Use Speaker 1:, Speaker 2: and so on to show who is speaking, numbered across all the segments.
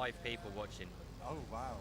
Speaker 1: 5 people watching.
Speaker 2: Oh, wow.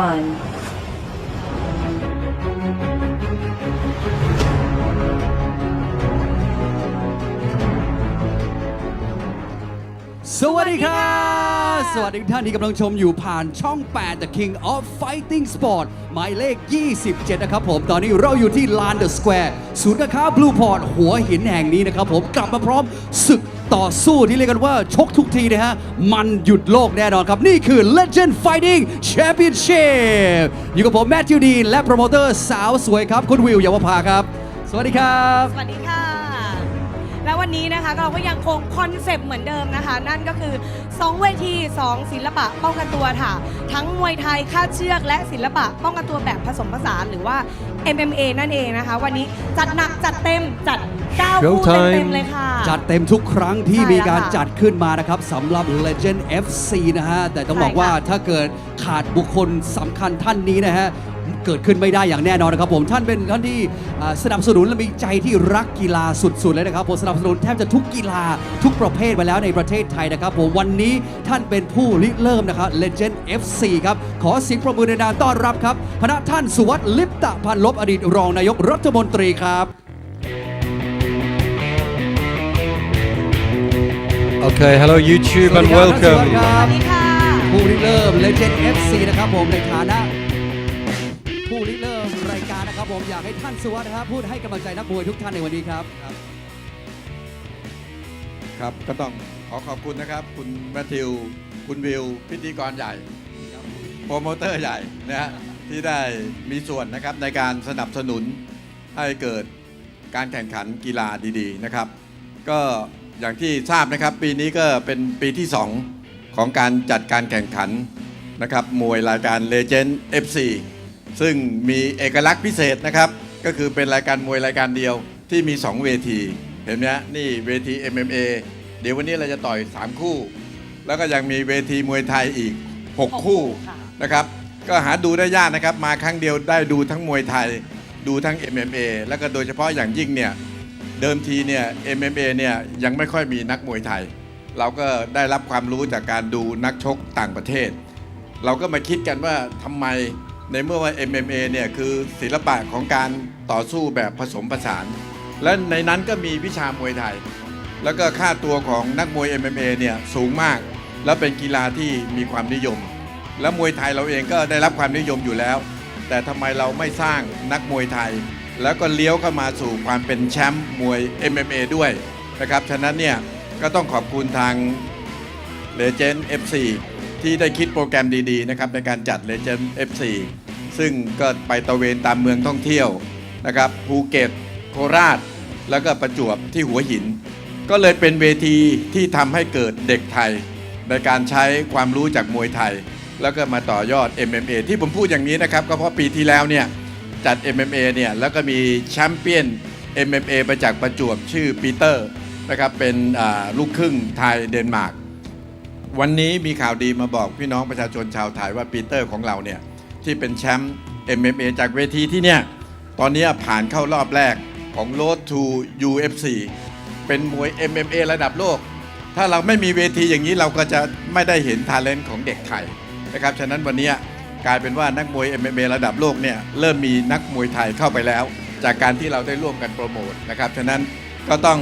Speaker 3: one.
Speaker 4: สวัสดีครับสวัสดีทุกท่านที่กำลังชมอยู่ผ่านช่อง 8 The King of Fighting Sport หมายเลข 27 นะครับผม ตอนนี้เราอยู่ที่ลานเดอะสแควร์ศูนย์การค้าบลูพอร์ตหัวหินแห่งนี้นะครับผมกลับมาพร้อมศึกต่อสู้ที่เรียกกันว่าชกทุกทีนะฮะ มันหยุดโลกแน่นอนครับ นี่คือ Legend Fighting Championship อยู่กับผมแมทธิวดีนและโปรโมเตอร์สาวสวยครับ คุณวิวเยาวภาครับ สวัสดีครับ
Speaker 5: สวัสดีค่ะ แ
Speaker 1: และวันนี้นะคะเราก็ยังคงคอนเซปต์เหมือนเดิมนะคะนั่นก็คือ2เวที2ศิลปะป้องกันตัวค่ะทั้งมวยไทยคาดเชือกและศิลปะป้องกันตัวแบบผสมผสานหรือว่า MMA นั่นเองนะคะวันนี้จัดหนักจัดเต็มจัด9คู่เต็มๆเลยค่ะ
Speaker 4: จัดเต็มทุกครั้งที่
Speaker 1: ใช่
Speaker 4: มีการ
Speaker 1: แล้วค่ะ
Speaker 4: จัดขึ้นมานะครับสำหรับ Legend FC นะฮะแต่ต้องบอก
Speaker 1: ใช่ค่ะ
Speaker 4: ว่าถ้าเกิดขาดบุคคลสำคัญท่านนี้นะฮะเกิดขึ้นไม่ได้อย่างแน่นอนนะครับผมท่านเป็นท่านที่สนับสนุนและมีใจที่รักกีฬาสุดๆเลยนะครับผมสนับสนุนแทบจะทุกกีฬาทุกประเภทไปแล้วในประเทศไทยนะครับผมวันนี้ท่านเป็นผู้ริเริ่มนะครับ Legend FC ครับขอเสียงปรบมือในนามต้อนรับครับพระท่านสุวัสดิ์ลิปตะพันลบอดีตรองนายกรัฐมนตรีครับ
Speaker 2: Okay, hello YouTube and
Speaker 4: สวัสดี
Speaker 2: welcome.
Speaker 4: ค
Speaker 1: ส
Speaker 4: รับ
Speaker 1: วัสดีค่ะ
Speaker 4: ผู้ริเริ่ม Legend FC นะครับผมในฐานะผู้ริเริ่มรายการนะครับผมอยากให้ท่านสุวัสดิ์นะครับพูดให้กำลังใจนักมวยทุกท่านในวันนี้ครับ
Speaker 3: ครับก็ต้องขอขอบคุณนะครับคุณแมทธิวคุณวิวพิธีกรใหญ่โปรโมเตอร์ใหญ่นะฮะที่ได้มีส่วนนะครับในการสนับสนุนให้เกิดการแข่งขันกีฬาดีๆนะครับก็อย่างที่ทราบนะครับปีนี้ก็เป็นปีที่ 2 ของการจัดการแข่งขันนะครับมวยรายการ Legend FC ซึ่งมีเอกลักษณ์พิเศษนะครับก็คือเป็นรายการมวยรายการเดียวที่มี 2 เวทีเห็นไหมฮะนี่เวที MMA เดี๋ยววันนี้เราจะต่อย 3 คู่ แล้วก็ยังมีเวทีมวยไทยอีก 6 คู่นะครับก็หาดูได้ยากนะครับมาครั้งเดียวได้ดูทั้งมวยไทยดูทั้ง MMA แล้วก็โดยเฉพาะอย่างยิ่งเนี่ยเดิมทีเนี่ย MMA เนี่ยยังไม่ค่อยมีนักมวยไทย เราก็ได้รับความรู้จากการดูนักชกต่างประเทศ เราก็มาคิดกันว่าทำไมในเมื่อว่า MMA เนี่ยคือศิลปะของการต่อสู้แบบผสมผสาน และในนั้นก็มีวิชามวยไทย แล้วก็ค่าตัวของนักมวย MMA เนี่ยสูงมาก และเป็นกีฬาที่มีความนิยม และมวยไทยเราเองก็ได้รับความนิยมอยู่แล้ว แต่ทำไมเราไม่สร้างนักมวยไทย แล้วก็เลี้ยวเข้ามาสู่ความเป็นแชมป์มวย MMA ด้วยนะครับฉะนั้นเนี่ยก็ต้องขอบคุณทาง Legend FC ที่ได้คิดโปรแกรมดีๆนะครับในการจัด Legend FC ซึ่งก็ไปตระเวนตามเมืองท่องเที่ยวนะครับภูเก็ตโคราชแล้วก็ประจวบที่หัวหิน ก็เลยเป็นเวทีที่ทำให้เกิดเด็กไทยในการใช้ความรู้จากมวยไทย แล้วก็มาต่อยอด MMA ที่ผมพูดอย่างนี้นะครับก็เพราะปีที่แล้วเนี่ยจัด MMA เนี่ยแล้วก็มีแชมเปี้ยน MMA ไปจากประจวบชื่อปีเตอร์นะครับเป็นลูกครึ่งไทยเดนมาร์กวันนี้มีข่าวดีมาบอกพี่น้องประชาชนชาวไทยว่าปีเตอร์ของเราเนี่ยที่เป็นแชมป์ MMA จากเวทีที่เนี่ยตอนนี้ผ่านเข้ารอบแรกของ Road to UFC เป็นมวย MMA ระดับโลกถ้าเราไม่มีเวทีอย่างนี้เราก็จะไม่ได้เห็นทาเลนต์ของเด็กไทยนะครับฉะนั้นวันนี้กลายเป็นว่านักมวย MMA ระดับโลกเนี่ยเริ่มมีนักมวยไทยเข้าไปแล้วจากการที่เราได้ร่วมกันโปรโมทนะครับฉะนั้นก็ต้อง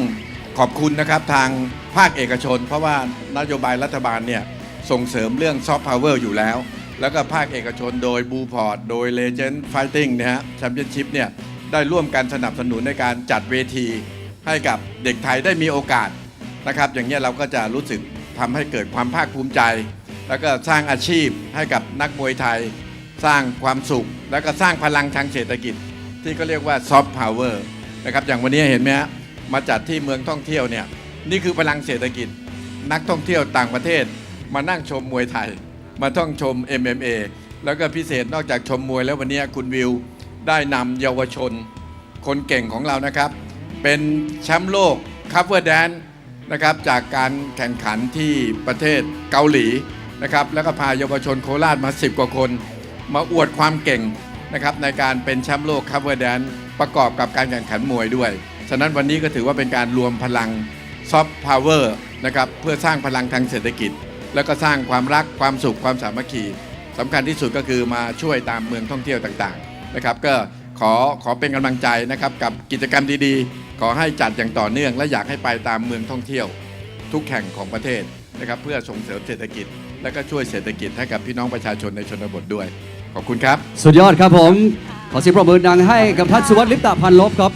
Speaker 3: ขอบคุณนะครับทางภาคเอกชนเพราะว่านโยบายรัฐบาลเนี่ยส่งเสริมเรื่องซอฟต์พาวเวอร์อยู่แล้วแล้วก็ภาคเอกชนโดยบูพอร์ตโดย Legend Fighting นะฮะแชมเปี้ยนชิพเนี่ยได้ร่วมกันสนับสนุนในการจัดเวทีให้กับเด็กไทยได้มีโอกาสนะครับอย่างนี้เราก็จะรู้สึกทำให้เกิดความภาคภูมิใจแล้วก็สร้างอาชีพให้กับนักมวยไทยสร้างความสุขแล้วก็สร้างพลังทางเศรษฐกิจที่ก็เรียกว่าซอฟต์พาวเวอร์นะครับอย่างวันนี้เห็นไหมฮะมาจัดที่เมืองท่องเที่ยวเนี่ยนี่คือพลังเศรษฐกิจนักท่องเที่ยวต่างประเทศมานั่งชมมวยไทยมาท่องชม MMA แล้วก็พิเศษนอกจากชมมวยแล้ววันนี้คุณวิวได้นำเยาวชนคนเก่งของเรานะครับเป็นแชมป์โลกคัฟเวอร์แดนนะครับจากการแข่งขันที่ประเทศเกาหลีนะครับแล้วก็พาเยาวชนโคราชมา10 กว่าคนมาอวดความเก่งนะครับในการเป็นแชมป์โลกคัฟเวอร์แดนประกอบกับการแข่งขันมวยด้วยฉะนั้นวันนี้ก็ถือว่าเป็นการรวมพลังซอฟต์พาวเวอร์นะครับเพื่อสร้างพลังทางเศรษฐกิจแล้วก็สร้างความรักความสุขความสามัคคีสำคัญที่สุดก็คือมาช่วยตามเมืองท่องเที่ยวต่างๆนะครับก็ขอเป็นกำลังใจนะครับกับกิจกรรมดีๆขอให้จัดอย่างต่อเนื่องและอยากให้ไปตามเมืองท่องเที่ยวทุกแห่งของประเทศนะครับเพื่อส่งเสริมเศรษฐกิจและก็ช่วยเศรษฐกิจให้กับพี่น้องประชาชนในชนบทด้วยขอบคุณครับ
Speaker 4: สุดยอดครับผมขอเสียงปรบมือดังให้กับท่านสุวัสดิ์ลิปตะพันลบครับ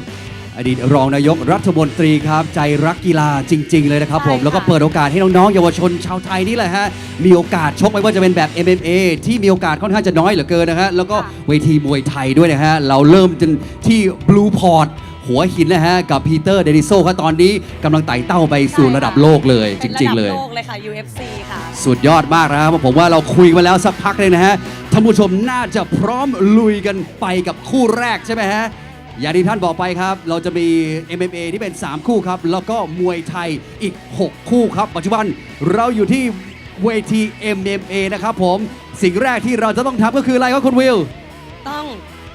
Speaker 4: อดีตรองนายกรัฐมนตรีครับใจรักกีฬาจริงๆเลยนะครับผมแล้วก็เปิดโอกาสให้น้องๆเยาวชนชาวไทยนี่แหละฮะมีโอกาสชกไม่ว่าจะเป็นแบบ MMA ที่มีโอกาสค่อนข้างจะน้อยเหลือเกินนะฮะแล้วก็เวทีมวยไทยด้วยนะฮะเราเริ่มจนที่ Blue Port หัวหินนะฮะกับพีเตอร์เดนิโซครับตอนนี้กำลังไต่เต้าไปสู่ระดับโลกเลยจริงๆเลย
Speaker 1: ป็นะดับโลกเลยค่ะ UFC ค่ะ
Speaker 4: สุดยอดมากนะครับผมว่าเราคุยมาแล้วสักพักเลยนะฮะท่านผู้ชมน่าจะพร้อมลุยกันไปกับคู่แรกใช่ไหมฮะอย่างที่ท่านบอกไปครับเราจะมี MMA ที่เป็น 3 คู่ครับแล้วก็มวยไทยอีก 6 คู่ครับปัจจุบันเราอยู่ที่เวที MMA นะครับผมสิ่งแรกที่เราจะต้องทำก็คืออะไรครับคุณวิล
Speaker 1: ต้อง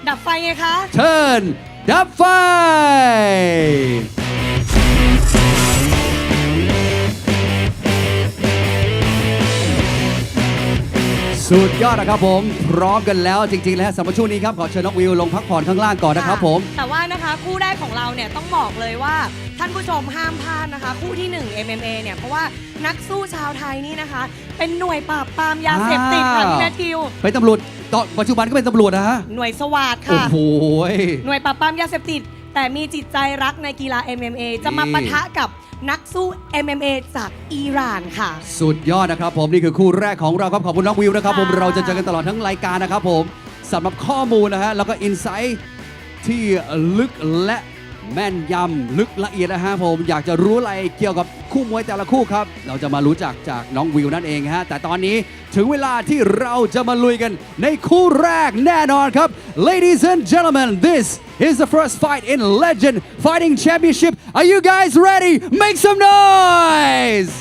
Speaker 1: ดับไฟไงคะ
Speaker 4: เชิญดับไฟ สุดยอดนะครับผมพร้อมกันแล้วจริงๆแล้วสำหรับช่วงนี้ครับขอเชิญน้องวิวลงพักผ่อนข้างล่างก่อนนะครับผม
Speaker 1: แต่ว่านะคะคู่แรกของเราเนี่ยต้องบอกเลยว่าท่านผู้ชมห้ามพลาดนะคะ คู่ที่ 1 MMA เนี่ยเพราะว่านักสู้ชาวไทยนี่นะคะ เป็นหน่วยปราบปรามยาเสพติดค่ะพี่แมทธิว
Speaker 4: เป็นตำรวจตอนปัจจุบันก็เป็นตำรวจนะฮะ
Speaker 1: หน่วยสวัสด
Speaker 4: โอ้
Speaker 1: ค่ะ
Speaker 4: โห
Speaker 1: หน่วยปราบปรามยาเสพติดแต่มีจิตใจรักในกีฬา MMA จะมา
Speaker 4: นี่
Speaker 1: ปะทะกับนักสู้ MMA จากอิหร่านค่ะ
Speaker 4: สุดยอดนะครับผมนี่คือคู่แรกของเราครับขอบคุณน้องวิวนะครับผม
Speaker 1: ค่ะ
Speaker 4: เราจะเจอกันตลอดทั้งรายการนะครับผมสำหรับข้อมูลนะฮะแล้วก็อินไซต์ที่ลึกและแม่นยำลึกละเอียดนะฮะผมอยากจะรู้อะไรเกี่ยวกับคู่มวยแต่ละคู่ครับเราจะมารู้จักจากน้องวิวนั่นเองฮะแต่ตอนนี้ถึงเวลาที่เราจะมาลุยกันในคู่แรกแน่นอนครับ Ladies and gentlemen this is the first fight in Legend Fighting Championship are you guys ready make some noise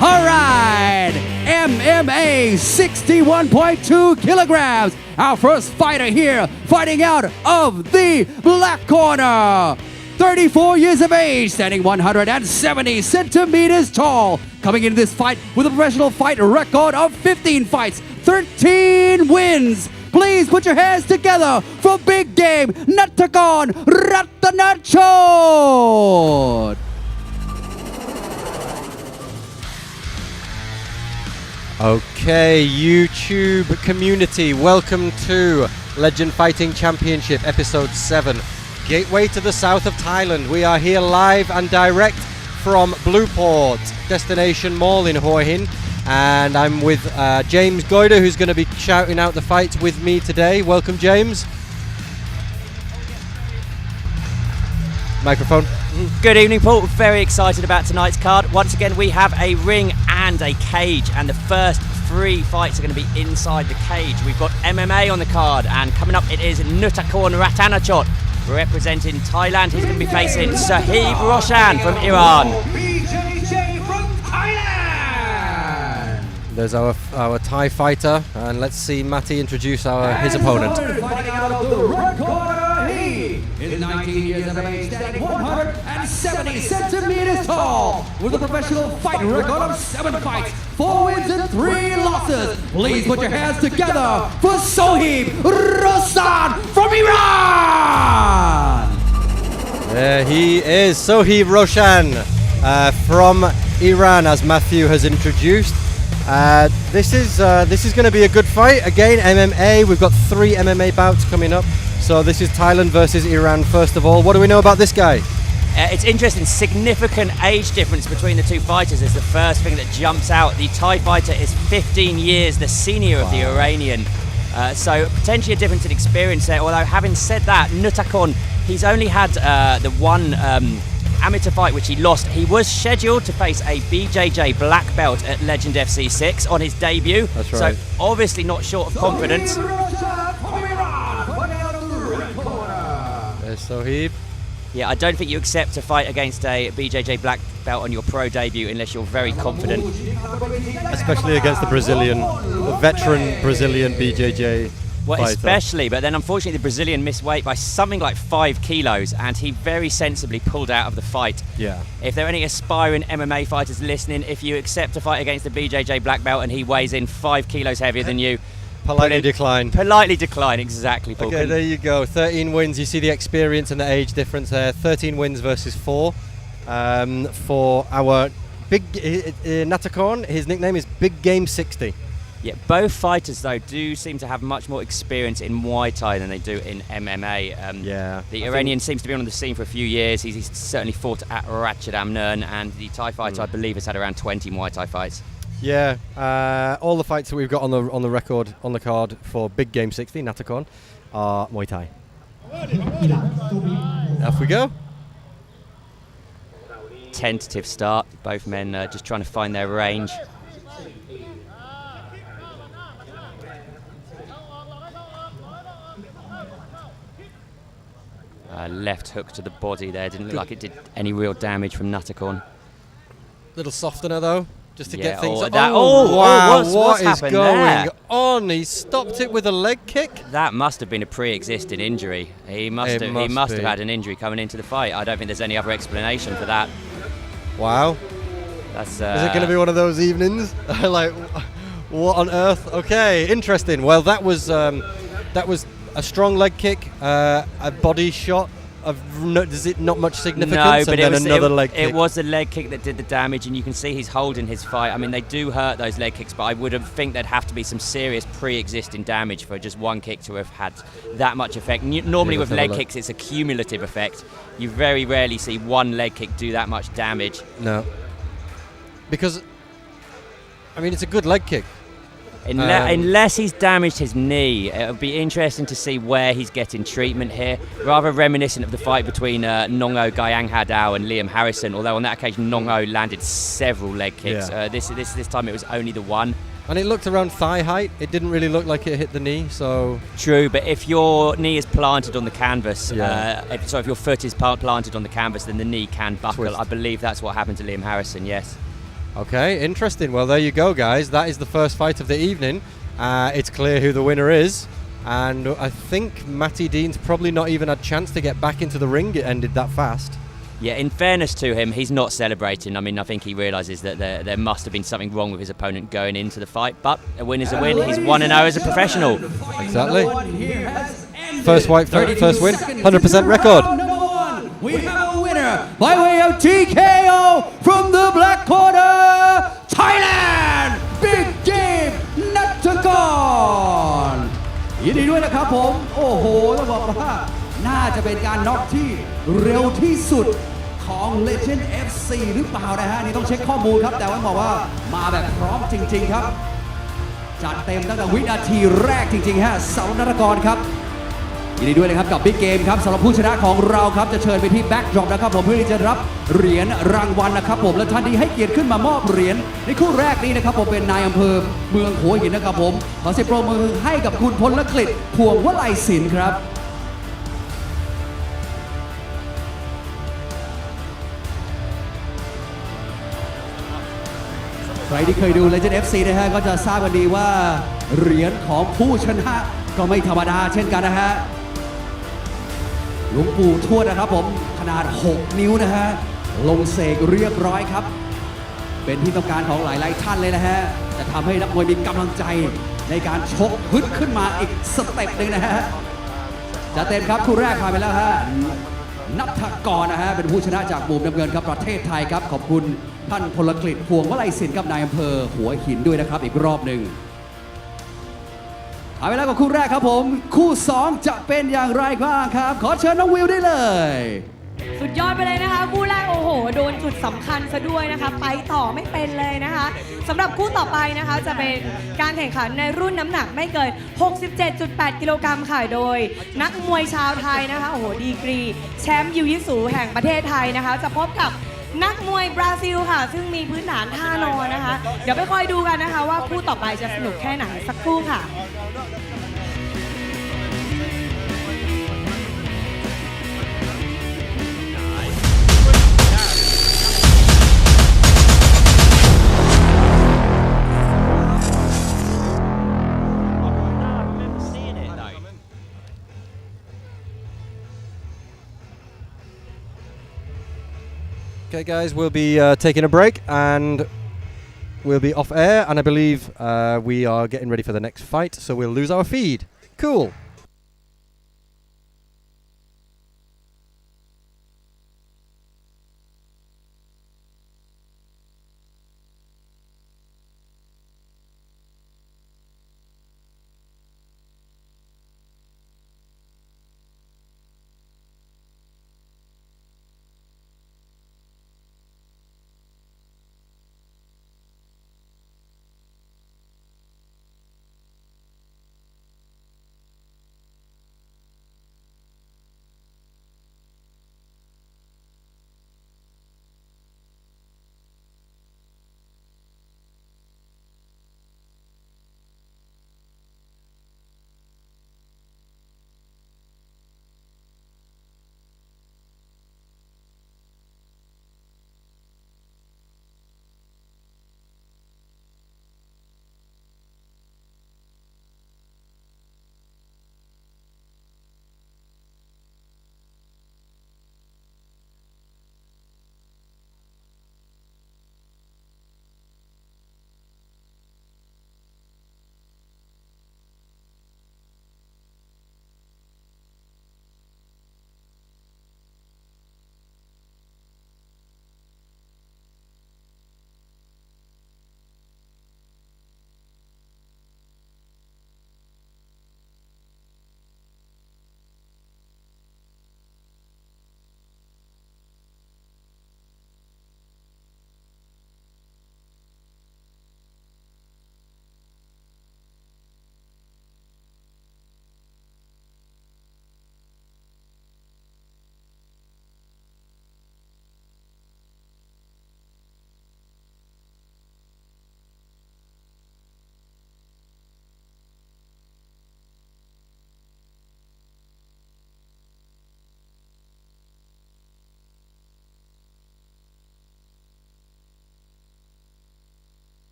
Speaker 4: All right, MMA 61.2 kilograms. Our first fighter here, fighting out of the black corner. 34 years of age, standing 170 centimeters tall. Coming into this fight with a professional fight record of 15 fights, 13 wins. Please put your hands together for Big Game Nattakon Ratanachot.
Speaker 2: Okay, YouTube community, welcome to Legend Fighting Championship Episode 7, Gateway to the south of Thailand. We are here live and direct from Blueport, Destination Mall in Hua Hin. And I'm with James Goyder, who's going to be shouting out the fights with me today. Welcome, James. Microphone.
Speaker 5: Good evening, Paul. Very excited about tonight's card. Once again, we have a ring and a cage, and the first 3 fights are going to be inside the cage. We've got MMA on the card, and coming up it is Nattakon Ratanachot representing Thailand. He's going to be facing Sahib Roshan from Iran.
Speaker 2: There's our Thai fighter, and let's see Matty introduce his opponent.
Speaker 4: Fighting out of the red corner, he is 19 years of age, standing 170 centimeters tall, with a professional fight record of 7 fights, 4 wins and 3 losses. Please put your hands together for Sohib Rosan from Iran.
Speaker 2: There he is, Sohib Roshan from Iran, as Matthew has introduced. This is going to be a good fight. Again, MMA. We've got 3 MMA bouts coming up. So this is Thailand versus Iran. First of all, what do we know about this guy?
Speaker 5: It's interesting, significant age difference between the 2 fighters is the first thing that jumps out. The Thai fighter is 15 years the senior of the Iranian. So potentially a difference in experience there. Although having said that, Nattakon, he's only had the one amateur fight which he lost. He was scheduled to face a BJJ black belt at Legend FC 6 on his debut.
Speaker 2: That's right.
Speaker 5: So obviously not short of confidence.
Speaker 2: There's Sohib.
Speaker 5: Yeah, I don't think you accept to fight against a BJJ black belt on your pro debut unless you're very confident.
Speaker 2: Especially against the veteran Brazilian BJJ
Speaker 5: Well,
Speaker 2: fighter.
Speaker 5: especially, but then unfortunately the Brazilian missed weight by something like 5 kilos and he very sensibly pulled out of the fight.
Speaker 2: Yeah.
Speaker 5: If there are any aspiring MMA fighters listening, if you accept to fight against the BJJ black belt and he weighs in 5 kilos heavier than you,
Speaker 2: Politely decline.
Speaker 5: politely decline, exactly, Paul.
Speaker 2: Okay, there you go. 13 wins. You see the experience and the age difference there. 13 wins versus 4 for our big Nattakon. His nickname is Big Game 60.
Speaker 5: Yeah, both fighters though do seem to have much more experience in Muay Thai than they do in MMA.
Speaker 2: Yeah.
Speaker 5: The Iranian seems to be on the scene for a few years. He's certainly fought at Ratchet Amnern, and the Thai fighter, I believe, has had around 20 Muay Thai fights.
Speaker 2: Yeah, all the fights that we've got on the record on the card for Big Game 60 Nattakon are Muay Thai. Off we go.
Speaker 5: Tentative start. Both men just trying to find their range. Left hook to the body there. Didn't look like it did any real damage from Natakorn.
Speaker 2: Little softener though, just to get things.
Speaker 5: Oh,
Speaker 2: wow!
Speaker 5: what's
Speaker 2: What is
Speaker 5: happened
Speaker 2: going
Speaker 5: there?
Speaker 2: on? He stopped it with a leg kick.
Speaker 5: That must have been a pre-existing injury. He must have had an injury coming into the fight. I don't think there's any other explanation for that.
Speaker 2: Wow.
Speaker 5: That's.
Speaker 2: Is it going to be one of those evenings? Like, what on earth? Okay, interesting. Well, that was a strong leg kick, a body shot. Is it not much significance?
Speaker 5: No, but
Speaker 2: and then another leg kick.
Speaker 5: It was the leg kick that did the damage, and you can see he's holding his fight. I mean, they do hurt, those leg kicks, but I would think there'd have to be some serious pre-existing damage for just one kick to have had that much effect. Normally with leg kicks, it's a cumulative effect. You very rarely see one leg kick do that much damage.
Speaker 2: No. Because, I mean, it's a good leg kick.
Speaker 5: Unless he's damaged his knee, it'll be interesting to see where he's getting treatment here. Rather reminiscent of the fight between Nongo Gyanghadao and Liam Harrison, although on that occasion Nongo landed several leg kicks.
Speaker 2: Yeah.
Speaker 5: This time it was only the one.
Speaker 2: And it looked around thigh height. It didn't really look like it hit the knee, so...
Speaker 5: True, but if your knee is planted on the canvas,
Speaker 2: Yeah.
Speaker 5: if your foot is planted on the canvas, then the knee can buckle.
Speaker 2: Twist.
Speaker 5: I believe that's what happened to Liam Harrison, yes.
Speaker 2: Okay, interesting. Well, there you go, guys. That is the first fight of the evening. It's clear who the winner is. And I think Matty Dean's probably not even had a chance to get back into the ring. It ended that fast.
Speaker 5: Yeah, in fairness to him, he's not celebrating. I mean, I think he realises that there must have been something wrong with his opponent going into the fight. But a win is a win. He's 1-0 as a professional.
Speaker 2: Exactly. First win, 100% record.
Speaker 4: Number one, we have a winner by way of TKO from the black corner, Thailand, Big Game Natakorn ยินดีด้วยนะครับผม โอ้โหต้องบอกว่าน่าจะเป็นการน็อกที่เร็วที่สุดของ Legend FC หรือเปล่านะฮะนี่ต้องเช็คข้อมูลครับแต่ว่าบอกว่ามาแบบพร้อมจริงๆครับจัดเต็มตั้งแต่วินาทีแรกจริงๆฮะสาวนรกรครับยินดีด้วยนะครับกับ Big Game ครับสำหรับผู้ชนะของเราครับจะเชิญไปที่ Backdrop นะครับผมเพื่อที่จะรับเหรียญรางวัลนะครับผมและท่านที่ให้เกียรติขึ้นมามอบเหรียญในคู่แรกนี้นะครับผมเป็นนายอำเภอเมืองหัวหินนะครับผมขอเสียงปรบมือให้กับคุณพลกฤษพวงวลัยศิลป์ครับใครที่เคยดู Legend FC นะฮะก็จะทราบกันดีว่าเหรียญของผู้ชนะก็ไม่ธรรมดาเช่นกันนะฮะหลวงปู่ทวดนะครับผมขนาด 6 นิ้วนะฮะลงเสกเรียบร้อยครับเป็นที่ต้องการของหลายๆท่านเลยนะฮะจะทำให้นักมวยมีกำลังใจในการชกฮึดขึ้นมาอีกสเต็ปหนึ่งนะฮะจะเต็มครับคู่แรกผ่านไปแล้วฮะนัทกรนะฮะเป็นผู้ชนะจากมุมน้ำเงินครับประเทศไทยครับขอบคุณท่านพลกฤษพวงวลัยศิลป์กับนายอำเภอหัวหินด้วยนะครับอีกรอบหนึ่งเอาไปแล้วกับคู่แรกครับผมคู่2จะเป็นอย่างไรบ้างครับขอเชิญน้องวิวได้เลย
Speaker 1: สุดยอดไปเลยนะคะคู่แรกโอ้โหโดนจุดสำคัญซะด้วยนะคะไปต่อไม่เป็นเลยนะคะสำหรับคู่ต่อไปนะคะจะเป็นการแข่งขันในรุ่นน้ำหนักไม่เกิน 67.8 กิโลกรัมค่ะโดยนักมวยชาวไทยนะคะโอ้โหดีกรีแชมป์ยูยิสูแห่งประเทศไทยนะคะจะพบกับนักมวยบราซิลค่ะซึ่งมีพื้นฐานท่านอนนะคะ เดี๋ยวไปคอยดูกันนะคะว่าคู่ต่อไปจะสนุกแค่ไหนสักครู่ค่ะ
Speaker 2: Okay, guys, we'll be taking a break and we'll be off air. And I believe we are getting ready for the next fight, so we'll lose our feed. Cool.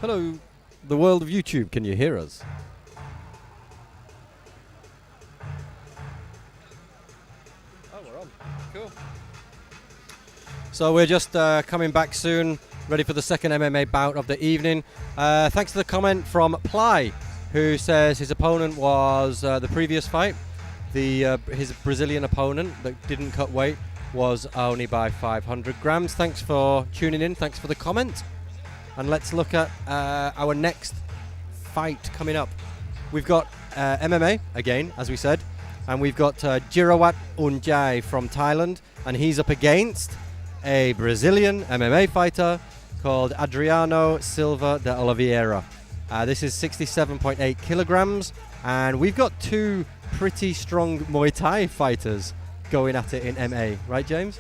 Speaker 2: Hello, the world of YouTube. Can you hear us? Oh, we're on. Cool. So we're just coming back soon, ready for the second MMA bout of the evening. Thanks to the comment from Ply, who says his opponent was the previous fight. His Brazilian opponent that didn't cut weight was only by 500 grams. Thanks for tuning in. Thanks for the comment. And let's look at our next fight coming up. We've got MMA again, as we said, and we've got Jirawat Unjai from Thailand, and he's up against a Brazilian MMA fighter called Adriano Silva de Oliveira. This is 67.8 kilograms, and we've got two pretty strong Muay Thai fighters going at it in MA, right, James?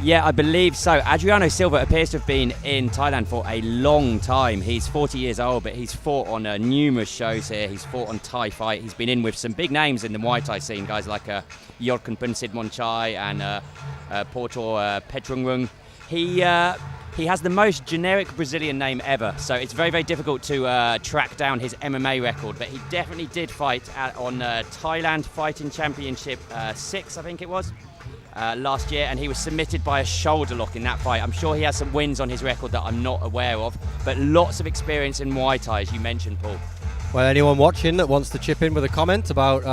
Speaker 5: Yeah, I believe so. Adriano Silva appears to have been in Thailand for a long time. He's 40 years old, but he's fought on numerous shows here. He's fought on Thai Fight. He's been in with some big names in the Muay Thai scene, guys like Yorkan Punsidmonchai and Portor Petrungrung. He has the most generic Brazilian name ever, so it's very, very difficult to track down his MMA record, but he definitely did fight on Thailand Fighting Championship 6, I think it was. Last year, and he was submitted by a shoulder lock in that fight. I'm sure he has some wins on his record that I'm not aware of, but lots of experience in Muay Thai, as you mentioned, Paul.
Speaker 2: Well, anyone watching that wants to chip in with a comment about,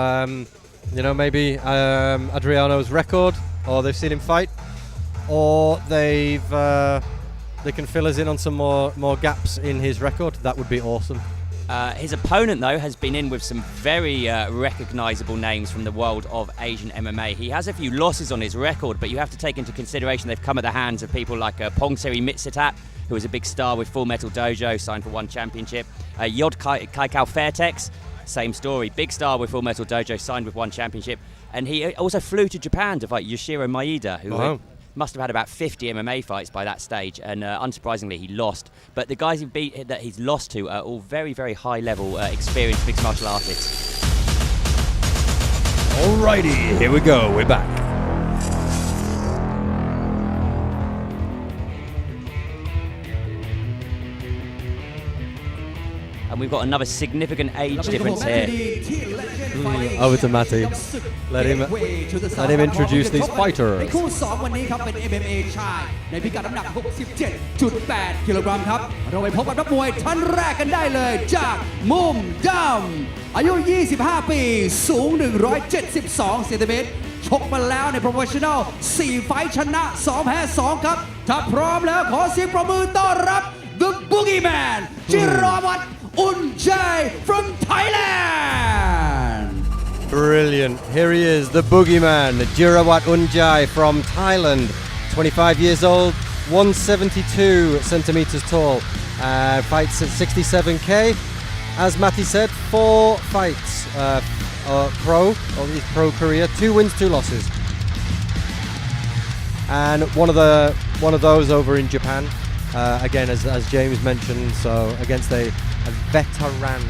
Speaker 2: maybe Adriano's record, or they've seen him fight, or they can fill us in on some more gaps in his record, that would be awesome.
Speaker 5: His opponent, though, has been in with some very recognisable names from the world of Asian MMA. He has a few losses on his record, but you have to take into consideration they've come at the hands of people like Pongseri Mitsitat, who was a big star with Full Metal Dojo, signed for one championship. Yod Kaikau Fairtex, same story, big star with Full Metal Dojo, signed with one championship. And he also flew to Japan to fight Yoshiro Maeda, who must have had about 50 MMA fights by that stage, and unsurprisingly he lost. But the guys that he's lost to are all very, very high level experienced mixed martial artists.
Speaker 2: Alrighty, here we go, we're back.
Speaker 5: And we've got another significant age difference here.
Speaker 2: Over to Matty. Let him introduce these fighters.
Speaker 4: ในคู่ 2 วันนี้ครับเป็น MMA ชายในพิกัดน้ำหนัก 67.8 กิโลกรัมครับเราไปพบกับนักมวยท่านแรกกันได้เลยจากมุมดำอายุ 25 ปี สูง 172 เซนติเมตรชกมาแล้วใน Professional 4 ไฟท์ชนะ 2 แพ้ 2 ครับถ้าพร้อมแล้วขอเสียงปรบมือต้อนรับ The Boogeyman จิรวัตร Unjai from Thailand.
Speaker 2: Brilliant. Here he is, the boogeyman, Jirawat Unjai from Thailand. 25 years old, 172 centimeters tall. Fights at 67k. As Matty said, 4 fights of his pro career, 2 wins, 2 losses. And one of those over in Japan. Again, as James mentioned, so against a veteran,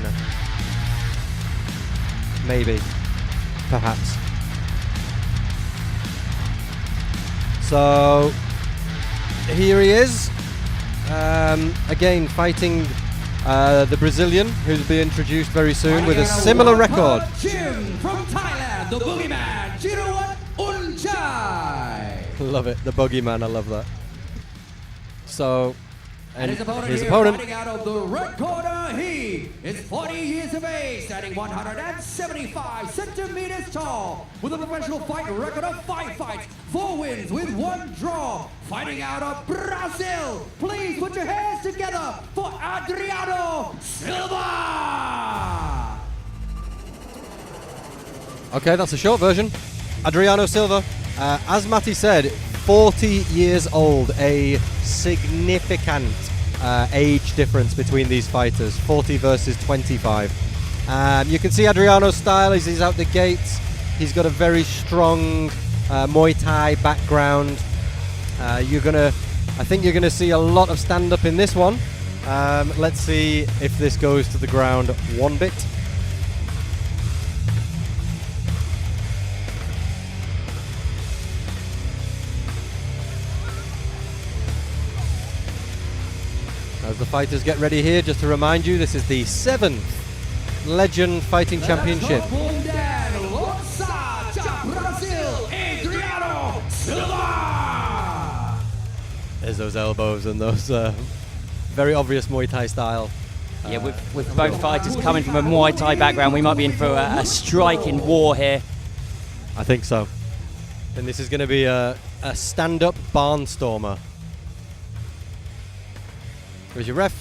Speaker 2: maybe, perhaps. So here he is, again fighting the Brazilian, who'll be introduced very soon with a similar record.
Speaker 4: Jim from Thailand, the Boogeyman, Jirawat Unjai.
Speaker 2: Love it, the boogeyman, I love that. So,
Speaker 4: and his opponent fighting out of the red corner, he is 40 years of age, standing 175 centimeters tall, with a professional fight record of 5 fights, 4 wins with 1 draw, fighting out of Brazil. Please put your hands together for Adriano Silva.
Speaker 2: Okay, that's a short version. Adriano Silva, as Matty said, 40 years old, a significant age difference between these fighters, 40 versus 25. You can see Adriano's style as he's out the gates. He's got a very strong Muay Thai background. I think you're gonna see a lot of stand-up in this one. Let's see if this goes to the ground one bit. As the fighters get ready here, just to remind you, this is the 7th Legend Fighting Championship. There's those elbows and those very obvious Muay Thai style.
Speaker 5: Yeah, with both fighters coming from a Muay Thai background, we might be in for a striking war here.
Speaker 2: I think so. And this is going to be a stand-up barnstormer. Where's your ref?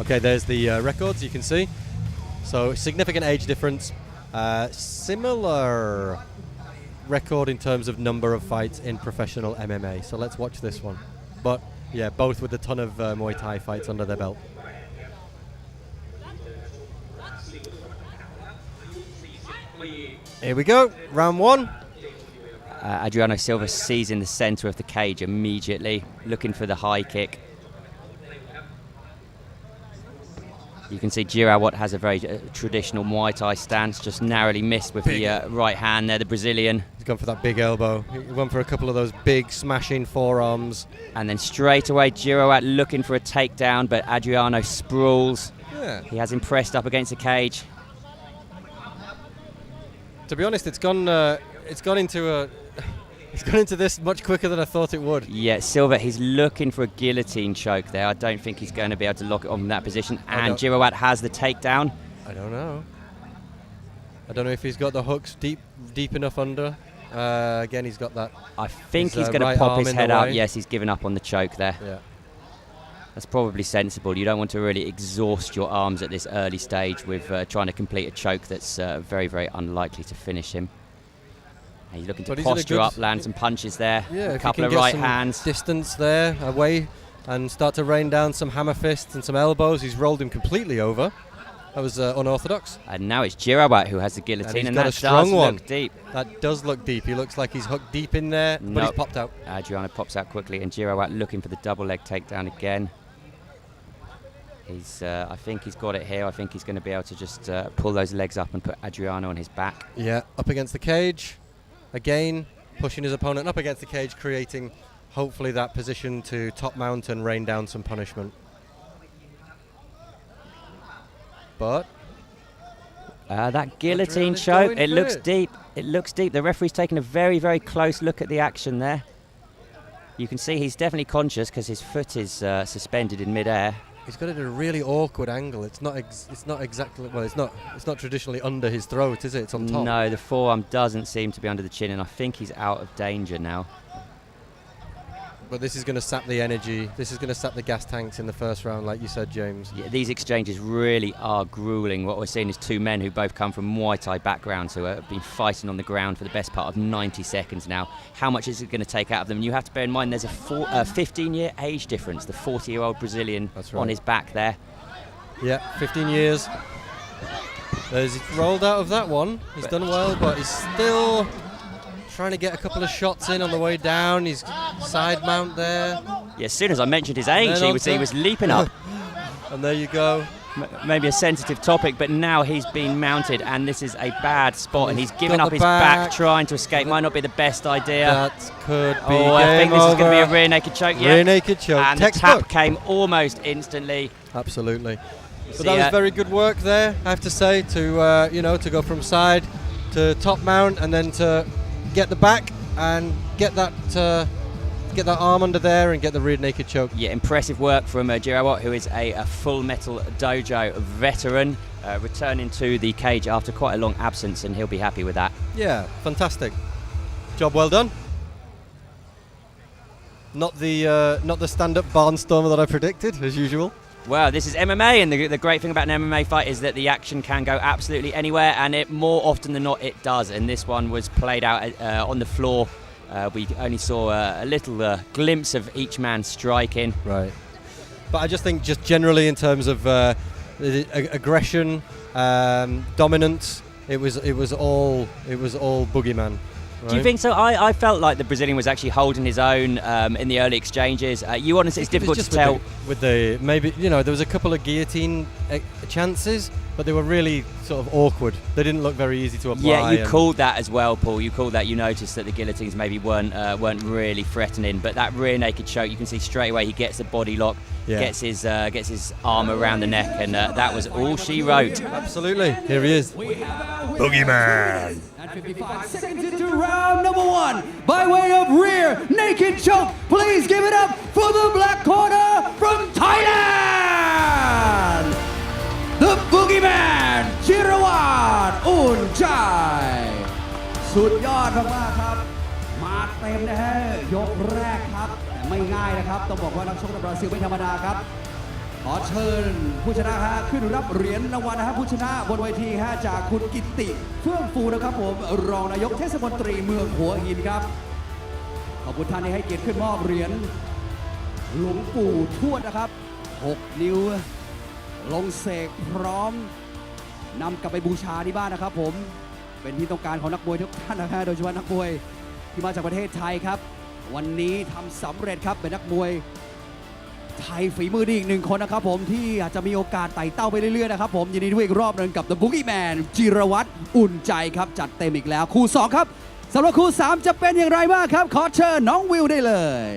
Speaker 2: Okay, there's the records, you can see. So significant age difference. Similar record in terms of number of fights in professional MMA. So let's watch this one. But yeah, both with a ton of Muay Thai fights under their belt. Here we go, round 1.
Speaker 5: Adriano Silva sees in the center of the cage immediately, looking for the high kick. You can see Girawat has a very traditional Muay Thai stance, just narrowly missed with the right hand there, the Brazilian.
Speaker 2: He's gone for that big elbow. He went for a couple of those big smashing forearms.
Speaker 5: And then straight away Girawat looking for a takedown, but Adriano sprawls.
Speaker 2: Yeah.
Speaker 5: He has him pressed up against the cage.
Speaker 2: To be honest, it's gone into this much quicker than I thought it would.
Speaker 5: Yeah, Silva, he's looking for a guillotine choke there. I don't think he's going to be able to lock it on from that position. And Girawat has the takedown.
Speaker 2: I don't know. I don't know if he's got the hooks deep enough under. Again, he's got that.
Speaker 5: I think he's
Speaker 2: his
Speaker 5: going
Speaker 2: right
Speaker 5: to pop
Speaker 2: arm
Speaker 5: his
Speaker 2: in
Speaker 5: head
Speaker 2: the
Speaker 5: up.
Speaker 2: way.
Speaker 5: Yes, he's given up on the choke there.
Speaker 2: Yeah.
Speaker 5: That's probably sensible. You don't want to really exhaust your arms at this early stage with trying to complete a choke that's very, very unlikely to finish him. And he's looking to
Speaker 2: But he's in a
Speaker 5: posture
Speaker 2: good-
Speaker 5: up, land some punches there.
Speaker 2: Yeah,
Speaker 5: a
Speaker 2: if
Speaker 5: couple
Speaker 2: you
Speaker 5: of
Speaker 2: can get
Speaker 5: right
Speaker 2: some
Speaker 5: hands.
Speaker 2: distance there away and start to rain down some hammer fists and some elbows. He's rolled him completely over. That was unorthodox.
Speaker 5: And now it's Girawat who has the guillotine,
Speaker 2: he's
Speaker 5: and
Speaker 2: got
Speaker 5: that
Speaker 2: a strong
Speaker 5: does
Speaker 2: one.
Speaker 5: look deep.
Speaker 2: That does look deep. He looks like he's hooked deep in there, but he's
Speaker 5: Nope.
Speaker 2: popped out.
Speaker 5: Adriano pops out quickly, and Girawat looking for the double leg takedown again. I think he's got it here. I think he's going to be able to just pull those legs up and put Adriano on his back.
Speaker 2: Yeah, up against the cage. Again, pushing his opponent up against the cage, creating hopefully that position to top mount and rain down some punishment. But
Speaker 5: That guillotine
Speaker 2: Adriano's
Speaker 5: choke,
Speaker 2: going
Speaker 5: it
Speaker 2: for
Speaker 5: looks
Speaker 2: it.
Speaker 5: deep. It looks deep. The referee's taking a very, very close look at the action there. You can see he's definitely conscious because his foot is suspended in midair.
Speaker 2: he's got it at a really awkward angle. It's not exactly, well, it's not traditionally under his throat, is it? It's on top.
Speaker 5: No, the forearm doesn't seem to be under the chin, and I think he's out of danger now.
Speaker 2: But this is going to sap the energy. This is going to sap the gas tanks in the first round, like you said, James.
Speaker 5: Yeah, these exchanges really are grueling. What we're seeing is two men who both come from Muay Thai backgrounds who have been fighting on the ground for the best part of 90 seconds now. How much is it going to take out of them? And you have to bear in mind there's a 15-year age difference. The 40-year-old Brazilian
Speaker 2: That's right.
Speaker 5: on his back there.
Speaker 2: Yeah, 15 years. He's rolled out of that one. He's done well, but he's still trying to get a couple of shots in on the way down. He's side mount there.
Speaker 5: Yeah, as soon as I mentioned his age, he was leaping up.
Speaker 2: And there you go.
Speaker 5: Maybe a sensitive topic, but now he's been mounted, and this is a bad spot, and he's given
Speaker 2: got
Speaker 5: up
Speaker 2: the
Speaker 5: his back,
Speaker 2: back.
Speaker 5: trying to escape. Might not be the best idea.
Speaker 2: That could be
Speaker 5: Oh, I think
Speaker 2: game
Speaker 5: this is going to be a
Speaker 2: over.
Speaker 5: rear naked choke.
Speaker 2: Rear
Speaker 5: Yeah,
Speaker 2: naked choke.
Speaker 5: and the
Speaker 2: Textbook.
Speaker 5: tap came almost instantly.
Speaker 2: Absolutely.
Speaker 5: See,
Speaker 2: But that was very good work there, I have to say, to to go from side to top mount and then to get the back and get that arm under there and get the rear naked choke.
Speaker 5: Yeah, impressive work from Girawat, who is a Full Metal Dojo veteran, returning to the cage after quite a long absence, and he'll be happy with that.
Speaker 2: Yeah, fantastic. Job well done. Not the stand-up barnstormer that I predicted, as usual.
Speaker 5: Well, this is MMA, and the great thing about an MMA fight is that the action can go absolutely anywhere, and it more often than not it does. And this one was played out on the floor. We only saw a little glimpse of each man striking.
Speaker 2: Right. But I just think, just generally in terms of aggression, dominance, it was all boogeyman.
Speaker 5: Do you think so? I felt like the Brazilian was actually holding his own in the early exchanges. You honestly, it's difficult to tell.
Speaker 2: With the maybe there was a couple of guillotine chances, but they were really sort of awkward. They didn't look very easy to apply.
Speaker 5: Yeah, you
Speaker 2: and-
Speaker 5: called that as well, Paul. You called that. You noticed that the guillotines maybe weren't really threatening, but that rear naked choke, you can see straight away he gets the body lock,
Speaker 2: Yeah.
Speaker 5: gets his arm around the neck, and that was all she wrote.
Speaker 2: Absolutely. Here he is.
Speaker 4: Boogeyman. And 55 seconds into round number 1 by way of rear naked choke. Please give it up for the black corner from Thailand, the Boogeyman จิรวัตรอุ่นใจสุดยอดมากๆครับมาเต็มนะฮะยกแรกครับแต่ไม่ง่ายนะครับต้องบอกว่านักชกในบราซิลไม่ธรรมดาครับ ขอเชิญผู้ชนะฮะขึ้นรับเหรียญรางวัลนะฮะผู้ชนะบนเวทีฮะจากคุณกิตติเฟื่องฟูนะครับผมรองนายกเทศมนตรีเมืองหัวหินครับขอบคุณท่านที่ให้เกียรติขึ้นมอบเหรียญหลวงปู่ทวดนะครับ6 นิ้วลงเสกพร้อมนำกลับไปบูชาที่บ้านนะครับผมเป็นที่ต้องการของนักมวยทุกท่านนะฮะโดยเฉพาะนักมวยที่มาจากประเทศไทยครับวันนี้ทำสำเร็จครับเป็นนักมวยไทยฝีมือดีอีก1 คนนะครับผมที่อาจจะมีโอกาสไต่เต้าไปเรื่อยๆนะครับผมยินดีด้วยอีกรอบหนึงกับ The Boogeyman จิรวัตรอุ่นใจครับจัดเต็มอีกแล้วคู่ 2 ครับสำหรับคู่ 3 จะเป็นอย่างไรบ้างครับขอเชิญน้องวิวได้เลย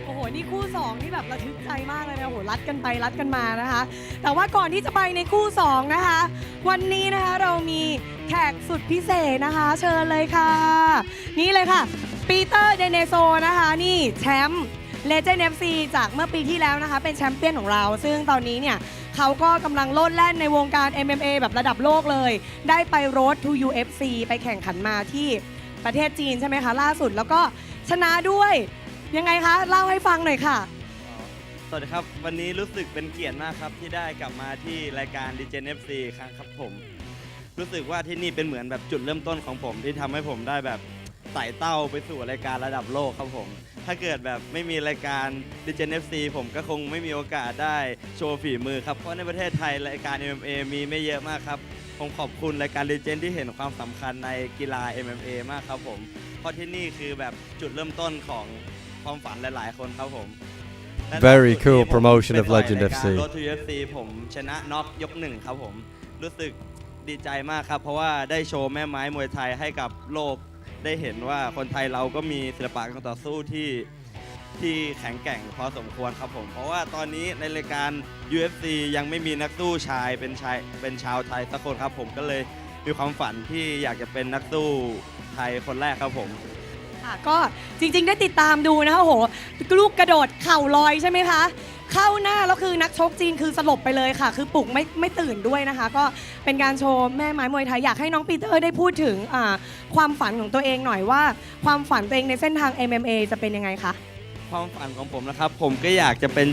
Speaker 1: โอ้โห นี่คู่ 2 ที่แบบระทึกใจมากเลยนะโอ้โห รัดกันไปรัดกันมานะคะ แต่ว่าก่อนที่จะไปในคู่ 2 นะคะ วันนี้นะคะเรามีแขกสุดพิเศษนะคะ เชิญเลยค่ะ นี่เลยค่ะ ปีเตอร์เดเนโซนะคะ นี่แชมป์เลเจนด์ FC จากเมื่อปีที่แล้วนะคะ เป็นแชมเปี้ยนของเรา ซึ่งตอนนี้เนี่ยเขาก็กำลังโลดแล่นในวงการ MMA แบบระดับโลกเลย ได้ไป Road to UFC ไปแข่งขันมาที่ประเทศจีนใช่ไหมคะ ล่าสุดแล้วก็ชนะด้วย ยังไงคะ เล่าให้ฟังหน่อยค่ะ
Speaker 6: สวัสดีครับ วันนี้รู้สึกเป็นเกียรติมากครับที่ได้กลับมาที่รายการ Legend FC ครั้งครับผม รู้สึกว่าที่นี่เป็นเหมือนแบบจุดเริ่มต้นของผมที่ทำให้ผมได้แบบไต่เต้าไปสู่รายการระดับโลกครับผม ถ้าเกิดแบบไม่มีรายการ Legend FC ผมก็คงไม่มีโอกาสได้โชว์ฝีมือครับ เพราะในประเทศไทยรายการ MMA มีไม่เยอะมากครับ ผมขอบคุณรายการ Legend ที่เห็นความสำคัญในกีฬา MMA มากครับผม เพราะที่นี่คือแบบจุดเริ่มต้นของความฝันหลายๆคนครับผม
Speaker 2: Very cool promotion of Legend
Speaker 6: ใน
Speaker 2: FC
Speaker 6: การ Road to UFC ผมชนะน็อกยก 1ครับผม รู้สึกดีใจมากครับ เพราะว่าได้โชว์แม่ไม้มวยไทยให้กับโลกได้เห็นว่าคนไทยเราก็มีศิลปะการต่อสู้ที่แข็งแกร่งพอสมควรครับผม เพราะว่าตอนนี้ในรายการ UFC ยังไม่มีนักสู้ชายเป็นชาวไทยสักคนครับผมก็เลยมีความฝันที่อยากจะเป็นนักสู้ไทยคนแรกครับผม
Speaker 1: ค่ะก็จริงๆได้ติดตามดูนะคะโอ้โหลูกกระโดดเข่าลอยใช่ไหมคะ เข้าหน้าแล้วคือนักชกจีนคือสลบไปเลยค่ะ คือปลุกไม่ตื่นด้วยนะคะ ก็เป็นการโชว์แม่ไม้มวยไทยอยากให้น้องปีเตอร์ได้พูดถึงความฝันของตัวเองหน่อยว่า ความฝันตัวเองในเส้นทาง MMA จะเป็นยังไงคะ
Speaker 6: ความฝันของผมนะครับ ผมก็อยากจะเป็น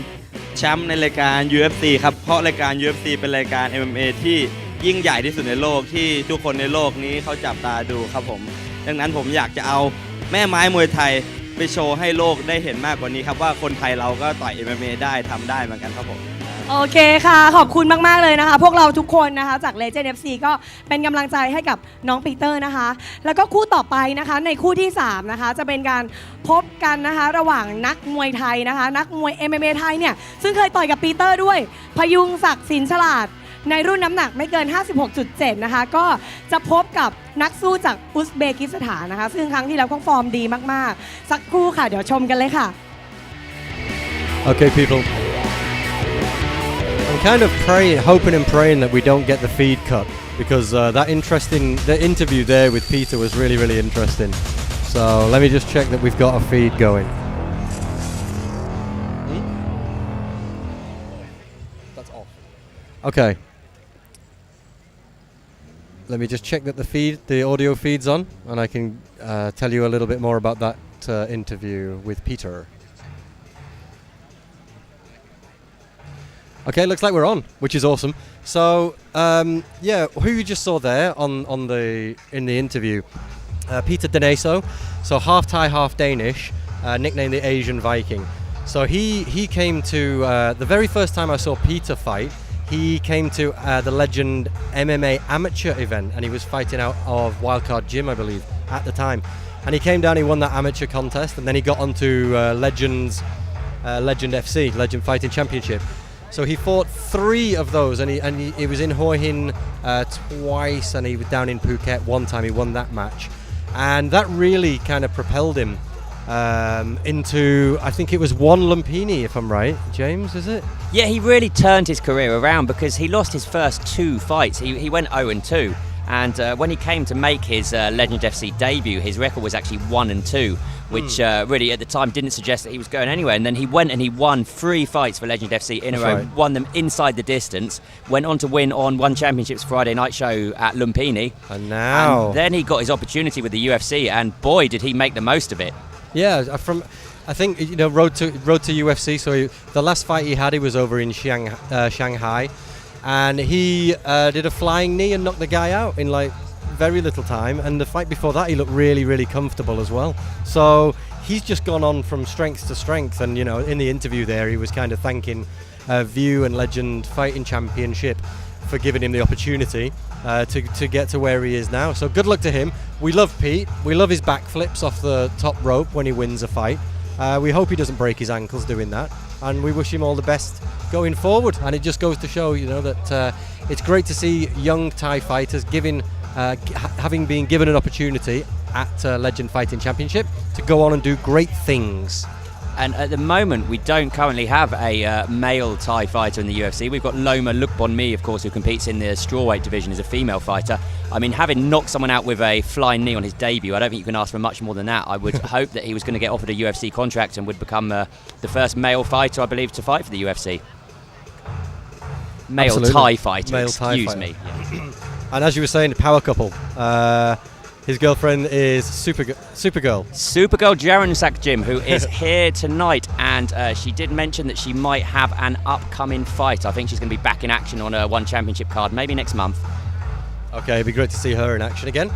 Speaker 6: แชมป์ในรายการ UFC ครับเพราะรายการ UFC เป็นรายการ MMA ที่ยิ่งใหญ่ที่สุดในโลกที่ทุกคนในโลกนี้เขาจับตาดูครับผมดังนั้นผมอยากจะเอาแม่ไม้มวยไทยไปโชว์ให้โลกได้เห็นมากกว่านี้ครับว่าคนไทยเราก็ต่อย MMA ได้ทำได้เหมือนกันครับผม
Speaker 1: โอเคค่ะ ขอบคุณมาก ๆ เลยนะคะ พวกเราทุกคนนะคะจาก Legend FC ก็เป็นกำลังใจให้กับน้องปีเตอร์นะคะ แล้วก็คู่ต่อไปนะคะในคู่ที่ 3 นะคะ จะเป็นการพบกันนะคะระหว่างนักมวยไทยนะคะ นักมวย MMA ไทยเนี่ยซึ่งเคยต่อยกับปีเตอร์ด้วย พยุงศักดิ์สินฉลาดในรุ่นน้ำหนักไม่เกิน 56.7 นะคะ ก็จะพบกับนักสู้จากอุซเบกิสถานนะคะ ซึ่งครั้งที่แล้วก็ฟอร์มดีมาก ๆ สักครู่ค่ะ เดี๋ยวชมกันเลยค่ะ
Speaker 2: Okay, people. I'm kind of hoping and praying that we don't get the feed cut because the interview there with Peter was really, really interesting. So let me just check that we've got a feed going. That's off. Okay. Let me just check that the audio feed's on, and I can tell you a little bit more about that interview with Peter. Okay, looks like we're on, which is awesome. So, yeah, who you just saw there in the interview, Peter Deneso, so half Thai, half Danish, nicknamed the Asian Viking. So he came to the very first time I saw Peter fight. He came to the Legend MMA amateur event, and he was fighting out of Wildcard Gym, I believe, at the time. And he came down, he won that amateur contest, and then he got onto Legend FC, Legend Fighting Championship. So he fought 3 of those, and he was in Hua Hin twice, and he was down in Phuket one time. He won that match, and that really kind of propelled him into, I think it was one Lumpini, if I'm right. James, is it?
Speaker 5: Yeah, he really turned his career around because he lost his first 2 fights. He went 0-2, and when he came to make his Legend FC debut, his record was actually 1-2, which really at the time didn't suggest that he was going anywhere. And then he went and he won 3 fights for Legend FC in a row,
Speaker 2: right.
Speaker 5: won them inside the distance, went on to win on One Championship's Friday night show at Lumpini.
Speaker 2: And now...
Speaker 5: And then he got his opportunity with the UFC, and boy, did he make the most of it.
Speaker 2: Yeah, I think, you know, road to UFC. So the last fight he had, he was over in Shanghai, and he did a flying knee and knocked the guy out in like very little time. And the fight before that, he looked really, really comfortable as well. So he's just gone on from strength to strength. And you know, in the interview there, he was kind of thanking View and Legend Fighting Championship for giving him the opportunity to get to where he is now. So good luck to him. We love Pete. We love his backflips off the top rope when he wins a fight. We hope he doesn't break his ankles doing that, and we wish him all the best going forward. And it just goes to show, you know, that it's great to see young Thai fighters having been given an opportunity at Legend Fighting Championship to go on and do great things.
Speaker 5: And at the moment, we don't currently have a male Thai fighter in the UFC. We've got Loma Lukbonmi, of course, who competes in the strawweight division as a female fighter. I mean, having knocked someone out with a flying knee on his debut, I don't think you can ask for much more than that. I would hope that he was going to get offered a UFC contract and would become the first male fighter, I believe, to fight for the UFC. Male
Speaker 2: Absolutely.
Speaker 5: Thai fighter,
Speaker 2: Male Thai
Speaker 5: excuse
Speaker 2: fighter.
Speaker 5: me. Yeah.
Speaker 2: And as you were saying, power couple. His girlfriend is Supergirl.
Speaker 5: Supergirl Jaransak Jim, who is here tonight, and she did mention that she might have an upcoming fight. I think she's going to be back in action on a One Championship card, maybe next month.
Speaker 2: Okay, it'd be great to see her in action again.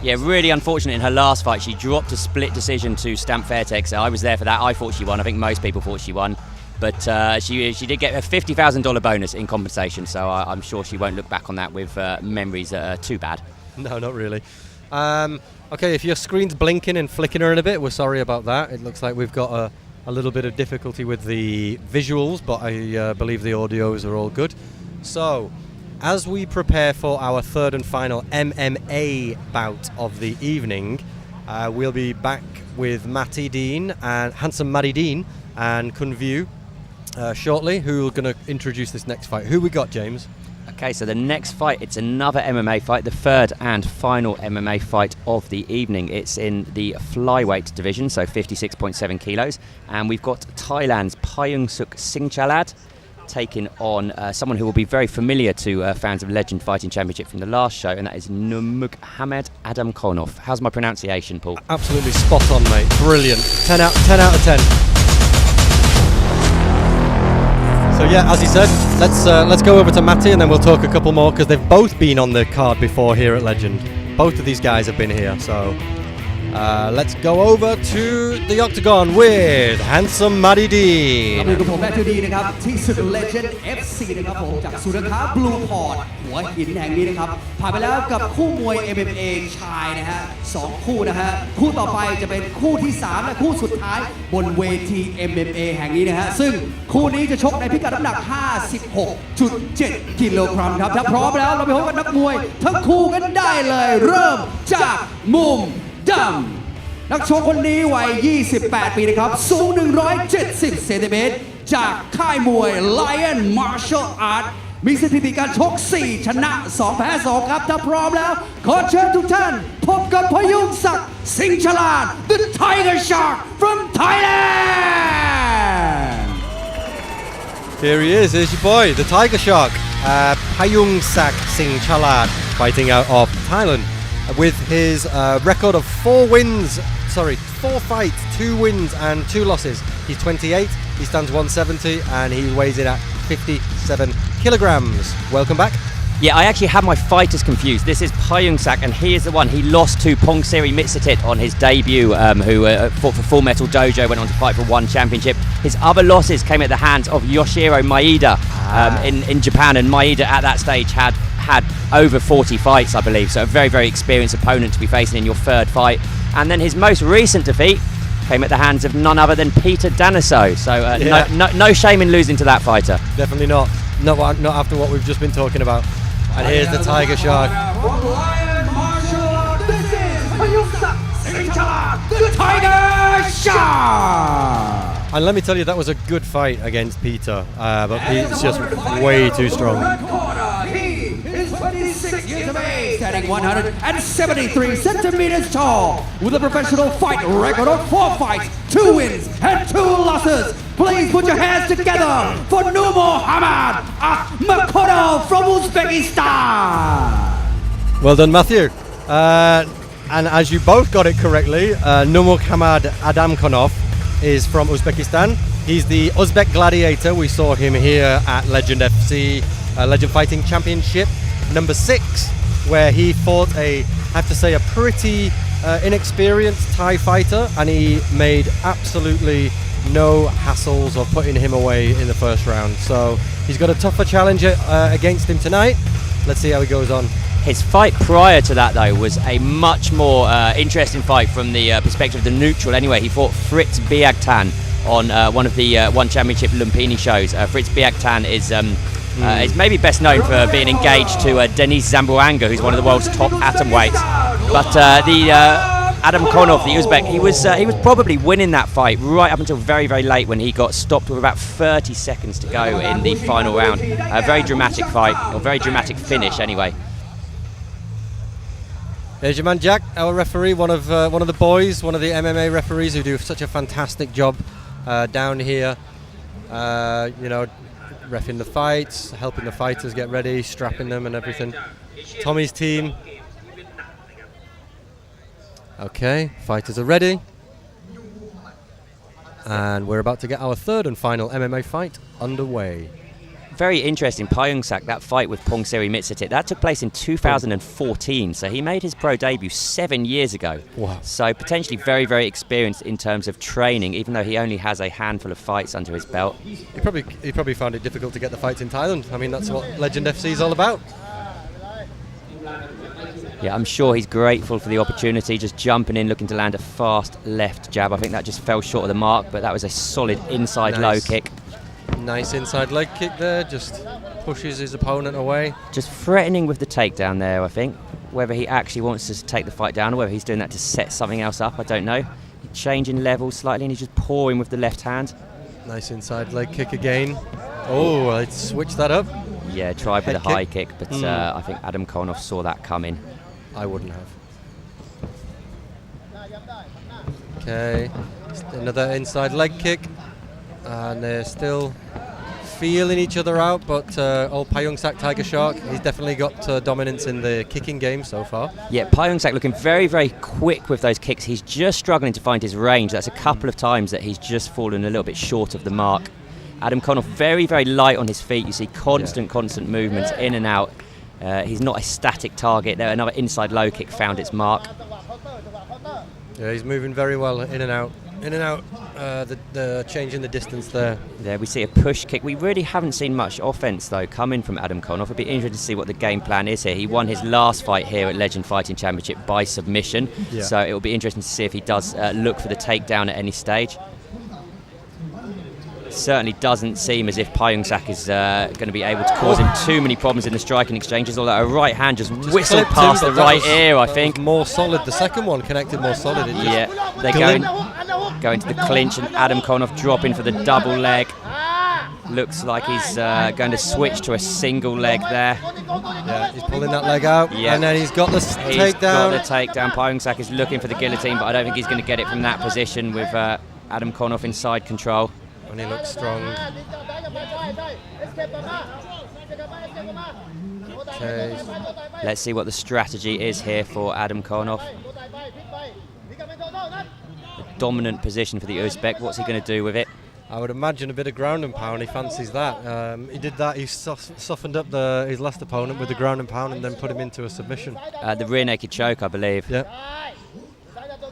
Speaker 5: Yeah, really unfortunate in her last fight. She dropped a split decision to Stamp Fairtex. I was there for that. I thought she won. I think most people thought she won. But she did get a $50,000 bonus in compensation, so I'm sure she won't look back on that with memories that are too bad.
Speaker 2: No, not really. Okay, if your screen's blinking and flickering a bit, we're sorry about that. It looks like we've got a little bit of difficulty with the visuals, but I believe the audios are all good. So, as we prepare for our third and final MMA bout of the evening, we'll be back with Matty Dean and Handsome Matty Dean and Kun View shortly, who are going to introduce this next fight. Who we got, James?
Speaker 5: Okay, so the next fight, it's another MMA fight, the third and final MMA fight of the evening. It's in the flyweight division, so 56.7 kilos. And we've got Thailand's Payungsuk Singchalad taking on someone who will be very familiar to fans of Legend Fighting Championship from the last show, and that is Nurmagomedov Adamkhanov. How's my pronunciation, Paul?
Speaker 2: Absolutely spot on, mate. Brilliant. 10 out of 10. So yeah, as he said, let's go over to Matty and then we'll talk a couple more, because they've both been on the card before here at Legend. Both of these guys have been here, so let's go over to the Octagon with Handsome Matty
Speaker 4: ครับอยู่
Speaker 2: Dean.
Speaker 4: กับผมแมทธิวดีนะครับที่ศึก Legend FC นะครับผมจากศูนย์การค้า Blue Port หัวหินแห่งนี้นะครับผ่านไปแล้วกับคู่มวย MMA ชายนะฮะ2คู่นะฮะคู่ต่อไปจะเป็นคู่ที่3และคู่สุดท้ายบนเวที MMA แห่งนี้นะฮะซึ่งคู่นี้จะชกในพิกัดน้ำหนัก 56.7 กิโลกรัมครับถ้าพร้อมแล้วเราไปพบกับนักมวยทั้งคู่กันได้เลยเริ่มจากมุมดำนักชกคนนี้วัย 28 ปีนะครับ สูง 170 เซนติเมตร จากค่ายมวย Lion Martial Art มีสถิติการชก 4 ชนะ 2 แพ้ 2 ครับ ถ้าพร้อมแล้ว ขอเชิญทุกท่าน พบกับพยุงศักดิ์สิงห์ฉลาด The Tiger Shark from Thailand
Speaker 2: Here he is, here's your boy, the Tiger Shark, Payungsak Singchalad, fighting out of Thailand. With his record of 4 fights, 2 wins and 2 losses. He's 28, he stands 170, and he weighs in at 57 kilograms. Welcome back.
Speaker 5: Yeah, I actually had my fighters confused. This is Payungsak, and he is the one. He lost to Pongsiri Mitsutit on his debut, who fought for Full Metal Dojo, went on to fight for One Championship. His other losses came at the hands of Yoshiro Maeda in Japan, and Maeda at that stage had over 40 fights, I believe, so a very, very experienced opponent to be facing in your third fight. And then his most recent defeat came at the hands of none other than Peter Daniso. So no shame in losing to that fighter.
Speaker 2: Definitely not. Not after what we've just been talking about. And here's the Tiger Shark.
Speaker 4: The Tiger Shark!
Speaker 2: And let me tell you, that was a good fight against Peter, but he's just way too strong.
Speaker 4: He is 26 years of age, standing 173 centimeters tall, with a professional fight record of 4 fights, 2 wins, and 2 losses. Please put your hands together for Nurmohammad Akhmadov from Uzbekistan.
Speaker 2: Well done, Matthew. And as you both got it correctly, Nurmohammad Adamkhanov is from Uzbekistan. He's the Uzbek gladiator. We saw him here at Legend FC, Legend Fighting Championship number 6, where he fought I have to say, a pretty inexperienced Thai fighter, and he made absolutely no hassles of putting him away in the first round. So he's got a tougher challenger against him tonight. Let's see how he goes on.
Speaker 5: His fight prior to that, though, was a much more interesting fight from the perspective of the neutral. Anyway, he fought Fritz Biagtan on one of the One Championship Lumpini shows. Fritz Biagtan is maybe best known for being engaged to Denis Zamboanga, who's one of the world's top atomweights. But Adamkhanov, the Uzbek, he was probably winning that fight right up until very, very late, when he got stopped with about 30 seconds to go in the final round. A very dramatic fight, or very dramatic finish, anyway.
Speaker 2: There's your man Jack, our referee, one of the boys, one of the MMA referees who do such a fantastic job down here. Reffing the fights, helping the fighters get ready, strapping them and everything. Tommy's team. Okay, fighters are ready. And we're about to get our third and final MMA fight underway.
Speaker 5: Very interesting, Payungsak, that fight with Pongsiri Mitsatit, that took place in 2014, so he made his pro debut 7 years ago.
Speaker 2: Wow.
Speaker 5: So potentially very, very experienced in terms of training, even though he only has a handful of fights under his belt.
Speaker 2: He probably found it difficult to get the fights in Thailand. I mean, that's what Legend FC is all about.
Speaker 5: Yeah, I'm sure he's grateful for the opportunity, just jumping in, looking to land a fast left jab. I think that just fell short of the mark, but that was a solid inside low kick.
Speaker 2: Nice inside leg kick there, just pushes his opponent away.
Speaker 5: Just threatening with the takedown there, I think. Whether he actually wants to take the fight down or whether he's doing that to set something else up, I don't know. Changing levels slightly and he's just pouring with the left hand.
Speaker 2: Nice inside leg kick again. Oh, let's switch that up.
Speaker 5: Yeah, tried with a
Speaker 2: Head
Speaker 5: high
Speaker 2: kick.
Speaker 5: kick, but I think Adamkhanov saw that coming.
Speaker 2: I wouldn't have. Okay, another inside leg kick. And they're still feeling each other out, but old Payungsak Tiger Shark, he's definitely got dominance in the kicking game so far.
Speaker 5: Yeah, Payungsak looking very, very quick with those kicks. He's just struggling to find his range. That's a couple of times that he's just fallen a little bit short of the mark. Adamkhanov very, very light on his feet. You see constant movements in and out. He's not a static target. There, another inside low kick found its mark.
Speaker 2: Yeah, he's moving very well in and out. The change in the distance there.
Speaker 5: There we see a push kick. We really haven't seen much offense though coming from Adamkhanov. It'd be interesting to see what the game plan is here. He won his last fight here at Legend Fighting Championship by submission, so it will be interesting to see if he does look for the takedown at any stage. Certainly doesn't seem as if Payungsak is going to be able to cause him too many problems in the striking exchanges, although a right hand just whistled past the right ear, I think.
Speaker 2: More solid. The second one connected more solid.
Speaker 5: They're going to the clinch, and Adamkhanov dropping for the double leg. Looks like he's going to switch to a single leg there.
Speaker 2: Yeah, he's pulling that leg out, and then he's got the takedown.
Speaker 5: He's got the takedown. Payungsak is looking for the guillotine, but I don't think he's going to get it from that position with Adamkhanov in side control.
Speaker 2: And he looks strong. Okay.
Speaker 5: Let's see what the strategy is here for Adamkhanov. A dominant position for the Uzbek. What's he going to do with it?
Speaker 2: I would imagine a bit of ground and pound. He fancies that. He did that. He softened up his last opponent with the ground and pound and then put him into a submission.
Speaker 5: The rear naked choke, I believe.
Speaker 2: Yep.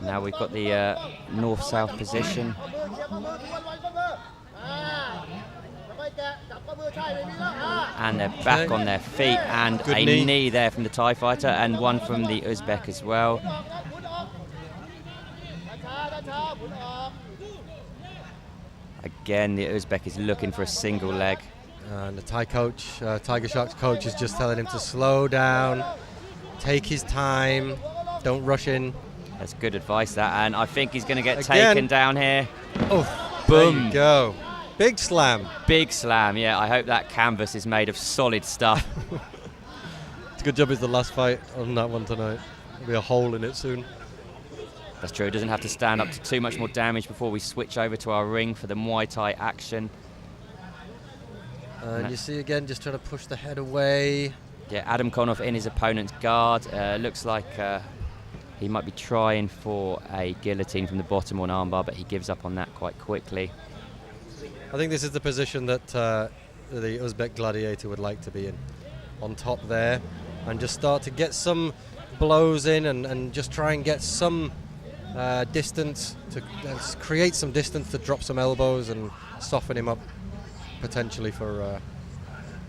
Speaker 5: Now we've got the north-south position. And they're back on their feet, and
Speaker 2: Good
Speaker 5: a
Speaker 2: knee.
Speaker 5: knee there from the Thai fighter, and one from the Uzbek as well. Again, the Uzbek is looking for a single leg.
Speaker 2: And the Thai coach, Tiger Shark's coach, is just telling him to slow down, take his time, don't rush in.
Speaker 5: That's good advice, that. And I think he's going to get
Speaker 2: Again.
Speaker 5: taken down here.
Speaker 2: Oh,
Speaker 5: Boom.
Speaker 2: there you go. Big slam.
Speaker 5: Big slam, yeah. I hope that canvas is made of solid stuff.
Speaker 2: It's a good job it's the last fight on that one tonight. There'll be a hole in it soon.
Speaker 5: That's true. It doesn't have to stand up to too much more damage before we switch over to our ring for the Muay Thai action.
Speaker 2: And you see again, just trying to push the head away.
Speaker 5: Yeah, Adam Konov in his opponent's guard. Looks like he might be trying for a guillotine from the bottom or an armbar, but he gives up on that quite quickly.
Speaker 2: I think this is the position that the Uzbek gladiator would like to be in. On top there, and just start to get some blows in and just try and get some distance, to create some distance to drop some elbows and soften him up potentially for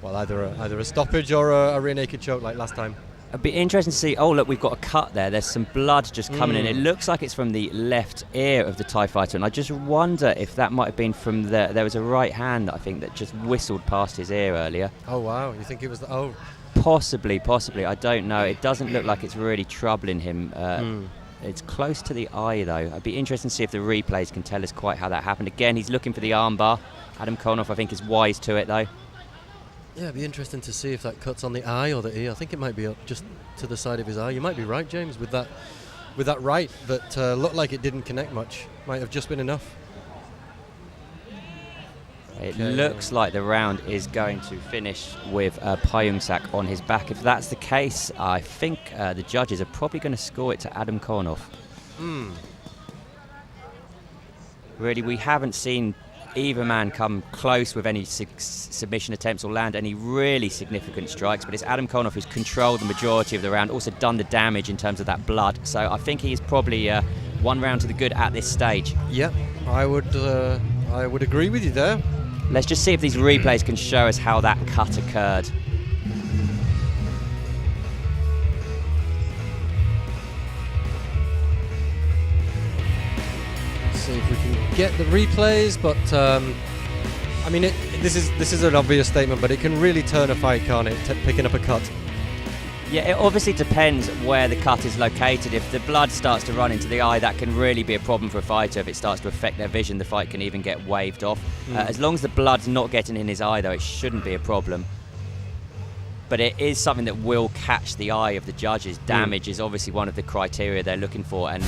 Speaker 2: well, either a stoppage or a rear naked choke like last time.
Speaker 5: It'd be interesting to see. Oh, look, we've got a cut there. There's some blood just coming in. It looks like it's from the left ear of the Thai fighter, and I just wonder if that might have been from there was a right hand, I think, that just whistled past his ear earlier.
Speaker 2: Oh wow, you think it was the
Speaker 5: Possibly, I don't know. It doesn't look like it's really troubling him. It's close to the eye, though. I'd be interested to see if the replays can tell us quite how that happened. Again, he's looking for the armbar. Adam Konov, I think, is wise to it, though.
Speaker 2: Yeah, it'd be interesting to see if that cuts on the eye or the ear. I think it might be up just to the side of his eye. You might be right, James, with that right that looked like it didn't connect much. Might have just been enough.
Speaker 5: It looks like the round is going to finish with Payungsak on his back. If that's the case, I think the judges are probably going to score it to Adam Konov. Really, we haven't seen either man come close with any submission attempts or land any really significant strikes, but it's Adam Konov who's controlled the majority of the round, also done the damage in terms of that blood. So I think he's probably one round to the good at this stage.
Speaker 2: Yeah, I would agree with you there.
Speaker 5: Let's just see if these replays can show us how that cut occurred.
Speaker 2: See if we can get the replays, but I mean, this is an obvious statement, but it can really turn a fight, can't it? Picking up a cut.
Speaker 5: Yeah, it obviously depends where the cut is located. If the blood starts to run into the eye, that can really be a problem for a fighter. If it starts to affect their vision, the fight can even get waved off. As long as the blood's not getting in his eye, though, it shouldn't be a problem. But it is something that will catch the eye of the judges. Damage is obviously one of the criteria they're looking for. And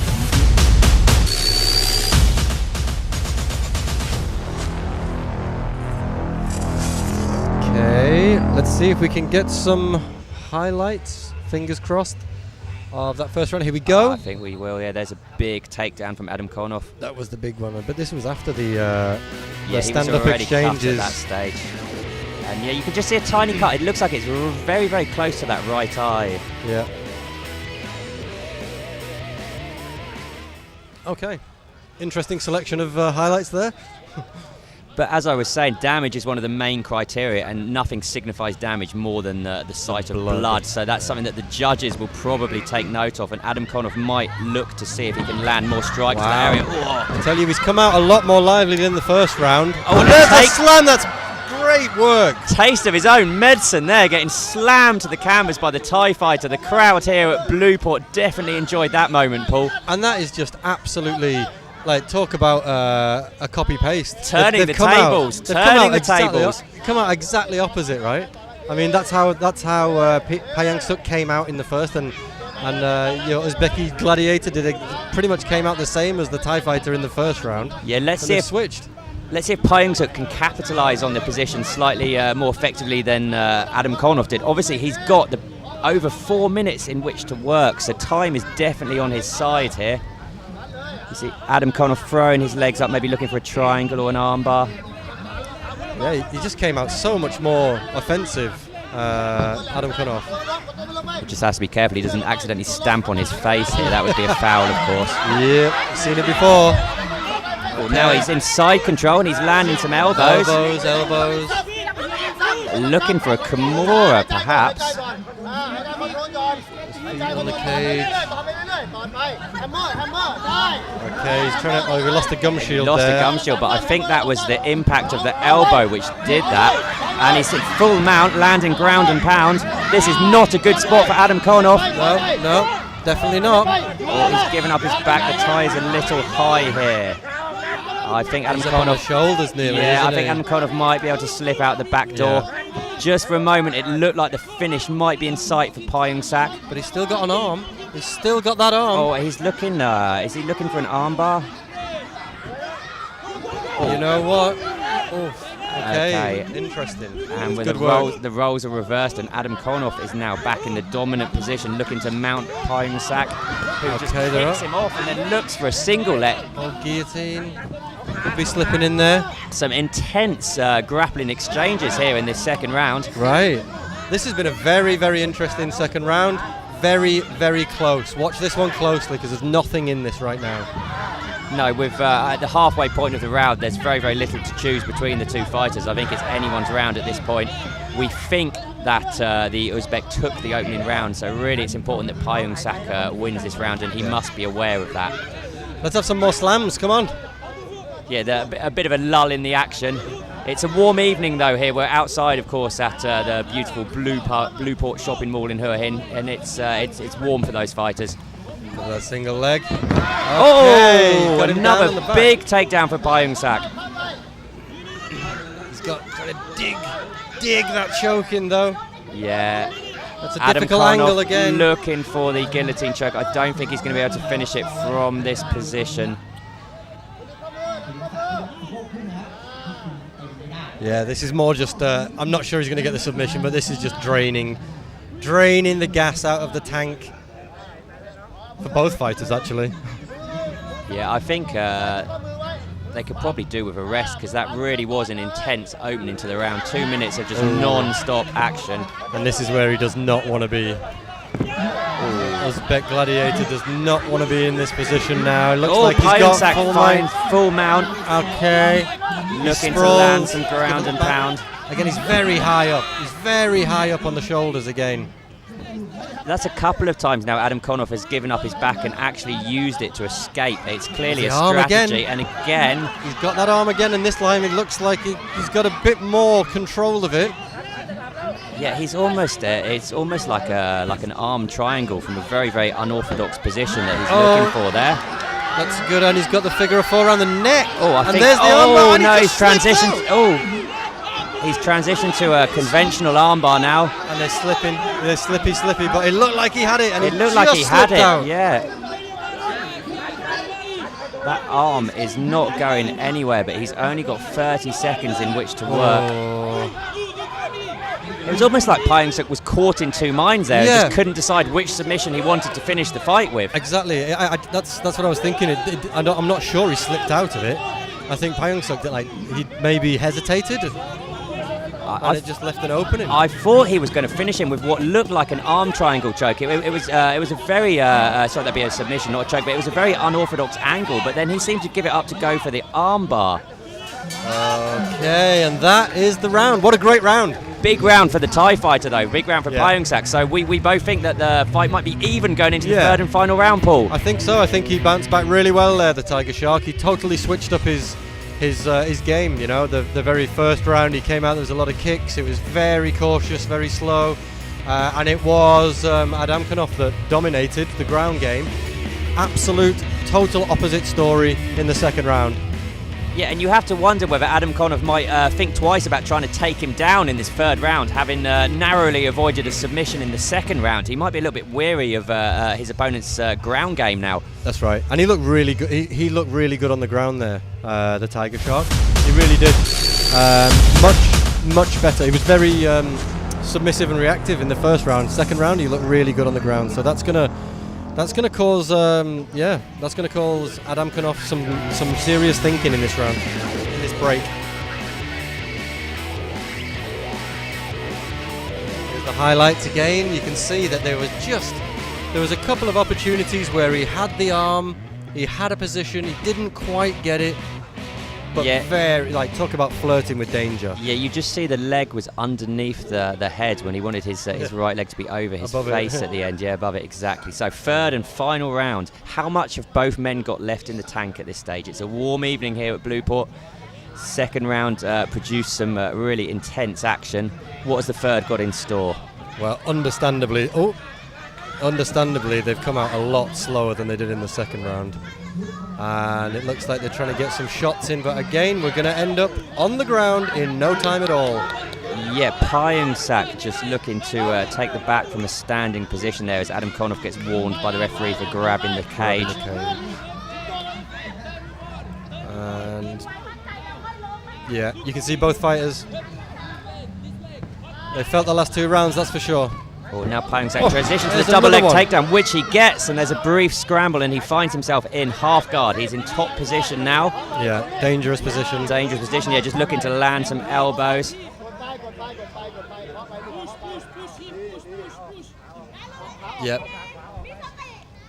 Speaker 2: okay, let's see if we can get some highlights, fingers crossed, of that first round. Here we go.
Speaker 5: I think we will, yeah. There's a big takedown from Adam Konov.
Speaker 2: That was the big one, but this was after the
Speaker 5: Yeah, he was
Speaker 2: stand-up
Speaker 5: already cut at
Speaker 2: exchanges.
Speaker 5: that stage. And yeah, you can just see a tiny cut. It looks like it's very, very close to that right eye.
Speaker 2: Yeah. Okay. Interesting selection of highlights there.
Speaker 5: But as I was saying, damage is one of the main criteria, and nothing signifies damage more than the sight of blood. So that's something that the judges will probably take note of, and Adam Konov might look to see if he can land more strikes to that area.
Speaker 2: I tell you, he's come out a lot more lively than the first round.
Speaker 5: Oh, and
Speaker 2: there's
Speaker 5: a
Speaker 2: a slam. That's great work.
Speaker 5: Taste of his own medicine there, getting slammed to the canvas by the Thai fighter. The crowd here at Blueport definitely enjoyed that moment, Paul.
Speaker 2: And that is just absolutely, like, talk about a copy paste.
Speaker 5: Turning the tables,
Speaker 2: Come out exactly opposite, right? I mean, that's how Payang-suk came out in the first, and Uzbeki gladiator pretty much came out the same as the Thai fighter in the first round.
Speaker 5: Yeah, let's see if
Speaker 2: switched.
Speaker 5: Let's see if Payung-suk can capitalise on the position slightly more effectively than Adam Konov did. Obviously, he's got over 4 minutes in which to work, so time is definitely on his side here. You see Adam Konov throwing his legs up, maybe looking for a triangle or an armbar.
Speaker 2: Yeah, he just came out so much more offensive, Adam Konov.
Speaker 5: He just has to be careful he doesn't accidentally stamp on his face here. That would be a foul, of course.
Speaker 2: Yep, seen it before.
Speaker 5: Well, now he's in side control and he's landing some elbows.
Speaker 2: Elbows.
Speaker 5: Looking for a Kimura, perhaps.
Speaker 2: His feet on the cage. Okay, he's trying to. Oh, we lost the gum shield
Speaker 5: Lost
Speaker 2: there.
Speaker 5: the gum shield, but I think that was the impact of the elbow which did that. And he's at full mount, landing ground and pound. This is not a good spot for Adam Konoff.
Speaker 2: No, definitely not.
Speaker 5: Oh, he's given up his back. The tie is a little high here. I think Adam
Speaker 2: He's up on the
Speaker 5: Konoff.
Speaker 2: shoulders nearly.
Speaker 5: Yeah, I
Speaker 2: isn't
Speaker 5: think
Speaker 2: he?
Speaker 5: Adam Konoff might be able to slip out the back door. Just for a moment, it looked like the finish might be in sight for Pyungsak.
Speaker 2: But he's still got an arm. He's still got that arm.
Speaker 5: Oh, he's looking. Is he looking for an armbar?
Speaker 2: You know what? Oh, okay.
Speaker 5: Okay.
Speaker 2: Interesting.
Speaker 5: And with
Speaker 2: Good
Speaker 5: the roles are reversed, and Adam Konoff is now back in the dominant position, looking to mount Pyungsak, who just
Speaker 2: Okay, they're
Speaker 5: kicks
Speaker 2: up.
Speaker 5: him off and then looks for a single leg.
Speaker 2: Oh, guillotine. Could be slipping in there.
Speaker 5: Some intense grappling exchanges here in this second round.
Speaker 2: Right. This has been a very, very interesting second round. Very, very close. Watch this one closely because there's nothing in this right now.
Speaker 5: No, with at the halfway point of the round, there's very, very little to choose between the two fighters. I think it's anyone's round at this point. We think that the Uzbek took the opening round, so really it's important that Pyungsak wins this round, and he must be aware of that.
Speaker 2: Let's have some more slams. Come on.
Speaker 5: Yeah, a bit of a lull in the action. It's a warm evening though here. We're outside, of course, at the beautiful Blueport shopping mall in Hua Hin, and it's warm for those fighters.
Speaker 2: Another single leg. Okay,
Speaker 5: Oh,
Speaker 2: got him down on the
Speaker 5: another
Speaker 2: back.
Speaker 5: big takedown for Pyungsak.
Speaker 2: He's got to dig that choke in though.
Speaker 5: Yeah.
Speaker 2: That's a
Speaker 5: Adam
Speaker 2: difficult
Speaker 5: Konoff
Speaker 2: angle again.
Speaker 5: looking for the guillotine choke. I don't think he's going to be able to finish it from this position.
Speaker 2: Yeah, this is more just. I'm not sure he's going to get the submission, but this is just draining the gas out of the tank for both fighters, actually.
Speaker 5: Yeah, I think they could probably do with a rest, because that really was an intense opening to the round. 2 minutes of just non-stop action.
Speaker 2: And this is where he does not want to be. Uzbek Gladiator does not want to be in this position now. It looks like he's got
Speaker 5: Pyungsak
Speaker 2: full
Speaker 5: finds
Speaker 2: mount.
Speaker 5: full mount,
Speaker 2: Okay.
Speaker 5: looking to
Speaker 2: sprawls.
Speaker 5: land some ground and pound.
Speaker 2: Again, he's very high up. He's very high up on the shoulders again.
Speaker 5: That's a couple of times now Adam Konoff has given up his back and actually used it to escape. It's clearly
Speaker 2: The
Speaker 5: a
Speaker 2: arm
Speaker 5: strategy.
Speaker 2: again.
Speaker 5: And again,
Speaker 2: He's got that arm again, and this time it looks like he's got a bit more control of it.
Speaker 5: yeah, he's almost it's almost like an arm triangle from a very, very unorthodox position that he's looking for there.
Speaker 2: That's good, and he's got the figure of 4 around the neck.
Speaker 5: Oh, I
Speaker 2: and
Speaker 5: think.
Speaker 2: there's the
Speaker 5: Oh
Speaker 2: armbar, and he
Speaker 5: no, he's
Speaker 2: just slips
Speaker 5: transitioned.
Speaker 2: out.
Speaker 5: Oh, he's transitioned to a conventional armbar now.
Speaker 2: And they're slipping. They're slippy, but it looked like he had it, and
Speaker 5: It
Speaker 2: he
Speaker 5: looked like
Speaker 2: just
Speaker 5: he had
Speaker 2: slipped
Speaker 5: it.
Speaker 2: out.
Speaker 5: Yeah. That arm is not going anywhere, but he's only got 30 seconds in which to work.
Speaker 2: Oh.
Speaker 5: It was almost like Pyungsak was caught in two minds there.
Speaker 2: Yeah.
Speaker 5: Just couldn't decide which submission he wanted to finish the fight with.
Speaker 2: Exactly. That's what I was thinking. I'm not sure he slipped out of it. I think Pyungsak he maybe hesitated, and it just left an opening.
Speaker 5: I thought he was going to finish him with what looked like an arm triangle choke. It was a very sorry, that'd be a submission, not a choke, but it was a very unorthodox angle. But then he seemed to give it up to go for the arm bar.
Speaker 2: Okay, and that is the round. What a great round.
Speaker 5: Big round for the Thai fighter, though. Big round for
Speaker 2: Yeah.
Speaker 5: Pyungsak. So we both think that the fight might be even going into the
Speaker 2: Yeah.
Speaker 5: third and final round, Paul.
Speaker 2: I think so. I think he bounced back really well there, the Tiger Shark. He totally switched up his game. You know, the very first round he came out, there was a lot of kicks. It was very cautious, very slow, and it was Adam Konoff that dominated the ground game. Absolute, total opposite story in the second round.
Speaker 5: Yeah, and you have to wonder whether Adam Konoff might think twice about trying to take him down in this third round, having narrowly avoided a submission in the second round. He might be a little bit weary of his opponent's ground game now.
Speaker 2: That's right, and he looked really good. He looked really good on the ground there, the Tiger Shark. He really did. Much better. He was very submissive and reactive in the first round. Second round, he looked really good on the ground. So that's gonna cause that's gonna cause Adam Konoff some serious thinking in this round, in this break. Here's the highlights again. You can see that there was a couple of opportunities where he had the arm, he had a position, he didn't quite get it, but
Speaker 5: Yeah.
Speaker 2: very, like, talk about flirting with danger.
Speaker 5: Yeah, you just see the leg was underneath the head when he wanted his right leg to be over his
Speaker 2: Above it.
Speaker 5: face at the end. Yeah, above it, exactly. So third and final round. How much have both men got left in the tank at this stage? It's a warm evening here at Blueport. Second round produced some really intense action. What has the third got in store?
Speaker 2: Well, understandably, they've come out a lot slower than they did in the second round. And it looks like they're trying to get some shots in, but again, we're going to end up on the ground in no time at all.
Speaker 5: Yeah, Pyeongsak just looking to take the back from a standing position there as Adam Konov gets warned by the referee for grabbing the cage.
Speaker 2: And yeah, you can see both fighters. They felt the last 2 rounds, that's for sure.
Speaker 5: Oh, now Pyeongsak transitions to
Speaker 2: there's
Speaker 5: the double leg
Speaker 2: another one.
Speaker 5: takedown, which he gets, and there's a brief scramble, and he finds himself in half guard. He's in top position now.
Speaker 2: Yeah, dangerous position.
Speaker 5: Dangerous position, yeah, just looking to land some elbows.
Speaker 2: Yep.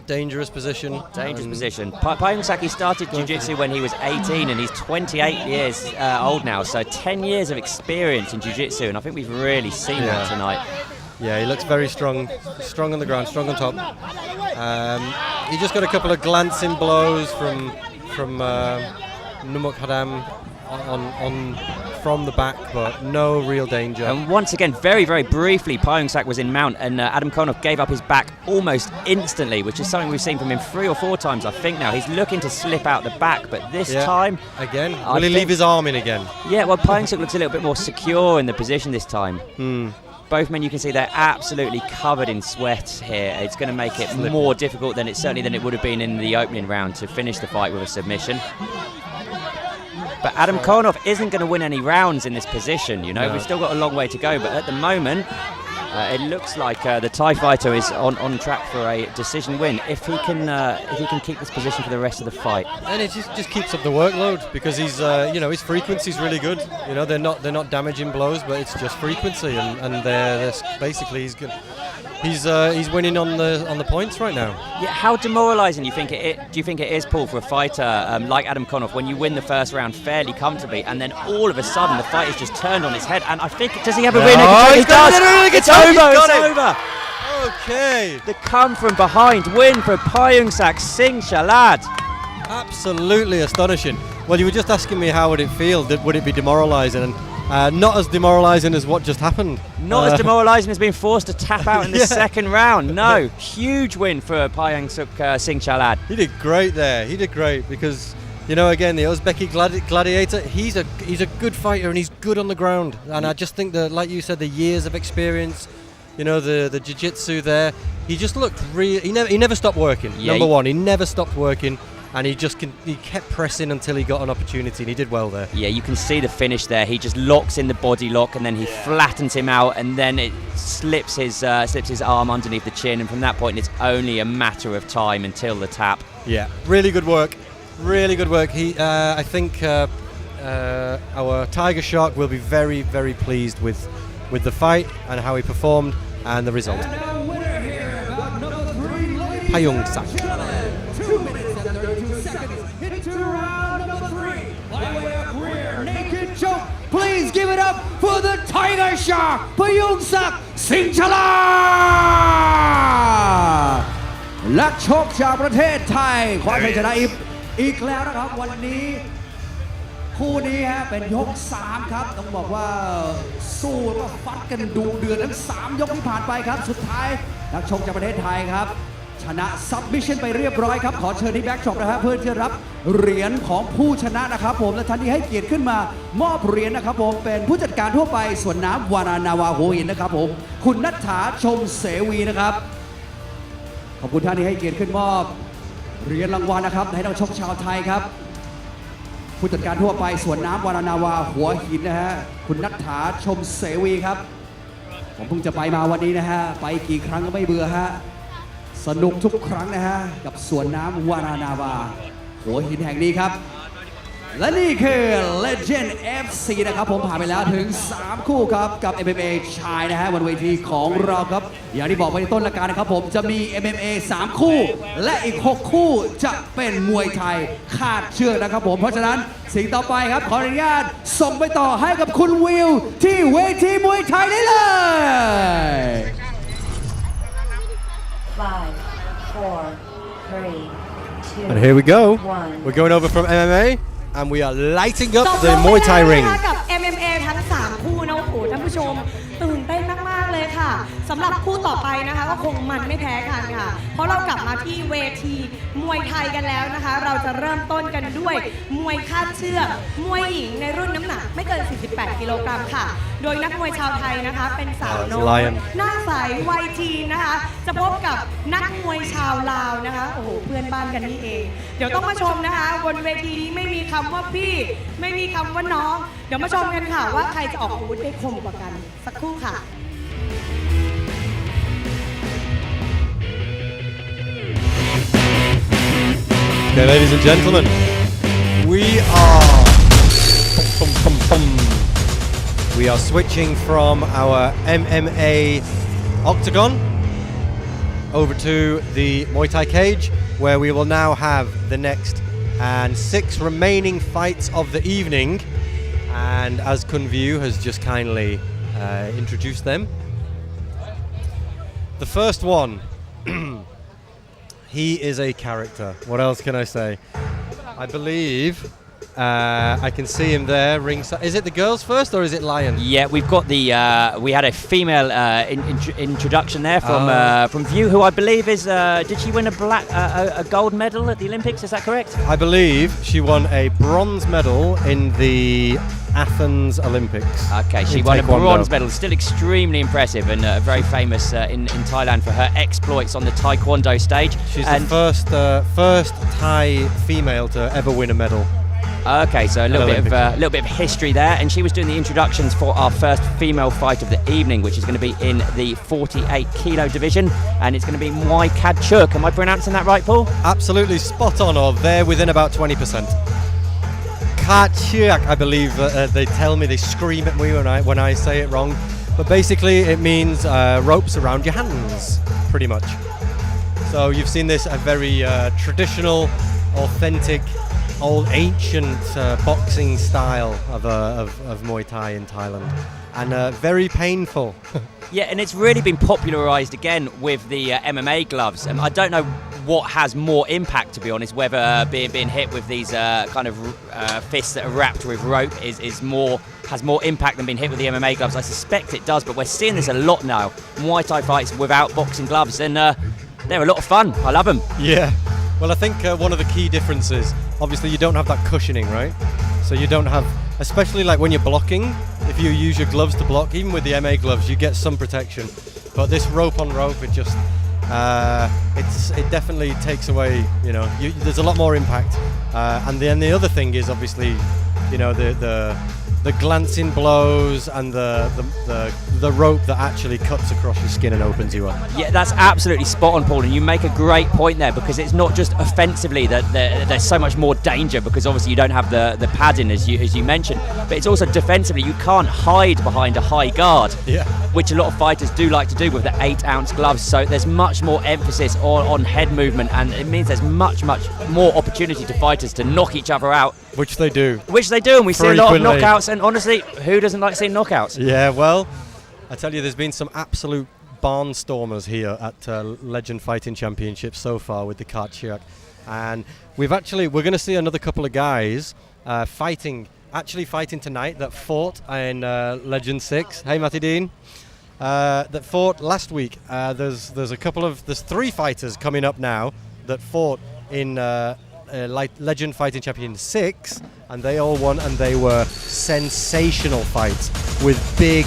Speaker 2: Dangerous position.
Speaker 5: Dangerous position. Pyeongsak, he started jiu-jitsu when he was 18 and he's 28 years old now, so 10 years of experience in jiu-jitsu, and I think we've really seen that tonight.
Speaker 2: Yeah, he looks very strong. Strong on the ground, strong on top. He just got a couple of glancing blows from Numuk Hadam from the back, but no real danger.
Speaker 5: And once again, very, very briefly, Pyeongsak was in mount, and Adam Konov gave up his back almost instantly, which is something we've seen from him 3 or 4 times, I think now. He's looking to slip out the back, but this time...
Speaker 2: Again,
Speaker 5: I
Speaker 2: will he
Speaker 5: think-
Speaker 2: leave his arm in again?
Speaker 5: Yeah, well, Pyeongsak looks a little bit more secure in the position this time. Both men, you can see they're absolutely covered in sweat here. It's going to make it more difficult than it would have been in the opening round to finish the fight with a submission. But Adam Konov isn't going to win any rounds in this position, you know.
Speaker 2: No.
Speaker 5: We've still got a long way to go, but at the moment, it looks like the Thai fighter is on track for a decision win if he can keep this position for the rest of the fight.
Speaker 2: And it just keeps up the workload because he's his frequency's really good. You know, they're not damaging blows, but it's just frequency, and they're basically he's winning on the points right now.
Speaker 5: Yeah, how demoralising do you think it is, Paul, for a fighter like Adam Konov when you win the first round fairly comfortably, and then all of a sudden the fight is just turned on its head? And I think, does he have a rear naked choke? He does. It's over.
Speaker 2: Okay.
Speaker 5: The come from behind win for Pyeongsak Singh Chalad.
Speaker 2: Absolutely astonishing. Well, you were just asking me how would it feel? Would it be demoralising? And not as demoralising as what just happened.
Speaker 5: Not as demoralising as being forced to tap out in the second round. No, huge win for Pyeongsak Singh Chalad.
Speaker 2: He did great there. He did great because, you know, again, the Uzbeki gladiator, he's a good fighter and he's good on the ground. And I just think that, like you said, the years of experience, you know, the jiu-jitsu there, he just looked real. He never stopped working.
Speaker 5: Yeah,
Speaker 2: Number one, he never stopped working. And he kept pressing until he got an opportunity, and he did well there.
Speaker 5: Yeah, you can see the finish there. He just locks in the body lock, and then he flattens him out, and then it slips his arm underneath the chin, and from that point, it's only a matter of time until the tap.
Speaker 2: Yeah, really good work. Really good work. I think our Tiger Shark will be very, very pleased with the fight and how he performed and the result. Pyeongsak.
Speaker 4: 2 minutes and 32 seconds into round number 3. By way of rear naked choke, please give it up for the Tiger Shark, Pyeongsak Singh Chalad นักชกจากประเทศไทยคว้าชัยชนะอีกแล้วนะครับวันนี้คู่นี้ฮะเป็นยก 3 ครับต้องบอกว่าสู้แล้วก็ฟัดกันดูเดือดทั้ง 3 ยกที่ผ่านไปครับสุดท้ายนักชกจากประเทศไทยครับชนะซับมิชชั่นไปเรียบร้อยครับขอเชิญที่แบ็กช็อปนะฮะเพื่อที่จะรับเหรียญของผู้ชนะนะครับผมและท่านที่ให้เกียรติขึ้นมามอบเหรียญนะครับผมเป็นผู้จัดการทั่วไปสวนน้ำวานานาวาหัวหินนะครับผมคุณณัฐฐาชมเสวีนะครับขอบคุณท่านที่ให้เกียรติขึ้นมอบเหรียญรางวัลนะครับให้นักชกชาวไทยครับผู้จัดการทั่วไปสวนน้ำวานานาวาหัวหินนะฮะคุณณัฐฐาชมเสวีครับผมเพิ่งจะไปมาวันนี้นะฮะไปกี่ครั้งก็ไม่เบื่อฮะสนุกทุกครั้งนะฮะกับสวนน้ำวานานาวาหัวหินแห่งนี้ครับ และนี่คือ Legend FC นะครับผมผ่านไปแล้วถึง 3 คู่ครับกับ MMA ชายนะฮะบนเวทีของเราครับอย่างที่บอกไปในต้นรายการนะครับผมจะมี MMA 3 คู่ และอีก 6 คู่จะเป็นมวยไทยคาดเชือกนะครับผมเพราะฉะนั้นสิ่งต่อไปครับขออนุญาตส่งไปต่อให้กับคุณวิวที่เวทีมวยไทยได้เลย
Speaker 7: 5, 4, 3, 2,
Speaker 2: And here we go.
Speaker 7: 1.
Speaker 2: We're going over from MMA, and we are lighting up
Speaker 1: จบ
Speaker 2: the
Speaker 1: ลง
Speaker 2: Muay
Speaker 1: ไป
Speaker 2: Thai
Speaker 1: แล้ว
Speaker 2: ring.
Speaker 1: นะคะกับ MMA ทั้ง 3 คู่นะโอ้โหท่านผู้ชมตื่นเต้นมาก ๆ เลยค่ะสำหรับคู่ต่อไปนะคะก็คงมันไม่แพ้กันค่ะ เพราะเรากลับมาที่เวทีมวยไทยกันแล้วนะคะ เราจะเริ่มต้นกันด้วยมวยคาดเชือกมวยหญิงในรุ่นน้ำหนักไม่เกิน 48 กิโลกรัมค่ะ โดยนักมวยชาวไทยนะคะ เป็นสาวน้อย
Speaker 2: Lion
Speaker 1: หน้าใสวัยทีนนะคะ จะพบกับนักมวยชาวลาวนะคะโอ้โหเพื่อนบ้านกันนี่เอง เดี๋ยวต้องมาชมนะคะบนเวทีนี้ไม่มีคำว่าพี่ ไม่มีคำว่าน้อง เดี๋ยวมาชมกันค่ะว่าใครจะออกอาวุธได้คมกว่ากันสักครู่ค่ะ
Speaker 2: Okay, ladies and gentlemen, we are we are switching from our MMA octagon over to the Muay Thai cage, where we will now have the next and 6 remaining fights of the evening. And as Kun View has just kindly introduced them, the first one. He is a character. What else can I say? I believe I can see him there ringside. Is it the girls first or is it Lion?
Speaker 5: Yeah, we've got the we had a female introduction there from View, who I believe is did she win a gold medal at the Olympics? Is that correct?
Speaker 2: I believe she won a bronze medal in the Athens Olympics.
Speaker 5: Okay, she
Speaker 2: in
Speaker 5: won a
Speaker 2: Taekwondo.
Speaker 5: bronze medal. Still extremely impressive and very famous in Thailand for her exploits on the Taekwondo stage.
Speaker 2: She's
Speaker 5: and
Speaker 2: the first Thai female to ever win a medal.
Speaker 5: Okay, so a little bit of history there, and she was doing the introductions for our first female fight of the evening, which is going to be in the 48 kilo division, and it's going to be Muay Kad Chuk. Am I pronouncing that right, Paul?
Speaker 2: Absolutely spot on, or there within about 20%. Kachiak, I believe they tell me, they scream at me when I say it wrong, but basically it means ropes around your hands, pretty much. So you've seen this, a very traditional, authentic, old ancient boxing style of Muay Thai in Thailand, and very painful.
Speaker 5: Yeah, and it's really been popularised again with the MMA gloves. I don't know what has more impact, to be honest, whether being hit with these kind of fists that are wrapped with rope has more impact than being hit with the MMA gloves. I suspect it does, but we're seeing this a lot now. Muay Thai fights without boxing gloves, and they're a lot of fun. I love them.
Speaker 2: Yeah. Well, I think one of the key differences, obviously you don't have that cushioning, right? So you don't have, especially like when you're blocking, if you use your gloves to block, even with the MA gloves, you get some protection. But this rope on rope, it just, it definitely takes away, there's a lot more impact. And then the other thing is obviously, the glancing blows and the rope that actually cuts across your skin and opens you up.
Speaker 5: Yeah, that's absolutely spot on, Paul, and you make a great point there, because it's not just offensively that there's so much more danger, because obviously you don't have the padding as you mentioned, but it's also defensively. You can't hide behind a high guard, which a lot of fighters do like to do with the 8-ounce gloves, so there's much more emphasis on head movement, and it means there's much more opportunity to fighters to knock each other out.
Speaker 2: Which they do,
Speaker 5: and we see a lot of
Speaker 2: frequently.
Speaker 5: knockouts, and honestly, who doesn't like seeing knockouts?
Speaker 2: Yeah, well, I tell you, there's been some absolute barnstormers here at Legend Fighting Championship so far with the Kachiak, and we're going to see another couple of guys fighting tonight that fought in Legend 6. Hey, Matideen. That fought last week. There's 3 fighters coming up now that fought in Legend Fighting Champion 6, and they all won, and they were sensational fights with big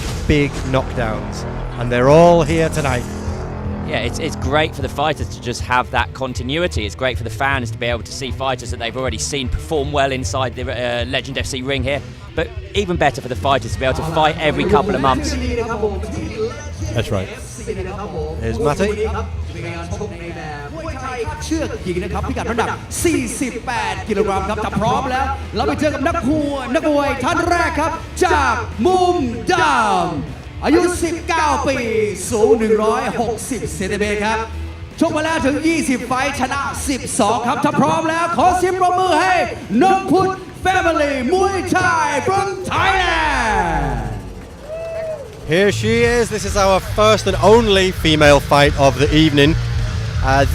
Speaker 2: knockdowns, and they're all here tonight.
Speaker 5: Yeah, it's great for the fighters to just have that continuity. It's great for the fans to be able to see fighters that they've already seen perform well inside the Legend FC ring here, but even better for the fighters to be able to fight every couple of months.
Speaker 2: That's right. Here's Matty.
Speaker 4: เป็นการชกในแบบมวยไทยเชือกหญิงนะครับพิกัดน้ำหนัก 48 กิโลกรัมครับถ้าพร้อมแล้ว เราไปเจอกับนักมวยท่านแรกครับ จากมุมดำอายุ 19 ปี สูง 160 เซนติเมตรครับ ชกมาแล้วถึง 20 ไฟท์ชนะ 12 ครับ ถ้าพร้อมแล้ว ขอเสียงปรบมือให้น้องพุทธ Family Muay Thai from Thailand.
Speaker 2: Here she is. This is our first and only female fight of the evening.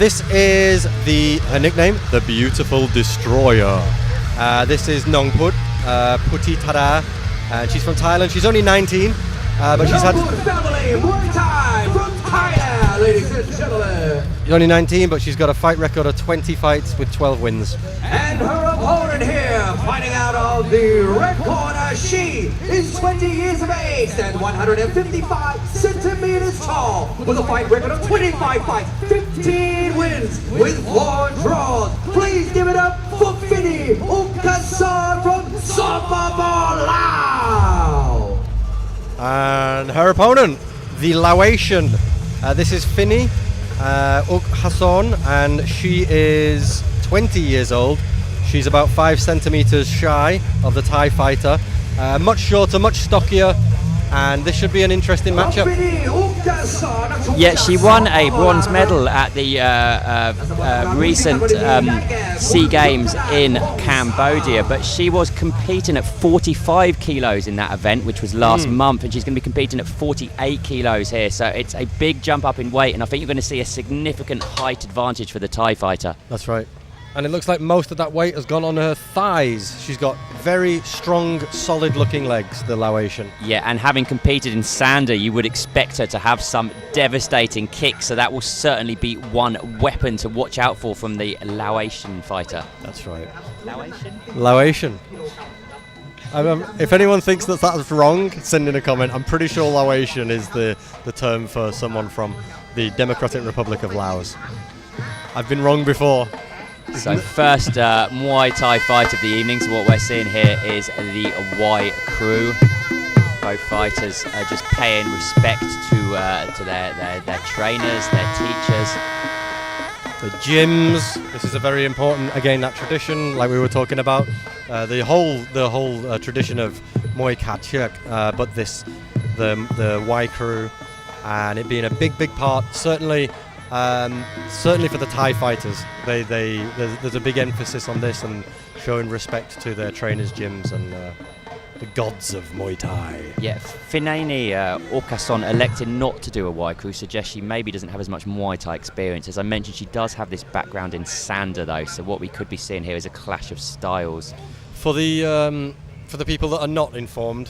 Speaker 2: This is her nickname, the Beautiful Destroyer. This is Nongput Puti Thara, and she's from Thailand. She's only 19, but she's had.
Speaker 4: Family Muay Thai from Thailand, ladies and gentlemen.
Speaker 2: She's only 19, but she's got a fight record of 20 fights with 12 wins.
Speaker 4: And her opponent here, fighting out of the red corner, she is 20 years of age and 155 centimeters tall, with a fight record of 25 fights, 15 wins, with 4 draws. Please give it up for Finny Ukason from Sopamor, Lao.
Speaker 2: And her opponent, the Laotian. This is Finny Uk Hasson, and she is 20 years old. She's about 5 centimeters shy of the Thai fighter. Much shorter, much stockier, and this should be an interesting matchup.
Speaker 5: Yeah, she won a bronze medal at the recent SEA Games in Cambodia, but she was competing at 45 kilos in that event, which was last month, and she's going to be competing at 48 kilos here, so it's a big jump up in weight, and I think you're going to see a significant height advantage for the Thai fighter.
Speaker 2: That's right. And it looks like most of that weight has gone on her thighs. She's got very strong, solid-looking legs, the Laotian.
Speaker 5: Yeah, and having competed in Sanda, you would expect her to have some devastating kicks, so that will certainly be one weapon to watch out for from the Laotian fighter.
Speaker 2: That's right.
Speaker 5: Laotian?
Speaker 2: Laotian. If anyone thinks that that's wrong, send in a comment. I'm pretty sure Laotian is the term for someone from the Democratic Republic of Laos. I've been wrong before.
Speaker 5: So first Muay Thai fight of the evening, so what we're seeing here is the Y crew. Both fighters are just paying respect to their trainers, their teachers.
Speaker 2: The gyms, this is a very important, again, that tradition, like we were talking about, the whole tradition of Muay Thai, but the Y crew, and it being a big part, certainly for the Thai fighters. There's a big emphasis on this and showing respect to their trainers' gyms and the gods of Muay Thai.
Speaker 5: Yeah, Finani Orkason elected not to do a Y crew, suggests she maybe doesn't have as much Muay Thai experience. As I mentioned, she does have this background in Sanda though, so what we could be seeing here is a clash of styles.
Speaker 2: For the people that are not informed,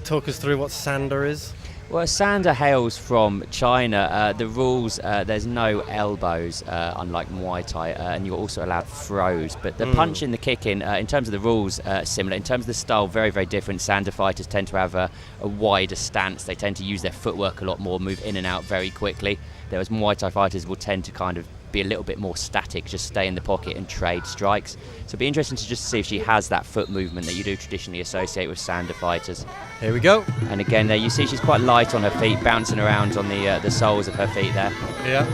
Speaker 2: talk us through what Sanda is?
Speaker 5: Well, Sanda hails from China. The rules, there's no elbows, unlike Muay Thai, and you're also allowed throws. But the punching, the kicking, in terms of the rules, similar. In terms of the style, very, very different. Sanda fighters tend to have a wider stance. They tend to use their footwork a lot more, move in and out very quickly. Whereas Muay Thai fighters will tend to kind of be a little bit more static, just stay in the pocket and trade strikes. So it'll be interesting to just see if she has that foot movement that you do traditionally associate with Sanda fighters.
Speaker 2: Here we go.
Speaker 5: And again, there you see she's quite light on her feet, bouncing around on the soles of her feet there.
Speaker 2: Yeah.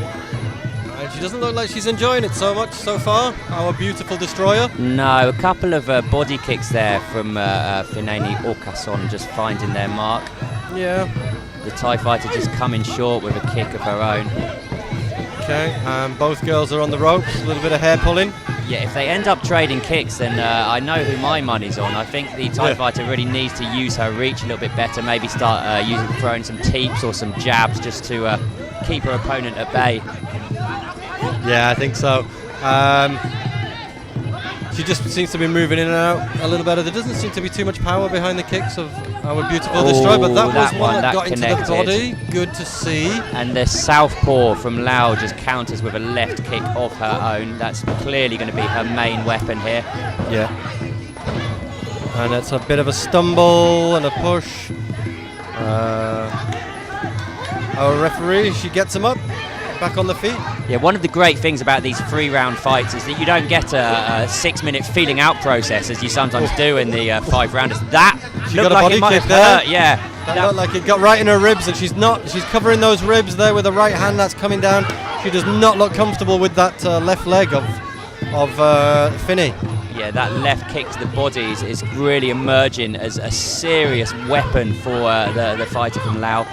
Speaker 2: And she doesn't look like she's enjoying it so much so far, our beautiful destroyer.
Speaker 5: No, a couple of body kicks there from Finani Orkason just finding their mark.
Speaker 2: Yeah.
Speaker 5: The Thai fighter just coming short with a kick of her own.
Speaker 2: Okay, both girls are on the ropes, a little bit of hair pulling.
Speaker 5: Yeah, if they end up trading kicks, then I know who my money's on. I think the Thai fighter really needs to use her reach a little bit better, maybe start throwing some teeps or some jabs just to keep her opponent at bay.
Speaker 2: Yeah, I think so. She just seems to be moving in and out a little better. There doesn't seem to be too much power behind the kicks of our beautiful destroyer, but that was one that got
Speaker 5: connected
Speaker 2: into the body. Good to see.
Speaker 5: And the southpaw from Lao just counters with a left kick of her own. That's clearly going to be her main weapon here.
Speaker 2: Yeah. And it's a bit of a stumble and a push. Our referee, she gets him up, back on the feet.
Speaker 5: Yeah, one of the great things about these 3-round fights is that you don't get a 6-minute feeling out process as you sometimes do in the 5-rounders. That
Speaker 2: She
Speaker 5: looked
Speaker 2: got a
Speaker 5: like
Speaker 2: body
Speaker 5: it might
Speaker 2: kick
Speaker 5: have
Speaker 2: there.
Speaker 5: hurt, yeah.
Speaker 2: That looked like it got right in her ribs, and she's covering those ribs there with the right hand that's coming down. She does not look comfortable with that left leg of Finney.
Speaker 5: Yeah, that left kick to the body is really emerging as a serious weapon for the fighter from Laos.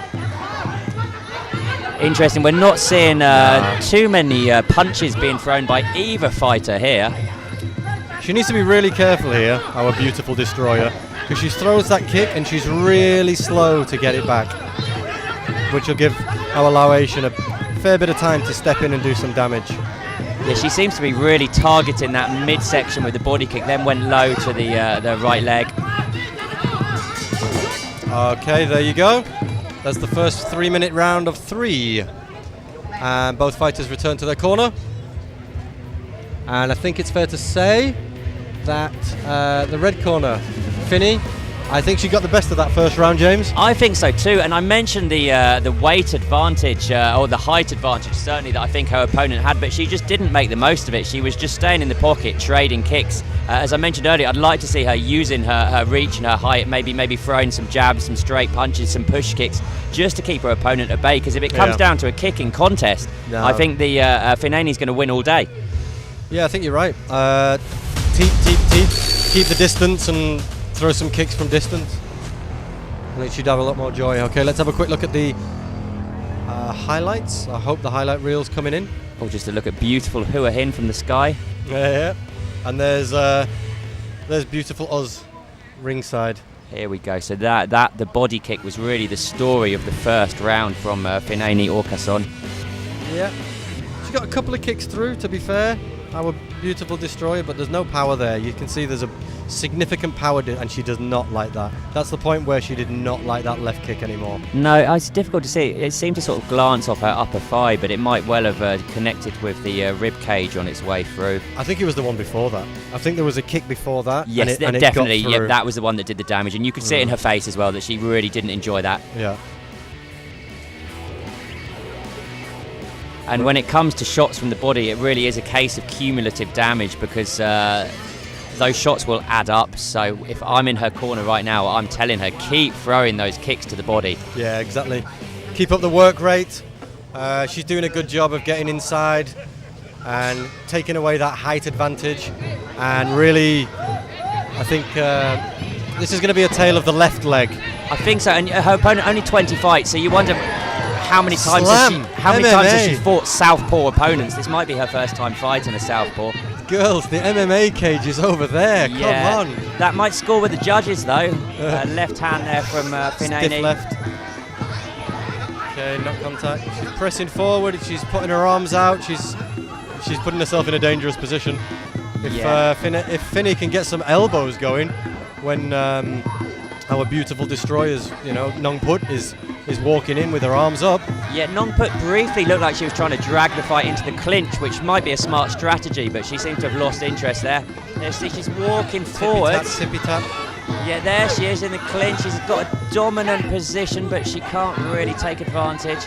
Speaker 5: Interesting, we're not seeing too many punches being thrown by either fighter here.
Speaker 2: She needs to be really careful here, our beautiful destroyer, because she throws that kick and she's really slow to get it back, which will give our Laotian a fair bit of time to step in and do some damage.
Speaker 5: Yeah, she seems to be really targeting that midsection with the body kick, then went low to the right leg.
Speaker 2: Okay, there you go. That's the first 3-minute round of 3. And both fighters return to their corner. And I think it's fair to say that the red corner, Finney, I think she got the best of that first round, James.
Speaker 5: I think so too, and I mentioned the weight advantage, or the height advantage certainly, that I think her opponent had, but she just didn't make the most of it. She was just staying in the pocket, trading kicks. As I mentioned earlier, I'd like to see her using her reach and her height, maybe throwing some jabs, some straight punches, some push kicks, just to keep her opponent at bay, because if it comes down to a kicking contest, I think the Finani's going to win all day.
Speaker 2: Yeah, I think you're right. Keep the distance and throw some kicks from distance. I think she'd have a lot more joy. Okay, let's have a quick look at the highlights. I hope the highlight reel's coming in.
Speaker 5: Oh, just a look at beautiful Hua Hin from the sky.
Speaker 2: Yeah. And there's beautiful Oz ringside.
Speaker 5: Here we go. So that the body kick was really the story of the first round from Finani Orkason.
Speaker 2: Yeah. She got a couple of kicks through, to be fair, our beautiful destroyer, but there's no power there. You can see there's a significant power, and she does not like that. That's the point where she did not like that left kick anymore.
Speaker 5: No, it's difficult to see. It seemed to sort of glance off her upper thigh, but it might well have connected with the rib cage on its way through.
Speaker 2: I think it was the one before that. I think there was a kick before that.
Speaker 5: Yes,
Speaker 2: and it
Speaker 5: definitely.
Speaker 2: got
Speaker 5: Yeah,
Speaker 2: through.
Speaker 5: that was the one that did the damage, and you could see it in her face as well that she really didn't enjoy that.
Speaker 2: Yeah.
Speaker 5: And when it comes to shots from the body, it really is a case of cumulative damage, because those shots will add up. So if I'm in her corner right now, I'm telling her, keep throwing those kicks to the body.
Speaker 2: Yeah, exactly. Keep up the work rate. She's doing a good job of getting inside and taking away that height advantage. And really, I think this is going to be a tale of the left leg.
Speaker 5: I think so. And her opponent only 20 fights, so you wonder how many times has she fought southpaw opponents. This might be her first time fighting a southpaw.
Speaker 2: Girls, the MMA cage is over there.
Speaker 5: Yeah,
Speaker 2: Come on.
Speaker 5: that might score with the judges though. Left hand there from Finani.
Speaker 2: Stiff left. Okay, not contact. She's pressing forward. She's putting her arms out. She's putting herself in a dangerous position. If Finney can get some elbows going when our beautiful destroyers, Nong Put is walking in with her arms up.
Speaker 5: Yeah, Nong Put briefly looked like she was trying to drag the fight into the clinch, which might be a smart strategy, but she seemed to have lost interest there. You see she's walking forward.
Speaker 2: Tippy tap.
Speaker 5: Yeah, there she is in the clinch. She's got a dominant position, but she can't really take advantage.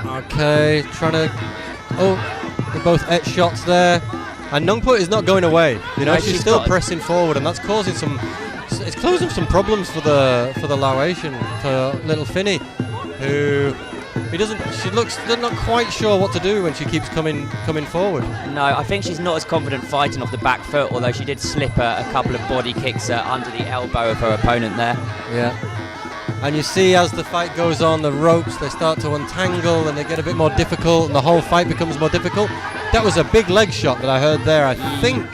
Speaker 2: Okay, trying to... Oh, they're both etch shots there. And Nong Put is not going away.
Speaker 5: No,
Speaker 2: she's still pressing forward, and that's causing some... It's causing some problems for the Laotian, for little Finney, who she looks not quite sure what to do when she keeps coming forward.
Speaker 5: No, I think she's not as confident fighting off the back foot, although she did slip a couple of body kicks under the elbow of her opponent there.
Speaker 2: Yeah. And you see as the fight goes on, the ropes, they start to untangle and they get a bit more difficult, and the whole fight becomes more difficult. That was a big leg shot that I heard there, I think.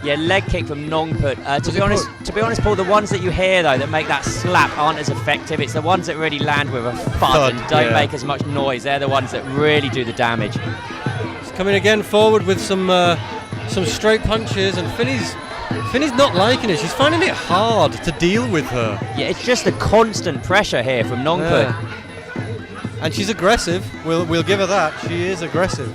Speaker 5: Yeah, leg kick from Nong Put. To be honest, Paul, the ones that you hear though that make that slap aren't as effective. It's the ones that really land with a thud and don't make as much noise. They're the ones that really do the damage.
Speaker 2: She's coming again forward with some straight punches, and Finney's not liking it. She's finding it hard to deal with her.
Speaker 5: Yeah, it's just the constant pressure here from Nong Put.
Speaker 2: And she's aggressive. We'll give her that. She is aggressive.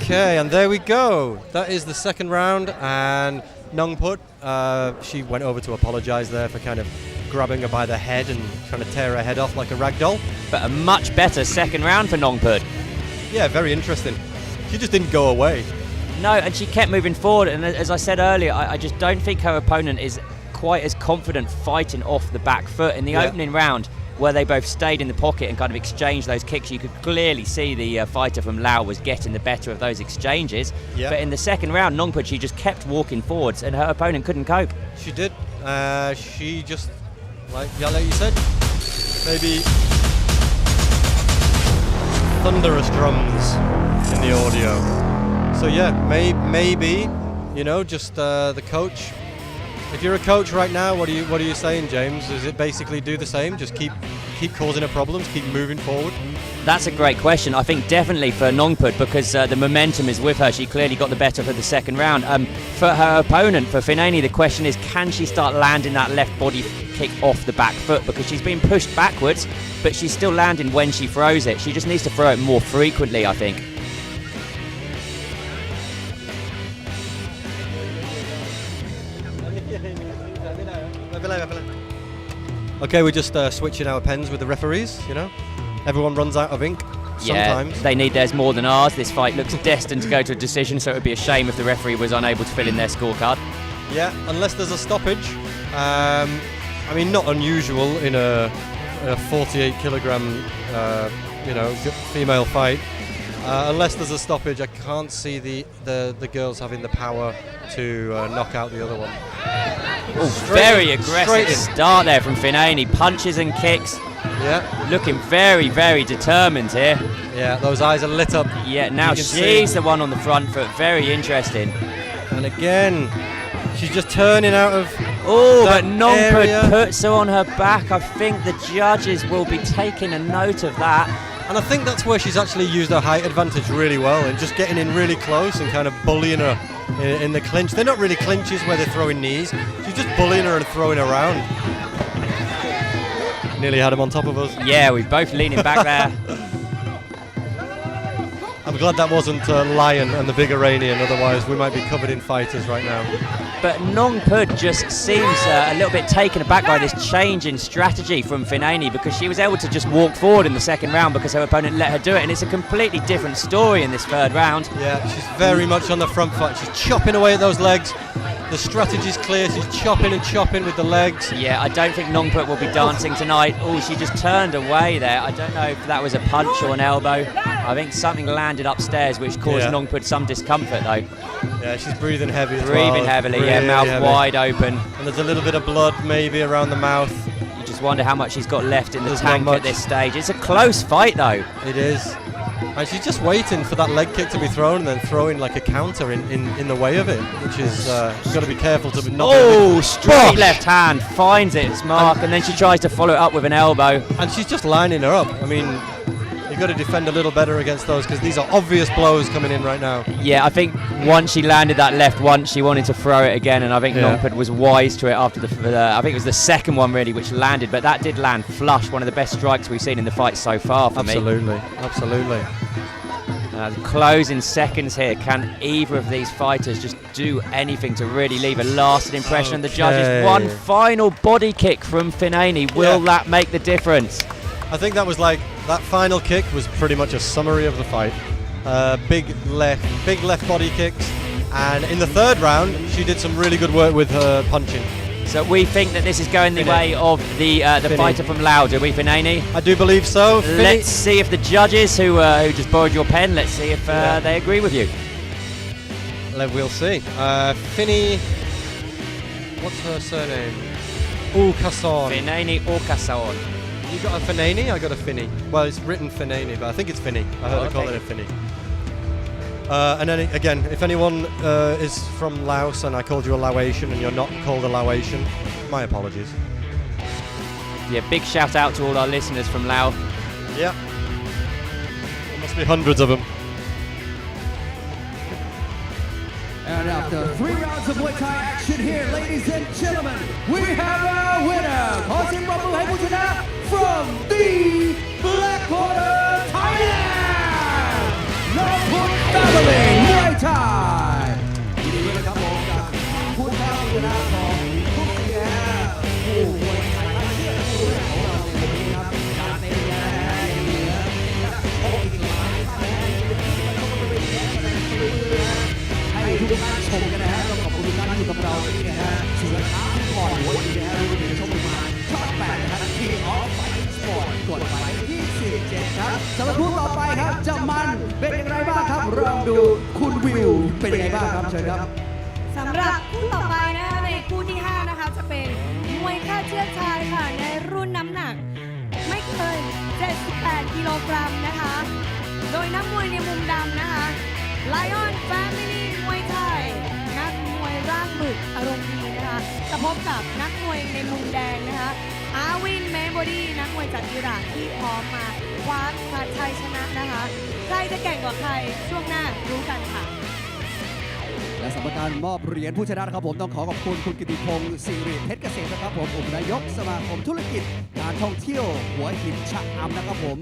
Speaker 2: Okay, and there we go. That is the second round, and Nong Put, she went over to apologise there for kind of grabbing her by the head and trying to tear her head off like a rag doll.
Speaker 5: But a much better second round for Nong Put.
Speaker 2: Yeah, very interesting. She just didn't go away.
Speaker 5: No, and she kept moving forward, and as I said earlier, I just don't think her opponent is quite as confident fighting off the back foot. In the opening round, where they both stayed in the pocket and kind of exchanged those kicks, you could clearly see the fighter from Laos was getting the better of those exchanges.
Speaker 2: Yeah.
Speaker 5: But in the second round, Nongput, she just kept walking forwards and her opponent couldn't cope.
Speaker 2: She did. She just, like you said, maybe thunderous drums in the audio. So yeah, maybe, you know, just the coach. If you're a coach right now, what are you saying, James? Is it basically do the same? Just keep causing her problems, keep moving forward?
Speaker 5: That's a great question. I think definitely for Nongput, because the momentum is with her. She clearly got the better for the second round. For her opponent, for Finani, the question is, can she start landing that left body kick off the back foot? Because she's been pushed backwards, but she's still landing when she throws it. She just needs to throw it more frequently, I think.
Speaker 2: Okay, we're just switching our pens with the referees, you know. Everyone runs out of ink sometimes.
Speaker 5: Yeah, they need theirs more than ours. This fight looks destined to go to a decision, so it would be a shame if the referee was unable to fill in their scorecard.
Speaker 2: Yeah, unless there's a stoppage. I mean, not unusual in a 48 kilogram, female fight. Unless there's a stoppage, I can't see the girls having the power to knock out the other one.
Speaker 5: Oh, very aggressive start there from Finani. Punches and kicks.
Speaker 2: Yeah.
Speaker 5: Looking very, very determined here.
Speaker 2: Yeah, those eyes are lit up.
Speaker 5: Yeah, now she's the one on the front foot. Very interesting.
Speaker 2: And again, she's just turning out of.
Speaker 5: Oh, but Nongput puts her on her back. I think the judges will be taking a note of that.
Speaker 2: And I think that's where she's actually used her height advantage really well, and just getting in really close and kind of bullying her in the clinch. They're not really clinches where they're throwing knees. She's just bullying her and throwing her around. Nearly had him on top of us.
Speaker 5: Yeah, we're both leaning back there.
Speaker 2: I'm glad that wasn't Lion and the big Iranian, otherwise we might be covered in fighters right now.
Speaker 5: But Nongput just seems a little bit taken aback by this change in strategy from Finani, because she was able to just walk forward in the second round because her opponent let her do it, and it's a completely different story in this third round.
Speaker 2: Yeah, she's very much on the front foot. She's chopping away at those legs. The strategy's clear. She's chopping and chopping with the legs.
Speaker 5: Yeah, I don't think Nongput will be dancing tonight. Oh, she just turned away there. I don't know if that was a punch or an elbow. I think something landed upstairs which caused Nongput some discomfort though.
Speaker 2: Yeah, she's breathing heavy as well.
Speaker 5: Breathing heavily,
Speaker 2: really
Speaker 5: mouth
Speaker 2: heavy.
Speaker 5: wide open.
Speaker 2: And there's a little bit of blood maybe around the mouth.
Speaker 5: You just wonder how much she's got left in the
Speaker 2: There's
Speaker 5: tank
Speaker 2: not much.
Speaker 5: at this stage. It's a close fight though.
Speaker 2: It is. And she's just waiting for that leg kick to be thrown and then throwing like a counter in the way of it, which is, you've got to be careful to not...
Speaker 5: Oh, straight left hand, finds its mark, and then she tries to follow it up with an elbow.
Speaker 2: And she's just lining her up. I mean, you've got to defend a little better against those, because these are obvious blows coming in right now.
Speaker 5: Yeah, I think once she landed that left once, she wanted to throw it again, and I think Nongput was wise to it after I think it was the second one really which landed, but that did land flush, one of the best strikes we've seen in the fight so far for me.
Speaker 2: Absolutely.
Speaker 5: The closing seconds here. Can either of these fighters just do anything to really leave a lasting impression on the judges? One final body kick from Finani. Will that make the difference?
Speaker 2: I think that was that final kick was pretty much a summary of the fight. Big left body kicks, and in the third round she did some really good work with her punching.
Speaker 5: So we think that this is going the way of the fighter from Laos, do we, Finani?
Speaker 2: I do believe so.
Speaker 5: Let's see if the judges who just borrowed your pen, let's see if they agree with you.
Speaker 2: We'll see. Finny, what's her surname? Kasson.
Speaker 5: Finani Kasson.
Speaker 2: You got a Finani? I got a Finny. Well, it's written Finani, but I think it's Finny. I heard her call it a Finny. And then again, if anyone is from Laos and I called you a Laotian and you're not called a Laotian, my apologies.
Speaker 5: Yeah, big shout out to all our listeners from Laos.
Speaker 2: Yeah. There must be hundreds of them.
Speaker 4: And after 3 rounds of Muay Thai action here, ladies and gentlemen, we have our winner, Kasim Rabu from the Black Corner, Thailand, Nongput Family Muay Thai. ยินดีด้วยนะครับผมกับผู้ท้าชนะของทุกสิ่งผู้มวยไทยเชื่อผู้เล่นของเราในวันนี้ครับการเตะแย่เหลือโอ้อีกหลายท่านให้ทุกท่านชมกันนะฮะต้องขอบคุณทุกท่านที่อยู่กับเราที่นะฮะสุดท้ายก่อน อไปครับจะมันเป็นอย่างไรบ้างครับลองดูคุณวิวเป็นยังไงบ้างครับเชิญครับ
Speaker 1: สำหรับคู่ต่อไปนะคะในคู่ที่ 5 นะคะจะเป็นมวยค่าเชือกชายค่ะในรุ่นน้ำหนัก ไม่เกิน 78 กิโลกรัมนะคะ โดยนักมวยในมุมดำนะคะ Lion Family มวยไทย นักมวยร่างบึกอารมณ์ดีนะคะจะพบกับนักมวยในมุมแดงนะคะอาวินเมโบดีนักมวยจากอิหร่านที่พร้อมมาคว้าชัยชนะนะคะใครจะเก่งกว่าใครช่วงหน้ารู้กันค่ะ
Speaker 4: และสำหรับการมอบเหรียญผู้ชนะครับผมต้องขอขอบคุณคุณกิติพงศ์สิริเพชรเกษมนะครับผมอุปนายกสมาคมธุรกิจการท่องเที่ยวหัวหินชะอำนะครับผม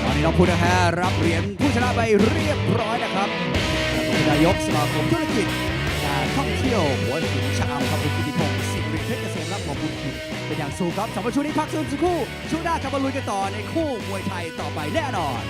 Speaker 4: ตอนนี้น้องพุทธะรับเหรียญผู้ชนะไปเรียบร้อยนะครับอุปนายกสมาคมธุรกิจการท่องเที่ยวหัวหินชะอำครับคุณกิติพงศ์สิริเพชรเกษมรับขอบคุณเป็นอย่างสูงครับสำหรับช่วงนี้พักสักครู่ช่วงหน้ากลับมาลุยกันต่อในคู่มวยไทยต่อไปแน่นอน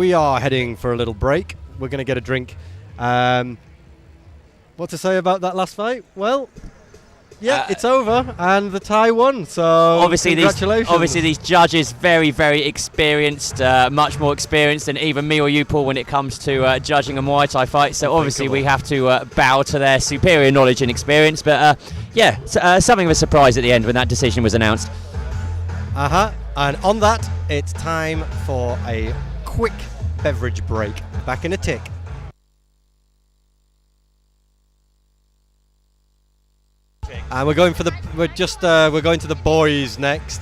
Speaker 2: We are heading for a little break. We're going to get a drink. What to say about that last fight? Well, yeah, it's over, and the Thai won. So
Speaker 5: obviously these judges very, very experienced, much more experienced than even me or you, Paul, when it comes to judging a Muay Thai fight. So obviously we have to bow to their superior knowledge and experience. But something of a surprise at the end when that decision was announced.
Speaker 2: And on that, it's time for a quick beverage break. Back in a tick. And we're going to the boys next.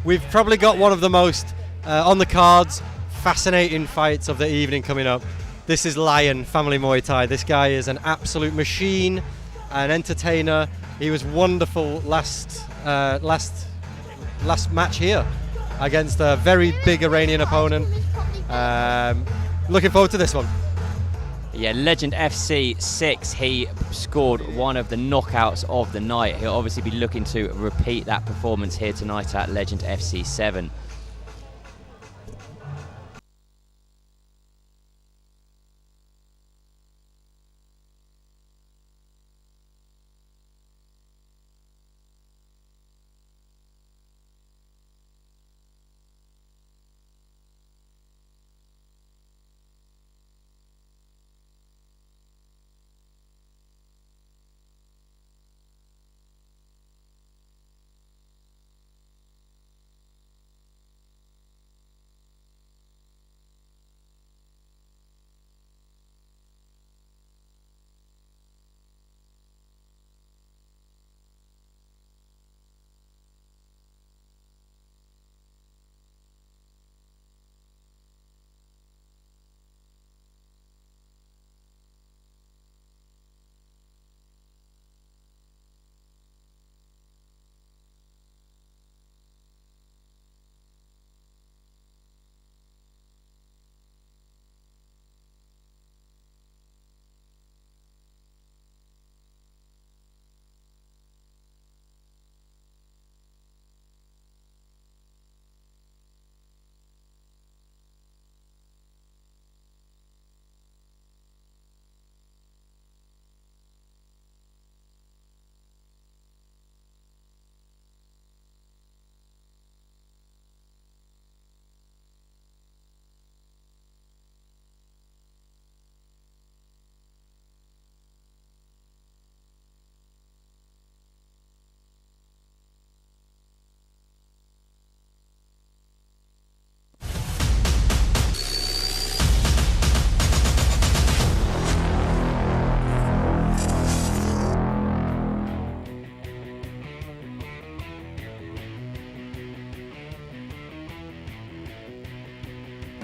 Speaker 2: We've probably got one of the most on the cards fascinating fights of the evening coming up. This is Lion Family Muay Thai. This guy is an absolute machine, an entertainer. He was wonderful last match here against a very big Iranian opponent. Looking forward to this one.
Speaker 5: Yeah, Legend FC 6, he scored one of the knockouts of the night. He'll obviously be looking to repeat that performance here tonight at Legend FC 7.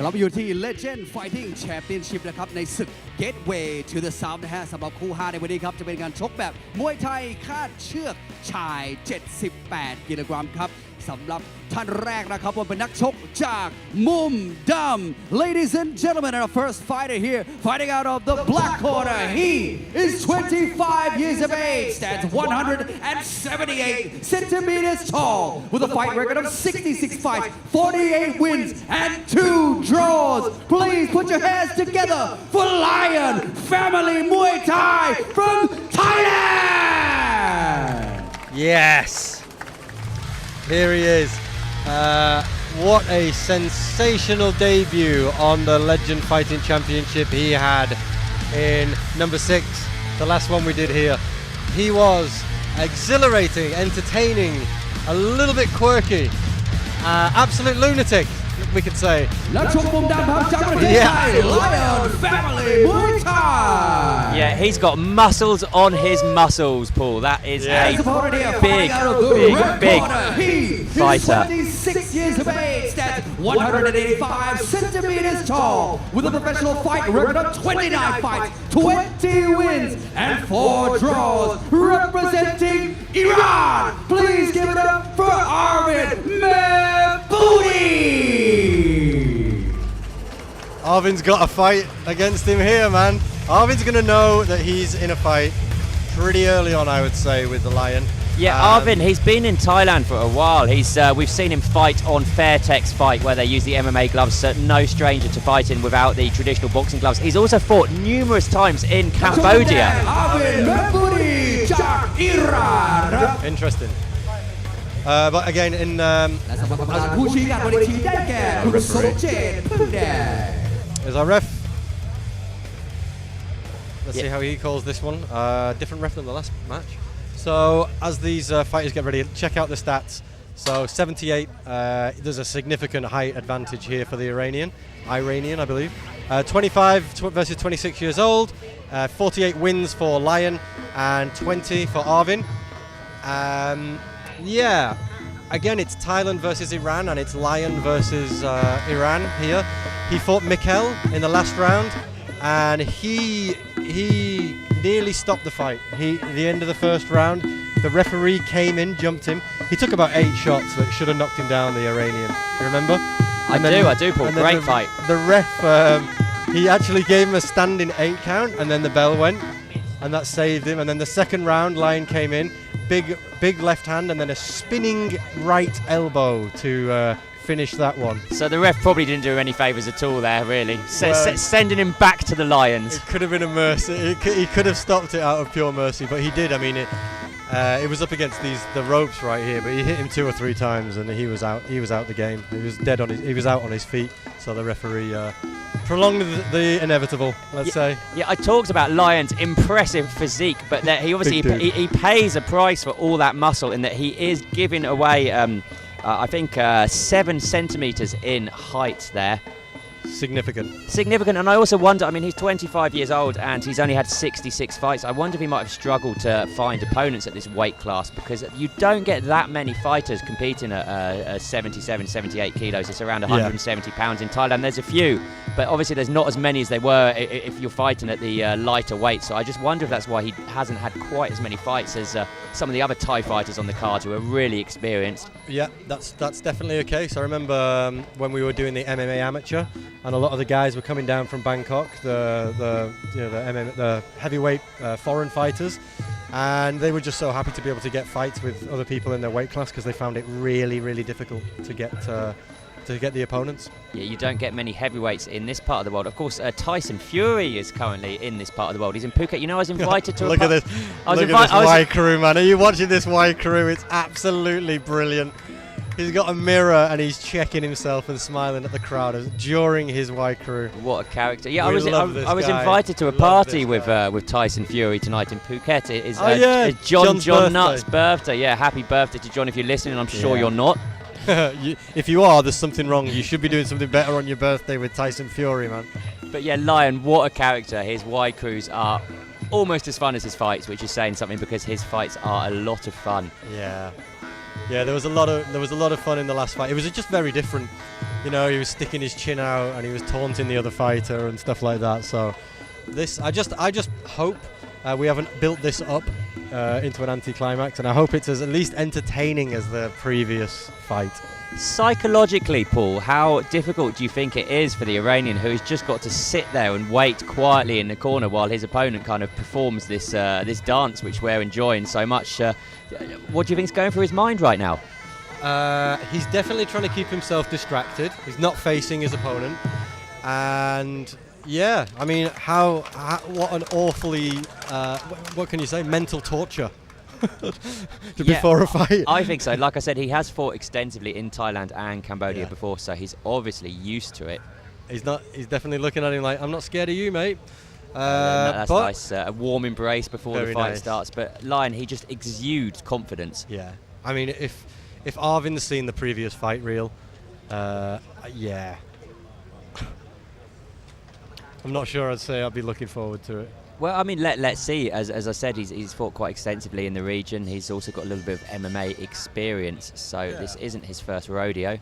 Speaker 4: เราไปอยู่ที่ Legend Fighting Championship นะครับในศึก Gateway to the South นะฮะสำหรับคู่ 5 ในวันนี้ครับจะเป็นการชกแบบมวยไทยคาดเชือกชาย 78 กิโลกรัมครับ สำหรับท่านแรกนะครับว่าเป็นนักชกจากมุมดำ Ladies and gentlemen, our first fighter here, fighting out of the black corner. He is 25 years of age, stands 178 centimeters tall, with a fight record of 66 fights, 48 wins, and 2 draws. Please put your hands together for Lion Family Muay Thai from Thailand.
Speaker 2: Yes! Here he is. What a sensational debut on the Legend Fighting Championship he had in number 6, the last one we did here. He was exhilarating, entertaining, a little bit quirky, absolute lunatic, we could say.
Speaker 4: และชมมุมดำครับจากประเทศไทย Lion Family Muay Thai.
Speaker 5: Yeah, he's got muscles on his muscles, Paul. That is a big fighter.
Speaker 4: 26 years of age, stands 185 centimeters tall, with a professional fight record of 29 fights, 20 wins, and 4 draws, representing Iran. Please give it up for Arvid Mehboudi.
Speaker 2: Arvin's got a fight against him here, man. Arvin's going to know that he's in a fight pretty early on, I would say, with the Lion.
Speaker 5: Yeah, Arvin, he's been in Thailand for a while. We've seen him fight on Fairtex Fight, where they use the MMA gloves, so no stranger to fighting without the traditional boxing gloves. He's also fought numerous times in Cambodia.
Speaker 4: Arvid Mehboudi จากอิหร่าน
Speaker 2: Interesting. But again, in
Speaker 4: และสำหรับกรรมการผู้ชี้ขาดบนเวทีได้แก่คุณสมเจตพึ่งแดง
Speaker 2: there's our ref. Let's see how he calls this one. Different ref than the last match. So as these fighters get ready, check out the stats. So 78, there's a significant height advantage here for the Iranian, I believe. 25 versus 26 years old, 48 wins for Lion and 20 for Arvin. Yeah, again it's Thailand versus Iran and it's Lion versus Iran here. He fought Mikel in the last round and he nearly stopped the fight. The end of the first round, the referee came in, jumped him. He took about 8 shots that should have knocked him down, the Iranian. You remember?
Speaker 5: I do, Paul. Great fight.
Speaker 2: The ref, he actually gave him a standing 8 count and then the bell went and that saved him. And then the second round, Lion came in, big left hand and then a spinning right elbow to finish that one.
Speaker 5: So the ref probably didn't do any favours at all there, really. Sending him back to the Lions.
Speaker 2: It could have been a mercy. He could have stopped it out of pure mercy, but he did. I mean, it was up against the ropes right here, but he hit him 2 or 3 times and he was out. He was out the game. He was dead on he was out on his feet. So the referee prolonged the inevitable, let's say.
Speaker 5: Yeah, I talked about Lion's impressive physique, but that he obviously he pays a price for all that muscle in that he is giving away I think 7 centimeters in height there. Significant, and I also wonder, I mean, he's 25 years old and he's only had 66 fights. I wonder if he might have struggled to find opponents at this weight class, because you don't get that many fighters competing at 77, 78 kilos. It's around 170 pounds in Thailand. There's a few, but obviously there's not as many as they were if you're fighting at the lighter weight. So I just wonder if that's why he hasn't had quite as many fights as some of the other Thai fighters on the cards who are really experienced.
Speaker 2: Yeah, that's definitely a case. I remember when we were doing the MMA amateur, and a lot of the guys were coming down from Bangkok, the heavyweight foreign fighters, and they were just so happy to be able to get fights with other people in their weight class because they found it really, really difficult to get the opponents.
Speaker 5: Yeah, you don't get many heavyweights in this part of the world. Of course, Tyson Fury is currently in this part of the world. He's in Phuket. You know, I was invited to
Speaker 2: Look at this. Look at this Y crew, man. Are you watching this Y crew? It's absolutely brilliant. He's got a mirror and he's checking himself and smiling at the crowd during his Y crew.
Speaker 5: What a character! Yeah,
Speaker 2: I was
Speaker 5: invited to a party with Tyson Fury tonight in Phuket. It is it's John Nutt's birthday. Yeah, happy birthday to John. If you're listening, I'm sure you're not.
Speaker 2: If you are, there's something wrong. You should be doing something better on your birthday with Tyson Fury, man.
Speaker 5: But yeah, Lion, what a character. His Y crews are almost as fun as his fights, which is saying something because his fights are a lot of fun.
Speaker 2: Yeah. Yeah, there was a lot of fun in the last fight. It was just very different. You know, he was sticking his chin out and he was taunting the other fighter and stuff like that. So I just hope we haven't built this up into an anticlimax, and I hope it's as at least entertaining as the previous fight.
Speaker 5: Psychologically, Paul, how difficult do you think it is for the Iranian, who has just got to sit there and wait quietly in the corner while his opponent kind of performs this this dance, which we're enjoying so much? What do you think is going through his mind right now?
Speaker 2: He's definitely trying to keep himself distracted. He's not facing his opponent, and yeah, I mean, what an awfully what can you say? Mental torture. Before a fight.
Speaker 5: I think so. Like I said, he has fought extensively in Thailand and Cambodia
Speaker 2: Yeah.
Speaker 5: before, so he's obviously used to it.
Speaker 2: He's definitely looking at him like, I'm not scared of you, mate.
Speaker 5: That's
Speaker 2: but
Speaker 5: nice. A warm embrace before the
Speaker 2: Very
Speaker 5: fight
Speaker 2: nice.
Speaker 5: starts. But Lion, he just exudes confidence.
Speaker 2: yeah, I mean, if Arvin's seen the previous fight reel, yeah, I'm not sure I'd say I'd be looking forward to it.
Speaker 5: Well, I mean, let's see. As I said, he's fought quite extensively in the region. He's also got a little bit of MMA experience, so this isn't his first rodeo.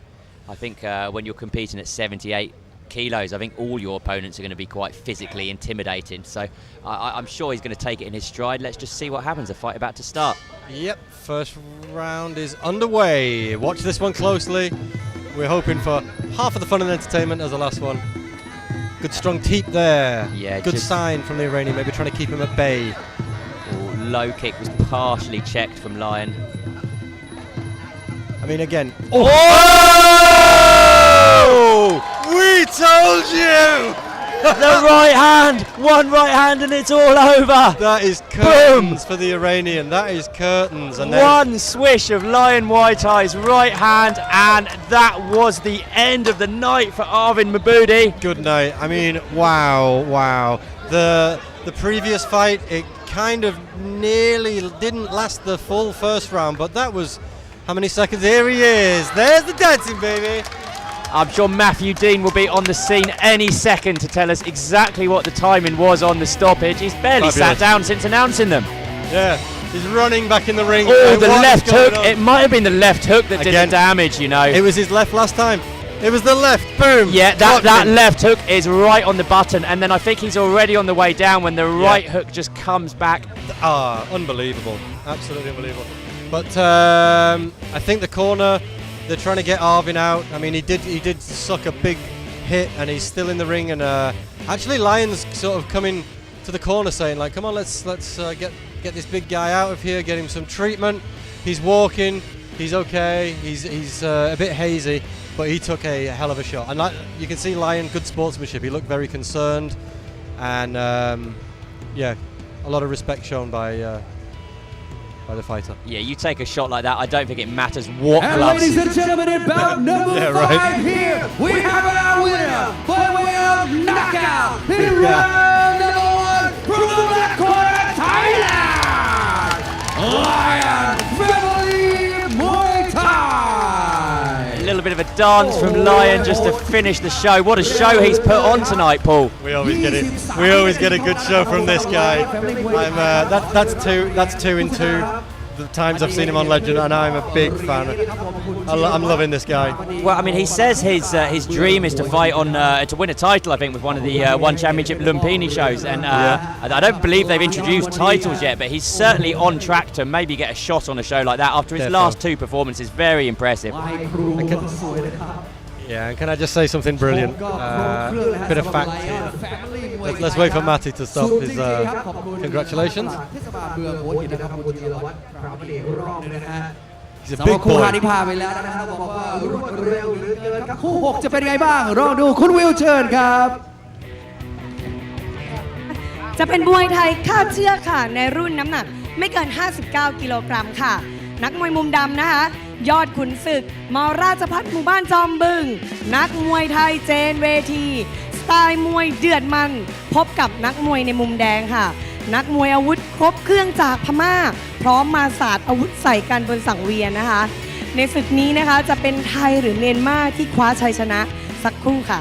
Speaker 5: I think when you're competing at 78 kilos, I think all your opponents are going to be quite physically intimidating. So I'm sure he's going to take it in his stride. Let's just see what happens. The fight about to start.
Speaker 2: Yep, first round is underway. Watch this one closely. We're hoping for half of the fun and entertainment as the last one. Good strong teep there.
Speaker 5: Yeah,
Speaker 2: good
Speaker 5: just-
Speaker 2: sign from the Iranian, maybe trying to keep him at bay.
Speaker 5: Ooh, low kick was partially checked from Lion.
Speaker 2: I mean, again.
Speaker 5: Oh!
Speaker 2: We told you!
Speaker 5: The right hand! One right hand and it's all over!
Speaker 2: That is curtains for the Iranian. That is curtains. And then
Speaker 5: One swish of Lion Muay Thai's right hand, and that was the end of the night for Arvin Mabudi.
Speaker 2: good night. I mean, wow. The previous fight, it kind of nearly didn't last the full first round, but that was how many seconds? Here he is. There's the dancing, baby.
Speaker 5: I'm sure Matthew Dean will be on the scene any second to tell us exactly what the timing was on the stoppage. He's barely sat
Speaker 2: Fabulous.
Speaker 5: down since announcing them.
Speaker 2: Yeah, he's running back in the ring.
Speaker 5: Oh,
Speaker 2: And
Speaker 5: the
Speaker 2: what is
Speaker 5: left
Speaker 2: going
Speaker 5: hook.
Speaker 2: on?
Speaker 5: It might have been the left hook that did
Speaker 2: Again.
Speaker 5: the damage, you know.
Speaker 2: It was his left last time. It was the left. Boom.
Speaker 5: Yeah,
Speaker 2: Clocked
Speaker 5: that
Speaker 2: him.
Speaker 5: left hook is right on the button, and then I think he's already on the way down when the right hook just comes back.
Speaker 2: Unbelievable. Absolutely unbelievable. But I think the corner, they're trying to get Arvin out. I mean, he did suck a big hit, and he's still in the ring. And actually, Lion's sort of coming to the corner, saying like, "Come on, let's get this big guy out of here, get him some treatment." He's walking. He's okay. He's a bit hazy, but he took a hell of a shot. And you can see Lion, good sportsmanship. He looked very concerned, and yeah, a lot of respect shown by the fighter.
Speaker 5: Yeah, you take a shot like that, I don't think it matters what
Speaker 4: And
Speaker 5: gloves.
Speaker 4: ladies and gentlemen, in bout number
Speaker 2: Yeah,
Speaker 4: 5
Speaker 2: right.
Speaker 4: here, we have our winner by way of knockout in round number 1 from the black corner, Thailand, Lion Family Muay Thai.
Speaker 5: A little bit of a dance from Lion just to finish the show. What a show he's put on tonight, Paul.
Speaker 2: We always get it. We always get a good show from this guy. That's two in two. The times I've seen him on Legend, and I'm a big fan. I'm loving this guy.
Speaker 5: Well, I mean, he says his dream is to fight on to win a title. I think with one of the One Championship Lumpini shows, and I don't believe they've introduced titles yet, but he's certainly on track to maybe get a shot on a show like that after his
Speaker 2: Defo.
Speaker 5: last two performances. Very impressive.
Speaker 2: Yeah, and can I just say something brilliant? Bit of fact here. Let's wait for Matty to stop his congratulations. He's a
Speaker 4: สำหรับ
Speaker 2: big
Speaker 4: คู่หา
Speaker 2: boy.
Speaker 4: ที่ผ่านไปแล้วนะครับบอกว่ารวดเร็วเหลือเกินครับคู่ 6 จะเป็นไงบ้างลองดูคุณวิวเชิญครับ
Speaker 1: จะเป็นมวยไทยคาดเชือกค่ะในรุ่นน้ำหนักไม่เกิน 59 กิโลกรัมค่ะ นักมวยมุมดำนะคะ ยอดขุนศึกมราชพัฒน์หมู่บ้านจอมบึง นักมวยไทยเจนเวที สไตล์มวยเดือดมัน พบกับนักมวยในมุมแดงค่ะ นักมวยอาวุธครบเครื่องจากพม่า พร้อมมาสาดอาวุธใส่กันบนสังเวียนนะคะ ในศึกนี้นะคะจะเป็นไทยหรือเมียนมาที่คว้าชัยชนะสักครู่ค่ะ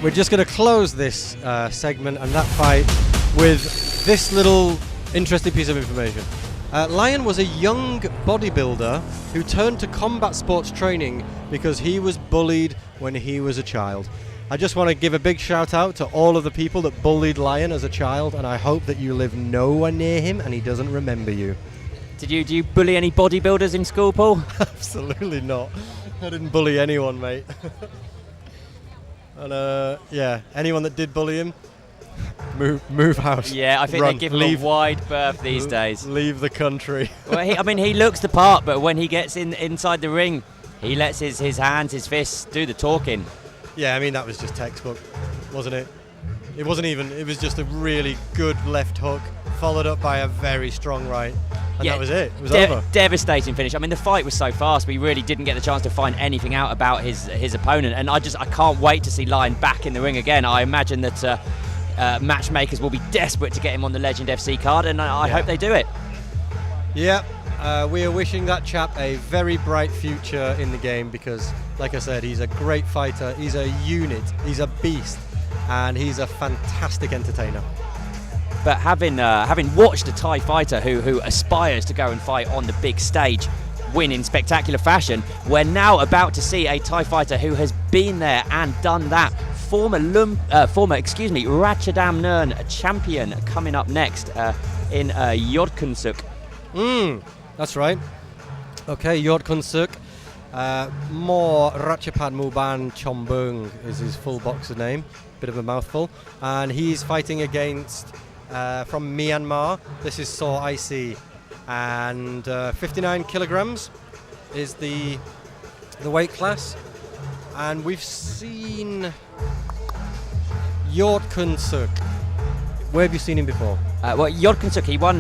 Speaker 2: We're just going to close this segment and that fight with this little interesting piece of information. Lion was a young bodybuilder who turned to combat sports training because he was bullied when he was a child. I just want to give a big shout out to all of the people that bullied Lion as a child, and I hope that you live nowhere near him and he doesn't remember you.
Speaker 5: Do you bully any bodybuilders in school, Paul?
Speaker 2: Absolutely not. I didn't bully anyone, mate. And yeah, anyone that did bully him, move house.
Speaker 5: Yeah, I think
Speaker 2: Run.
Speaker 5: they give him
Speaker 2: Leave-
Speaker 5: a wide berth these days.
Speaker 2: Leave the country.
Speaker 5: Well, he looks the part, but when he gets inside the ring, he lets his hands, his fists do the talking.
Speaker 2: Yeah, I mean, that was just textbook, wasn't it? It wasn't even, it was just a really good left hook, followed up by a very strong right. And
Speaker 5: Yeah,
Speaker 2: that was it. It was over.
Speaker 5: Devastating finish. I mean, the fight was so fast, we really didn't get the chance to find anything out about his opponent. And I can't wait to see Lion back in the ring again. I imagine that matchmakers will be desperate to get him on the Legend FC card, and I hope they do it.
Speaker 2: Yeah, we are wishing that chap a very bright future in the game because, like I said, he's a great fighter, he's a unit, he's a beast, and he's a fantastic entertainer.
Speaker 5: But having watched a Thai fighter who aspires to go and fight on the big stage, win in spectacular fashion, we're now about to see a Thai fighter who has been there and done that. Former Ratchadam Nern champion coming up next in Yodkunsuk.
Speaker 2: That's right. Okay, Yodkunsuk. More Ratchapad Muban Chombung is his full boxer name. Bit of a mouthful. And he's fighting against, from Myanmar, this is Saw IC. And 59 kilograms is the weight class. And we've seen Yodkunsuk. Where have you seen him before?
Speaker 5: Well, Yodkunsuk, he won.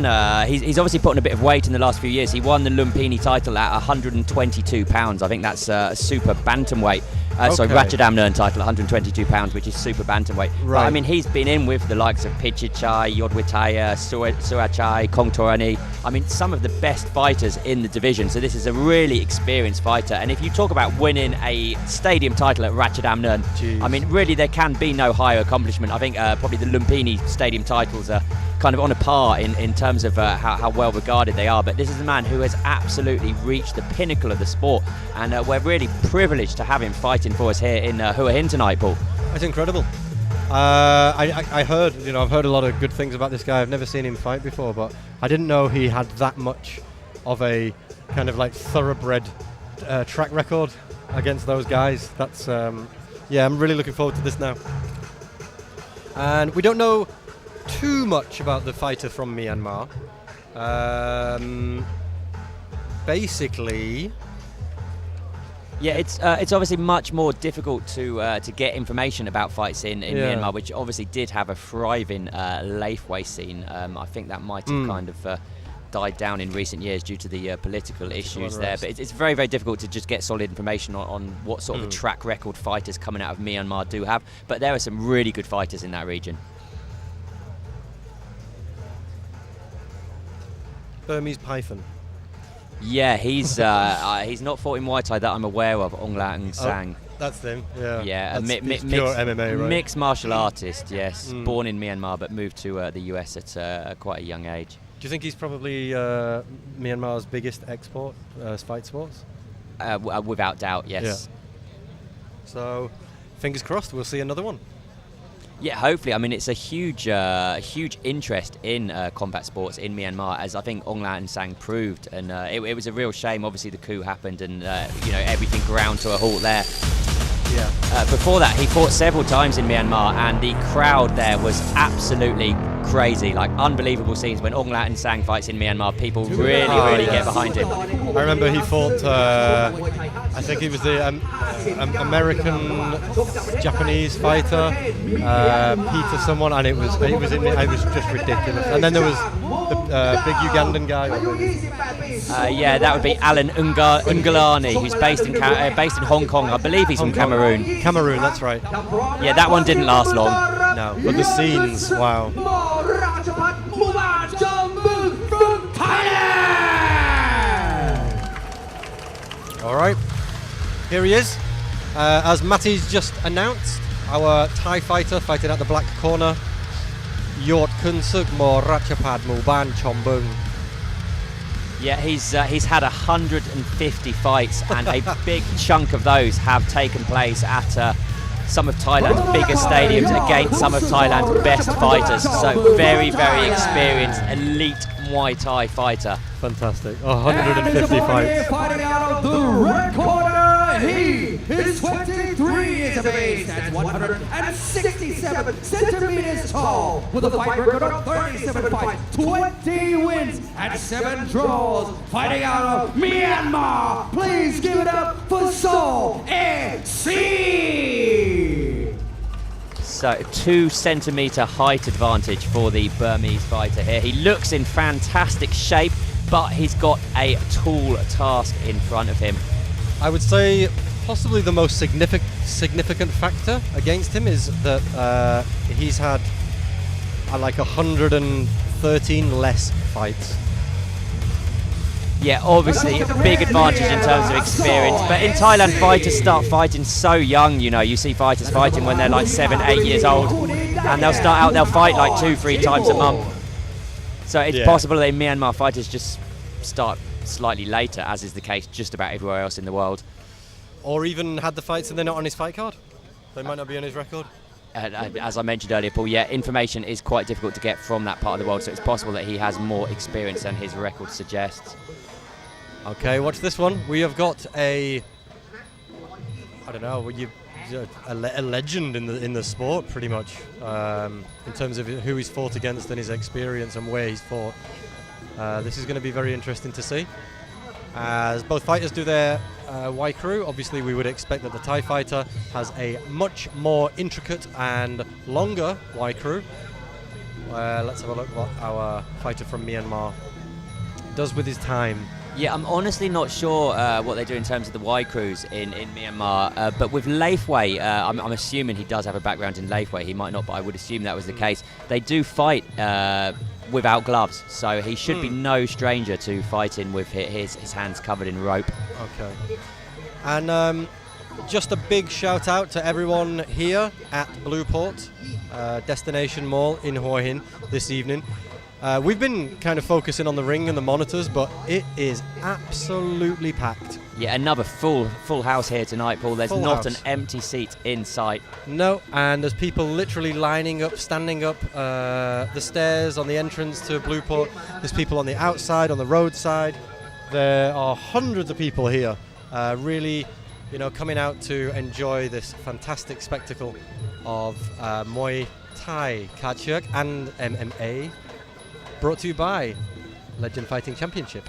Speaker 5: He's obviously put on a bit of weight in the last few years. He won the Lumpini title at 122 pounds. I think that's super bantamweight. Sorry,
Speaker 2: Okay.
Speaker 5: Ratchadam Nern title, 122 pounds, which is super bantamweight. But,
Speaker 2: Right.
Speaker 5: I mean, he's been in with the likes of Pichichai, Yodwitaya, Surachai, Kongtorani. I mean, some of the best fighters in the division. So this is a really experienced fighter. And if you talk about winning a stadium title at Ratchadam Nern,
Speaker 2: Jeez.
Speaker 5: I mean, really, there can be no higher accomplishment. I think probably the Lumpini stadium titles are kind of on a par in terms of how well regarded they are. But this is a man who has absolutely reached the pinnacle of the sport, and we're really privileged to have him fighting for us here in Hua Hin tonight, Paul.
Speaker 2: That's incredible. I heard, I've heard a lot of good things about this guy. I've never seen him fight before, but I didn't know he had that much of a kind of like thoroughbred track record against those guys. That's, yeah, I'm really looking forward to this now. And we don't know too much about the fighter from Myanmar. Basically,
Speaker 5: Yeah, it's obviously much more difficult to get information about fights in
Speaker 2: Yeah.
Speaker 5: Myanmar, which obviously did have a thriving Lafeway scene. I think that might have kind of died down in recent years due to the political issues there.
Speaker 2: unrest.
Speaker 5: But it's very, very difficult to just get solid information on what sort of a track record fighters coming out of Myanmar do have. But there are some really good fighters in that region.
Speaker 2: Burmese Python.
Speaker 5: Yeah, he's not fought in Muay Thai that I'm aware of. Ong Lang Sang.
Speaker 2: That's them. Yeah.
Speaker 5: Yeah,
Speaker 2: That's,
Speaker 5: a
Speaker 2: he's pure MMA, right?
Speaker 5: mixed martial artist. Yes, born in Myanmar but moved to the US at quite a young age.
Speaker 2: Do you think he's probably Myanmar's biggest export fight sports?
Speaker 5: Without doubt, yes.
Speaker 2: So, fingers crossed, we'll see another one.
Speaker 5: Yeah, hopefully. I mean, it's a huge interest in combat sports in Myanmar, as I think Ong Lan Sang proved, and it was a real shame. Obviously, the coup happened, and everything ground to a halt there.
Speaker 2: Yeah.
Speaker 5: Before that, he fought several times in Myanmar, and the crowd there was absolutely crazy, like unbelievable scenes. When Ong Lan Sang fights in Myanmar, people really get behind him.
Speaker 2: I remember he fought, I think he was the American-Japanese fighter, Peter someone, and it was just ridiculous. And then there was the big Ugandan guy.
Speaker 5: Yeah, that would be Alan Ungalani, who's based in Hong Kong. I believe he's from Cameroon.
Speaker 2: Cameroon, that's right.
Speaker 5: Yeah, that one didn't last long.
Speaker 2: No, but the scenes, wow. All right, here he is. As Matty's just announced, our Thai fighter fighting at the black corner, Yodkunsuk Mo Ratchapad Muban Chombung.
Speaker 5: Yeah, he's had 150 fights, and a big chunk of those have taken place at some of Thailand's biggest stadiums against some of Thailand's best fighters. So very, very experienced, elite Muay Thai fighter.
Speaker 2: Fantastic.
Speaker 4: And it is
Speaker 2: 150
Speaker 4: a
Speaker 2: fights.
Speaker 4: fighting out of the red corner. He is 23 years of age, stands 167 centimeters tall, with a fight record of 37 fights, 20 wins, and 7 draws. Fighting out of Myanmar. Please give it up for Saul AC.
Speaker 5: So 2 centimeter height advantage for the Burmese fighter here. He looks in fantastic shape, but he's got a tall task in front of him.
Speaker 2: I would say possibly the most significant factor against him is that he's had like 113 less fights.
Speaker 5: Yeah, obviously a big advantage in terms of experience. But in Thailand, fighters start fighting so young, you know. You see fighters fighting when they're like 7, 8 years old. And they'll start out, they'll fight like 2-3 times a month. So it's possible that Myanmar fighters just start slightly later, as is the case just about everywhere else in the world.
Speaker 2: Or even had the fights and they're not on his fight card. They might not be on his record.
Speaker 5: As I mentioned earlier, Paul, yeah, information is quite difficult to get from that part of the world. So it's possible that he has more experience than his record suggests.
Speaker 2: Okay, watch this one. We have got a legend in the sport, pretty much, in terms of who he's fought against and his experience and where he's fought. This is going to be very interesting to see. As both fighters do their Y crew, obviously we would expect that the Thai fighter has a much more intricate and longer Y crew. Let's have a look what our fighter from Myanmar does with his time.
Speaker 5: Yeah, I'm honestly not sure what they do in terms of the Y crews in Myanmar, but with Leifway, I'm assuming he does have a background in Leifway. He might not, but I would assume that was the case. They do fight without gloves, so he should be no stranger to fighting with his hands covered in rope.
Speaker 2: Okay. And just a big shout out to everyone here at Blueport Destination Mall in Hua Hin this evening. We've been kind of focusing on the ring and the monitors, but it is absolutely packed.
Speaker 5: Yeah, another full house here tonight, Paul. There's
Speaker 2: Full
Speaker 5: not
Speaker 2: house.
Speaker 5: an empty seat in sight.
Speaker 2: No, and there's people literally lining up, standing up the stairs on the entrance to Blueport. There's people on the outside, on the roadside. There are hundreds of people here, really, coming out to enjoy this fantastic spectacle of Muay Thai, Kachuk, and MMA. Brought to you by Legend Fighting Championship.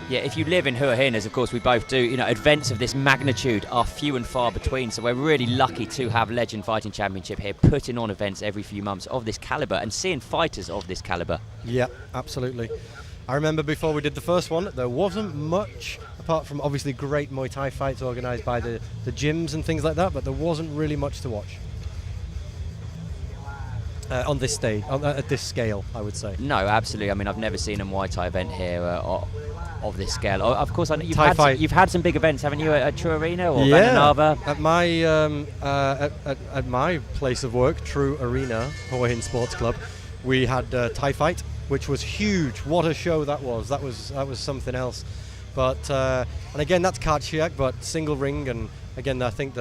Speaker 5: Yeah, if you live in Hua Hin, as of course we both do, events of this magnitude are few and far between. So we're really lucky to have Legend Fighting Championship here, putting on events every few months of this caliber and seeing fighters of this caliber.
Speaker 2: Yeah, absolutely. I remember before we did the first one, there wasn't much, apart from obviously great Muay Thai fights organised by the gyms and things like that, but there wasn't really much to watch. On this stage, at this scale, I would say.
Speaker 5: No, absolutely. I mean, I've never seen a Muay Thai event here of this scale. Of course, I know you've had some big events, haven't you, at True Arena or Vananava?
Speaker 2: At my place of work, True Arena, Hua Hin Sports Club, we had Thai Fight, which was huge. What a show that was! That was something else. But and again, that's Kachuk, but single ring, and again, I think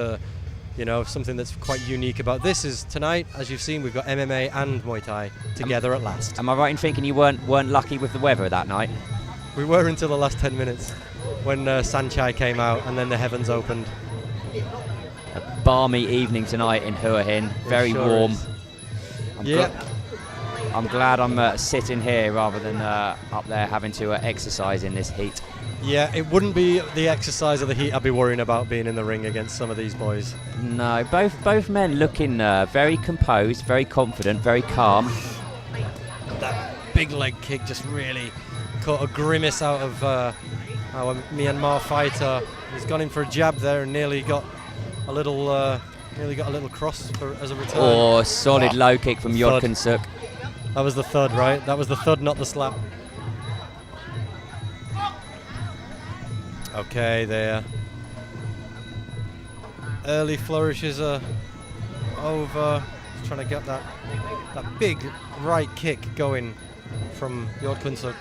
Speaker 2: something that's quite unique about this is tonight, as you've seen, we've got MMA and Muay Thai together at last.
Speaker 5: Am I right in thinking you weren't lucky with the weather that night?
Speaker 2: We were until the last 10 minutes when Sanchai came out and then the heavens opened.
Speaker 5: A balmy evening tonight in Hua Hin, very
Speaker 2: sure
Speaker 5: warm.
Speaker 2: is. Yeah.
Speaker 5: I'm glad I'm sitting here rather than up there having to exercise in this heat.
Speaker 2: Yeah, it wouldn't be the exercise or the heat I'd be worrying about being in the ring against some of these boys.
Speaker 5: No, both men looking very composed, very confident, very calm.
Speaker 2: That big leg kick just really caught a grimace out of our Myanmar fighter. He's gone in for a jab there and nearly got a little cross as a return.
Speaker 5: Oh, solid low kick from Yodkin Suk.
Speaker 2: That was the thud, right? That was the thud, not the slap. Okay, there. Early flourishes are over. Just trying to get that big right kick going from Yodkin Suk.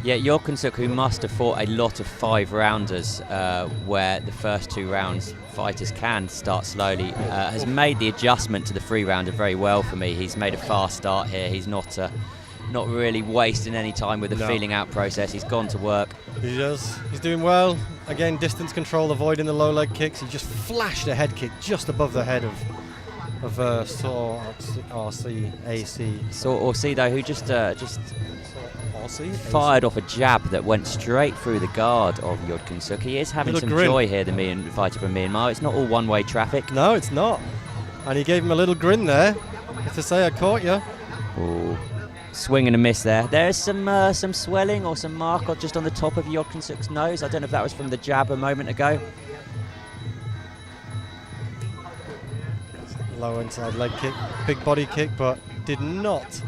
Speaker 5: Yeah, Yorkin Suk, who must have fought a lot of 5-rounders, where the first 2 rounds fighters can start slowly, has made the adjustment to the 3-rounder very well for me. He's made a fast start here. He's not really wasting any time with the feeling out process. He's gone to work.
Speaker 2: He does. He's doing well. Again, distance control, avoiding the low leg kicks. He just flashed a head kick just above the head of Saw AC.
Speaker 5: Saw Orsi, though, who just fired off a jab that went straight through the guard of Yorkin Suk. He is having some joy here, the fighter from Myanmar. It's not all one-way traffic.
Speaker 2: No, it's not. And he gave him a little grin there, just to say, I caught you.
Speaker 5: Ooh. Swing and a miss there. There's some swelling or some mark just on the top of Yorkin Suk's nose. I don't know if that was from the jab a moment ago.
Speaker 2: Low inside leg kick, big body kick, but did not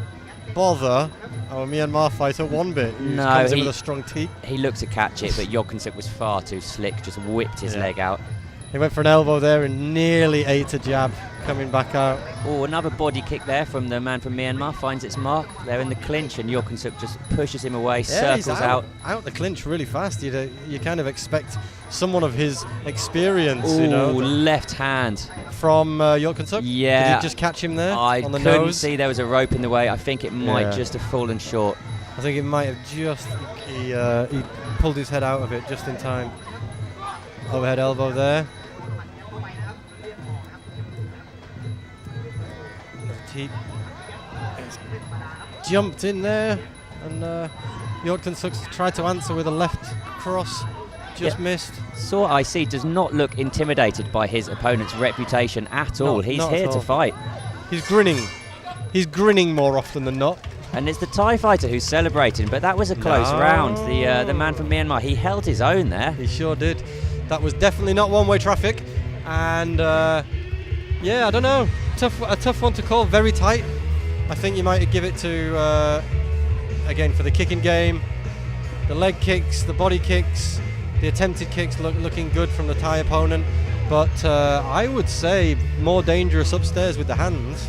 Speaker 2: bother our Myanmar fighter one bit. He comes in with a strong teep.
Speaker 5: He looked to catch it, but Yorkin Suk was far too slick, just whipped his leg out.
Speaker 2: He went for an elbow there and nearly ate a jab coming back out.
Speaker 5: Oh, another body kick there from the man from Myanmar, finds its mark. They're in the clinch and Yorkin Suk just pushes him away, circles
Speaker 2: he's out the clinch really fast. You kind of expect someone of his experience,
Speaker 5: Ooh, left hand.
Speaker 2: From Yorkin Suk?
Speaker 5: Yeah.
Speaker 2: Did he just catch him there on the
Speaker 5: couldn't
Speaker 2: nose?
Speaker 5: see there was a rope in the way. I think it might just have fallen short.
Speaker 2: I think it might have he pulled his head out of it just in time. Overhead elbow there. He jumped in there, and Yorkin Suk tried to answer with a left cross, missed.
Speaker 5: Saw IC does not look intimidated by his opponent's reputation at all. He's here to fight.
Speaker 2: He's grinning. He's grinning more often than not.
Speaker 5: And it's the Thai fighter who's celebrating, but that was a close round. The man from Myanmar, he held his own there.
Speaker 2: He sure did. That was definitely not one-way traffic, and yeah, I don't know. A tough one to call. Very tight. I think you might give it to again for the kicking game, the leg kicks, the body kicks, the attempted kicks looking good from the Thai opponent. But I would say more dangerous upstairs with the hands,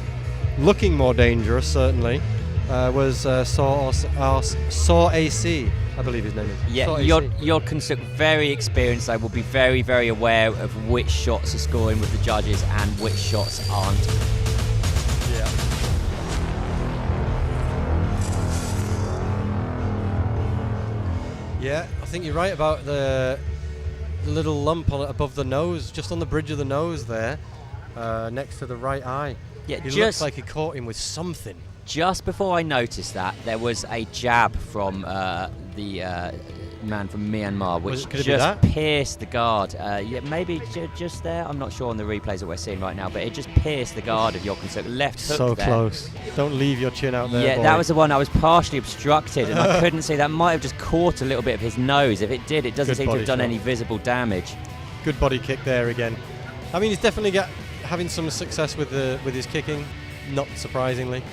Speaker 2: looking more dangerous certainly. Was Saw AC, I believe his name is.
Speaker 5: Yeah, Yorkin Suk, very experienced. They will be very, very aware of which shots are scoring with the judges and which shots aren't.
Speaker 2: Yeah. Yeah, I think you're right about the little lump above the nose, just on the bridge of the nose there, next to the right eye.
Speaker 5: Yeah,
Speaker 2: it looks like he caught him with something.
Speaker 5: Just before I noticed that, there was a jab from the man from Myanmar, which just pierced the guard. Yeah, maybe just there. I'm not sure on the replays that we're seeing right now, but it just pierced the guard of Yorkin Suk. Left hook
Speaker 2: so
Speaker 5: there.
Speaker 2: Close. Don't leave your chin out there.
Speaker 5: Yeah,
Speaker 2: boy.
Speaker 5: that was the one I was partially obstructed, and I couldn't see. That might have just caught a little bit of his nose. If it did, it doesn't seem to have done any visible damage.
Speaker 2: Good body kick there again. I mean, he's definitely having some success with his kicking, not surprisingly.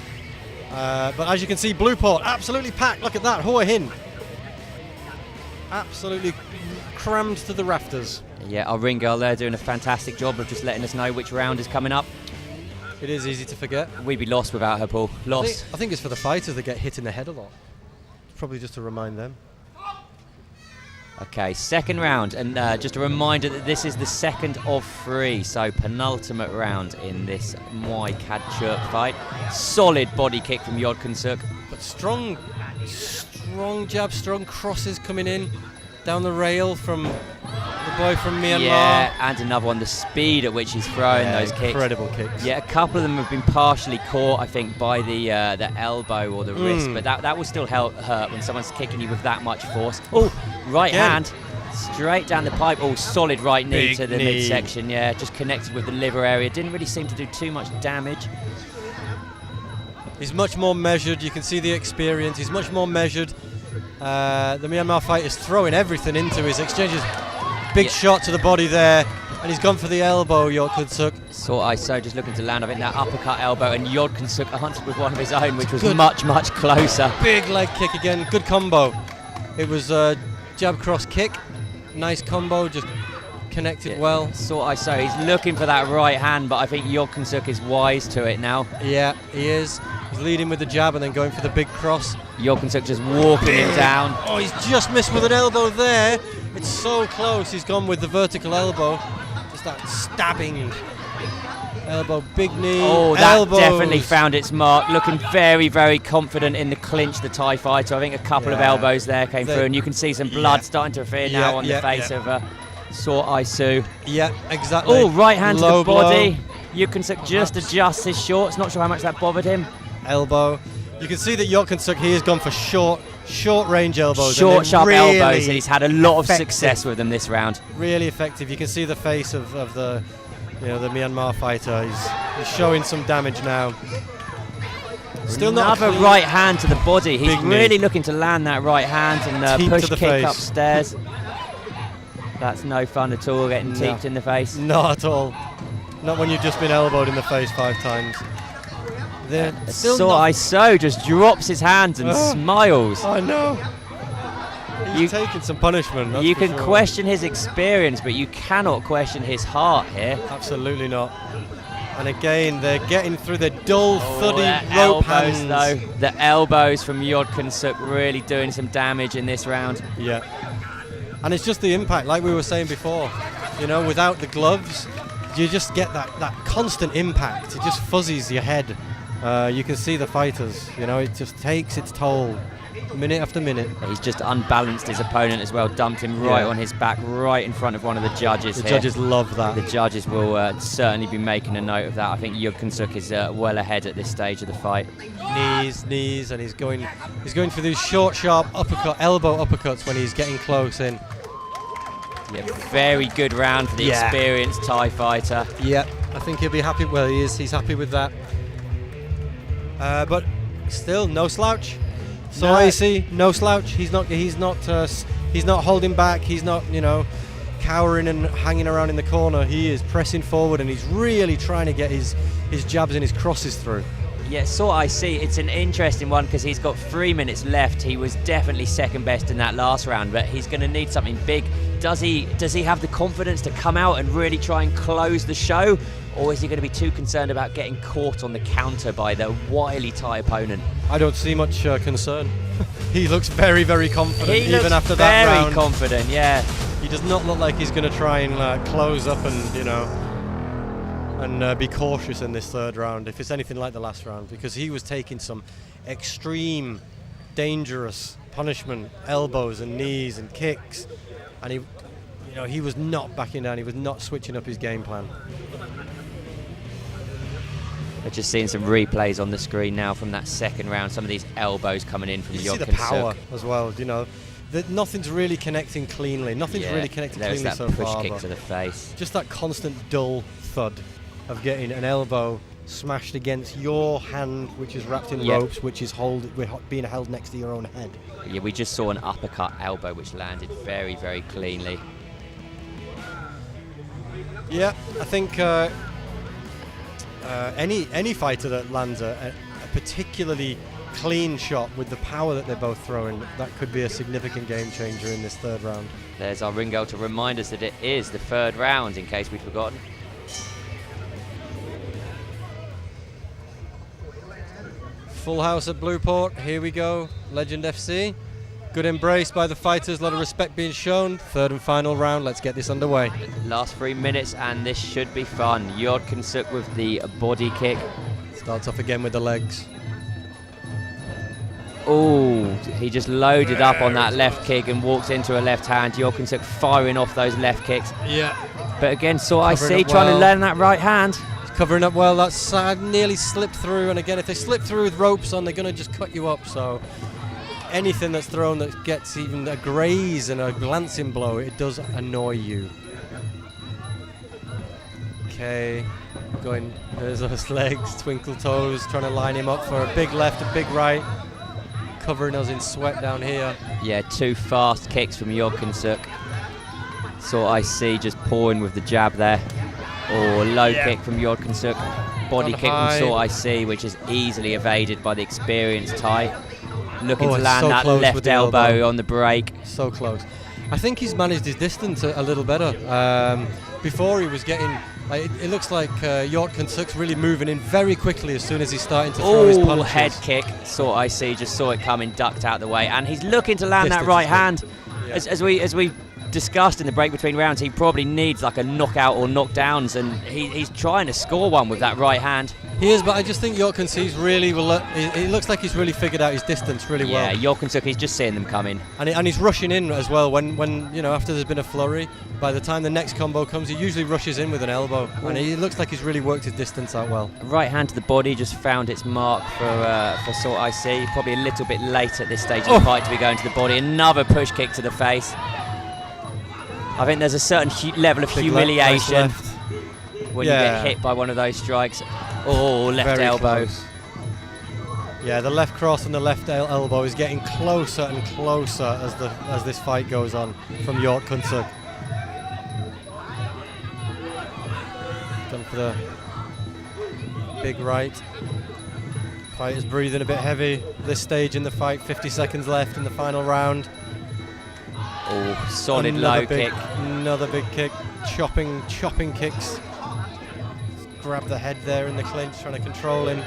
Speaker 2: But as you can see, Blueport absolutely packed. Look at that, Hua Hin. Absolutely crammed to the rafters.
Speaker 5: Yeah, our ring girl there doing a fantastic job of just letting us know which round is coming up.
Speaker 2: It is easy to forget.
Speaker 5: We'd be lost without her, Paul. Lost.
Speaker 2: I think it's for the fighters that get hit in the head a lot. Probably just to remind them.
Speaker 5: Okay, second round, and just a reminder that this is the second of 3, so penultimate round in this Muay Kadchuk fight. Solid body kick from Yorkin Suk.
Speaker 2: But strong jab, strong crosses coming in down the rail from the boy from Myanmar.
Speaker 5: Yeah, and another one, the speed at which he's throwing those kicks.
Speaker 2: Incredible kicks.
Speaker 5: Yeah, a couple of them have been partially caught, I think, by the elbow or the wrist, but that will still hurt when someone's kicking you with that much force. Oh, right hand, straight down the pipe. Oh, solid right knee to the midsection. Yeah, just connected with the liver area. Didn't really seem to do too much damage.
Speaker 2: He's much more measured. You can see the experience. He's much more measured. The Myanmar fighter's throwing everything into his exchanges. Big shot to the body there, and he's gone for the elbow, Yorkin Suk.
Speaker 5: Saw ISO just looking to land, I think, that uppercut elbow, and Yorkin Suk hunted with one of his own, which was much, much closer.
Speaker 2: Big leg kick again, good combo. It was jab cross kick, nice combo, just connected well.
Speaker 5: Saw ISO, he's looking for that right hand, but I think Yorkin Suk is wise to it now.
Speaker 2: Yeah, he is. He's leading with the jab and then going for the big cross.
Speaker 5: Jorgensen just walking him down.
Speaker 2: Oh, he's just missed with an elbow there. It's so close. He's gone with the vertical elbow. Just that stabbing elbow, big knee.
Speaker 5: Oh, that
Speaker 2: elbows.
Speaker 5: definitely found its mark. Looking very, very confident in the clinch, the Thai fighter. I think a couple of
Speaker 2: Yeah.
Speaker 5: elbows there came through, and you can see some blood
Speaker 2: Yeah.
Speaker 5: starting to appear
Speaker 2: Yeah,
Speaker 5: now on
Speaker 2: yeah,
Speaker 5: the face
Speaker 2: yeah.
Speaker 5: of Saw Aisu.
Speaker 2: Yeah, exactly.
Speaker 5: Oh, right hand to
Speaker 2: Low
Speaker 5: the body.
Speaker 2: blow.
Speaker 5: Jorgensen just adjusts his shorts. Not sure how much that bothered him.
Speaker 2: Elbow. You can see that Jorgensen here has gone for short range elbows. and
Speaker 5: Short,
Speaker 2: they're
Speaker 5: sharp
Speaker 2: really
Speaker 5: elbows, and he's had a lot of
Speaker 2: effective.
Speaker 5: success with them this round.
Speaker 2: Really effective. You can see the face of the, the Myanmar fighter. He's showing some damage now. Still not a
Speaker 5: Another
Speaker 2: clean-
Speaker 5: right hand to the body. He's
Speaker 2: Big knee.
Speaker 5: really looking to land that right hand and
Speaker 2: Teep
Speaker 5: push
Speaker 2: to the
Speaker 5: kick
Speaker 2: face.
Speaker 5: upstairs. That's no fun at all, getting
Speaker 2: No.
Speaker 5: teeped in the face.
Speaker 2: Not at all. Not when you've just been elbowed in the face 5 times. They're still
Speaker 5: Saw
Speaker 2: not-
Speaker 5: Aisu just drops his hands and smiles.
Speaker 2: I know. He's
Speaker 5: You-
Speaker 2: taking some punishment. that's
Speaker 5: You
Speaker 2: for
Speaker 5: can
Speaker 2: sure.
Speaker 5: question his experience, but you cannot question his heart here.
Speaker 2: Absolutely not. And again, they're getting through the dull, thuddy
Speaker 5: The
Speaker 2: rope
Speaker 5: elbows,
Speaker 2: hands.
Speaker 5: though. The elbows from Jorgensen really doing some damage in this round.
Speaker 2: Yeah. And it's just the impact, like we were saying before. Without the gloves, you just get that constant impact. It just fuzzies your head. You can see the fighters. It just takes its toll, minute after minute.
Speaker 5: He's just unbalanced his opponent as well, dumped him right
Speaker 2: Yeah.
Speaker 5: on his back, right in front of one of the judges
Speaker 2: The
Speaker 5: here.
Speaker 2: judges love that.
Speaker 5: The judges will certainly be making a note of that. I think Jorgensen is well ahead at this stage of the fight.
Speaker 2: Knees, and he's going for these short, sharp elbow uppercuts when he's getting close in.
Speaker 5: Yeah, very good round for the
Speaker 2: Yeah.
Speaker 5: experienced Thai fighter.
Speaker 2: Yeah, I think he'll be happy. Well, he is. He's happy with that. But still, no slouch. So I see, no slouch. He's not holding back. He's not, cowering and hanging around in the corner. He is pressing forward, and he's really trying to get his jabs and his crosses through.
Speaker 5: Yeah, I see. It's an interesting one because he's got 3 minutes left. He was definitely second best in that last round, but he's going to need something big. Does he have the confidence to come out and really try and close the show, or is he going to be too concerned about getting caught on the counter by the wily Thai opponent?
Speaker 2: I don't see much concern. He looks very, very confident
Speaker 5: He
Speaker 2: even
Speaker 5: looks
Speaker 2: after that
Speaker 5: very
Speaker 2: round.
Speaker 5: confident, yeah.
Speaker 2: He does not look like he's going to try and close up and be cautious in this third round, if it's anything like the last round, because he was taking some extreme, dangerous punishment, elbows and knees and kicks, and he was not backing down. He was not switching up his game plan.
Speaker 5: We're just seeing some replays on the screen now from that second round. Some of these elbows coming in from
Speaker 2: You see the
Speaker 5: Jorgensen.
Speaker 2: power as well. That nothing's really connecting cleanly. Nothing's really connecting
Speaker 5: There's
Speaker 2: cleanly
Speaker 5: that
Speaker 2: so
Speaker 5: push
Speaker 2: far.
Speaker 5: kick
Speaker 2: but
Speaker 5: to the face.
Speaker 2: just that constant dull thud of getting an elbow smashed against your hand, which is wrapped in
Speaker 5: Yep.
Speaker 2: ropes, which is being held next to your own head.
Speaker 5: Yeah, we just saw an uppercut elbow which landed very, very cleanly.
Speaker 2: Yeah, I think any fighter that lands a particularly clean shot with the power that they're both throwing, that could be a significant game changer in this third round.
Speaker 5: There's our ring girl to remind us that it is the third round, in case we'd forgotten.
Speaker 2: Full house at Blueport. Here we go. Legend FC. Good embrace by the fighters. A lot of respect being shown. Third and final round. Let's get this underway.
Speaker 5: Last 3 minutes, and this should be fun. Jorgensen with the body kick.
Speaker 2: Starts off again with the legs.
Speaker 5: Oh, he just loaded up on that left kick and walks into a left hand. Jorgensen firing off those left kicks.
Speaker 2: Yeah.
Speaker 5: But again, saw I
Speaker 2: Covering
Speaker 5: see
Speaker 2: up
Speaker 5: trying to
Speaker 2: well.
Speaker 5: land that right hand.
Speaker 2: Covering up well. That's nearly slipped through. And again, if they slip through with ropes on, they're going to just cut you up. So anything that's thrown that gets even a graze and a glancing blow, it does annoy you. Okay. Going, there's those legs, twinkle toes, trying to line him up for a big left, a big right. Covering us in sweat down here.
Speaker 5: Yeah, 2 fast kicks from Jorgensen. Saw I see just pouring with the jab there. Or low kick from Jorgensen. Body
Speaker 2: On
Speaker 5: kick
Speaker 2: high.
Speaker 5: from Saw I see, which is easily evaded by the experienced Thai. Looking
Speaker 2: Oh,
Speaker 5: to
Speaker 2: it's
Speaker 5: land
Speaker 2: so
Speaker 5: that
Speaker 2: close with
Speaker 5: left
Speaker 2: the
Speaker 5: elbow
Speaker 2: elbow.
Speaker 5: on the break.
Speaker 2: So close. I think he's managed his distance a little better. Before he was getting It looks like York Kunsuk's really moving in very quickly as soon as he's starting to throw his punches.
Speaker 5: Head kick. I see. Just saw it coming, ducked out the way, and he's looking to land that
Speaker 2: Distance
Speaker 5: right
Speaker 2: is good.
Speaker 5: hand.
Speaker 2: Yeah.
Speaker 5: As we discussed in the break between rounds, he probably needs like a knockout or knockdowns, and he's trying to score one with that right hand.
Speaker 2: He is, but I just think York Kunsuk's really it looks like he's really figured out his distance really well.
Speaker 5: Yeah, York Kunsuk, he's just seeing them coming.
Speaker 2: And he's rushing in as well when you know, after there's been a flurry. By the time the next combo comes, he usually rushes in with an elbow, and he looks like he's really worked his distance out well.
Speaker 5: Right hand to the body just found its mark for Sort IC. Probably a little bit late at this stage of the fight to be going to the body. Another push kick to the face. I think there's a certain level of
Speaker 2: Big
Speaker 5: humiliation
Speaker 2: left.
Speaker 5: when you get hit by one of those strikes. Oh, left
Speaker 2: Very
Speaker 5: elbow.
Speaker 2: close. Yeah, the left cross and the left elbow is getting closer and closer as this fight goes on from York Kunsuk. Done for the big right. Fight is breathing a bit heavy this stage in the fight. 50 seconds left in the final round.
Speaker 5: Oh, solid
Speaker 2: Another
Speaker 5: low
Speaker 2: big-
Speaker 5: kick.
Speaker 2: Another big kick. Chopping kicks. Grab the head there in the clinch, trying to control him.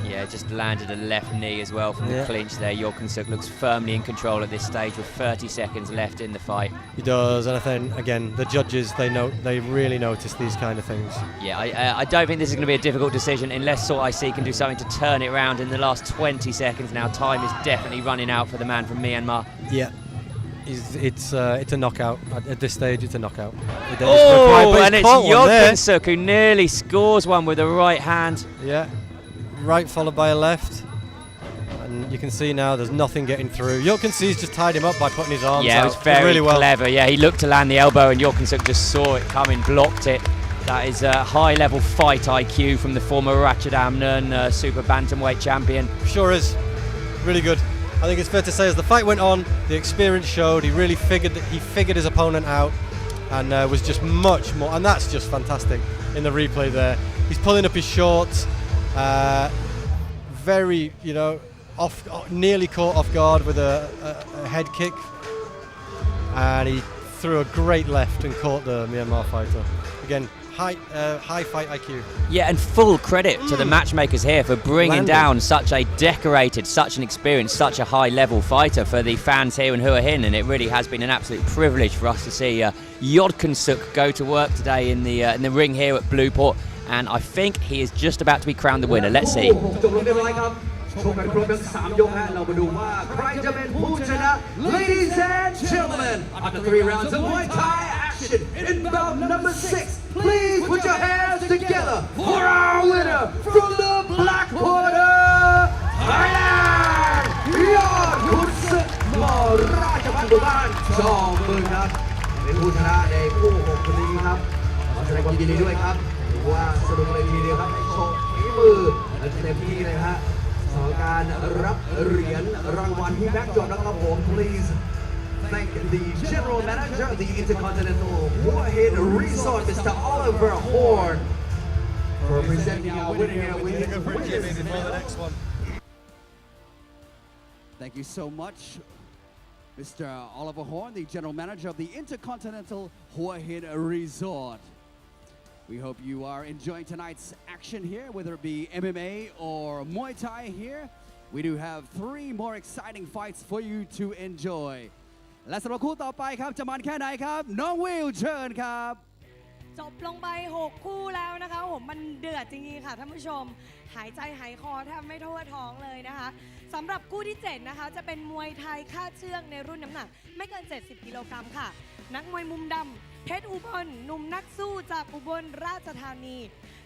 Speaker 5: Yeah, just landed a left knee as well from the
Speaker 2: Yeah.
Speaker 5: clinch there. York Kunsuk looks firmly in control at this stage with 30 seconds left in the fight.
Speaker 2: He does, and I think again the judges they really notice these kind of things.
Speaker 5: Yeah, I don't think this is going to be a difficult decision unless Sort IC can do something to turn it around in the last 20 seconds now. Time is definitely running out for the man from Myanmar.
Speaker 2: Yeah, it's a knockout at this stage. It's a knockout.
Speaker 5: Oh, and it's York
Speaker 2: York
Speaker 5: Kunsuk who nearly scores one with a right hand.
Speaker 2: Yeah, right followed by a left, and you can see now there's nothing getting through. York Kunsuk's just tied him up by putting his arms
Speaker 5: Yeah,
Speaker 2: out.
Speaker 5: it was very
Speaker 2: really well.
Speaker 5: clever. Yeah, he looked to land the elbow and York Kunsuk just saw it coming, blocked it. That is a high-level fight IQ from the former Ratchadamnon super bantamweight champion.
Speaker 2: Sure is. Really good. I think it's fair to say as the fight went on, the experience showed. He really figured his opponent out, and was just much more. And that's just fantastic in the replay there. He's pulling up his shorts, very nearly caught off guard with a head kick, and he threw a great left and caught the Myanmar fighter. Again, high fight IQ.
Speaker 5: Yeah, and full credit to the matchmakers here for bringing
Speaker 2: Landed.
Speaker 5: down such a decorated, such an experienced, such a high-level fighter for the fans here in Hua Hin, and it really has been an absolute privilege for us to see York Kunsuk go to work today in the ring here at Blueport, and I think he is just about to be crowned the winner. Let's see.
Speaker 4: จบลงเรียบร้อยครับชกกันครบทั้ง3 ยกฮะเรามาดูว่าใครจะเป็นผู้ชนะ Ladies and gentlemen, after 3 rounds of Muay Thai action in bout number 6, please put your hands together for our winner from the Black Border, Thailand, York Kunsuk มอราชพัฒน์บุบ้านจอมบึงครับเป็นผู้ชนะในคู่6คนนี้ครับขอแสดงความยินดีด้วยครับถือว่าสนุกเลยทีเดียวครับได้โชว์ฝีมือเต็มที่เลยฮะ การรับเหรียญรางวัลที่แบ็กจอบนะครับผม please thank the general manager of the Intercontinental Hua Hin Resort, Mr. Oliver Horn, for presenting our winner here with his winners. Thank you so much, Mr. Oliver Horn, the general manager of the Intercontinental Hua Hin Resort. We hope you are enjoying tonight's action here, whether it be MMA or Muay Thai here. We do have 3 more exciting fights for you to enjoy. และสำหรับคู่ต่อไปครับจะมันแค่ไหนครับน้องวิลเชิญครับ
Speaker 1: จบลงไป 6 คู่แล้วนะคะผมมันเดือดจริงๆค่ะท่านผู้ชมหายใจหายคอแทบไม่ทั่วท้องเลยนะคะสำหรับคู่ที่ 7 นะคะจะเป็นมวยไทยคาดเชือกในรุ่นน้ำหนักไม่เกิน 70 กิโลกรัมค่ะนักมวยมุมดำเพชรอุบลหนุ่มนักสู้จากอุบลราชธานี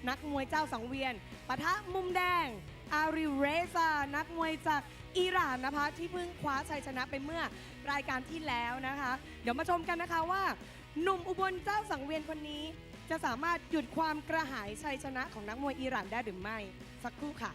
Speaker 1: นักมวยเจ้าสังเวียนปะทะมุมแดงอาริเรซานักมวยจากอิหร่านนะคะที่เพิ่งคว้าชัยชนะไปเมื่อรายการที่แล้วนะคะเดี๋ยวมาชมกันนะคะว่าหนุ่มอุบลเจ้าสังเวียนคนนี้จะสามารถหยุดความกระหายชัยชนะของนักมวยอิหร่านได้หรือไม่สักครู่ค่ะ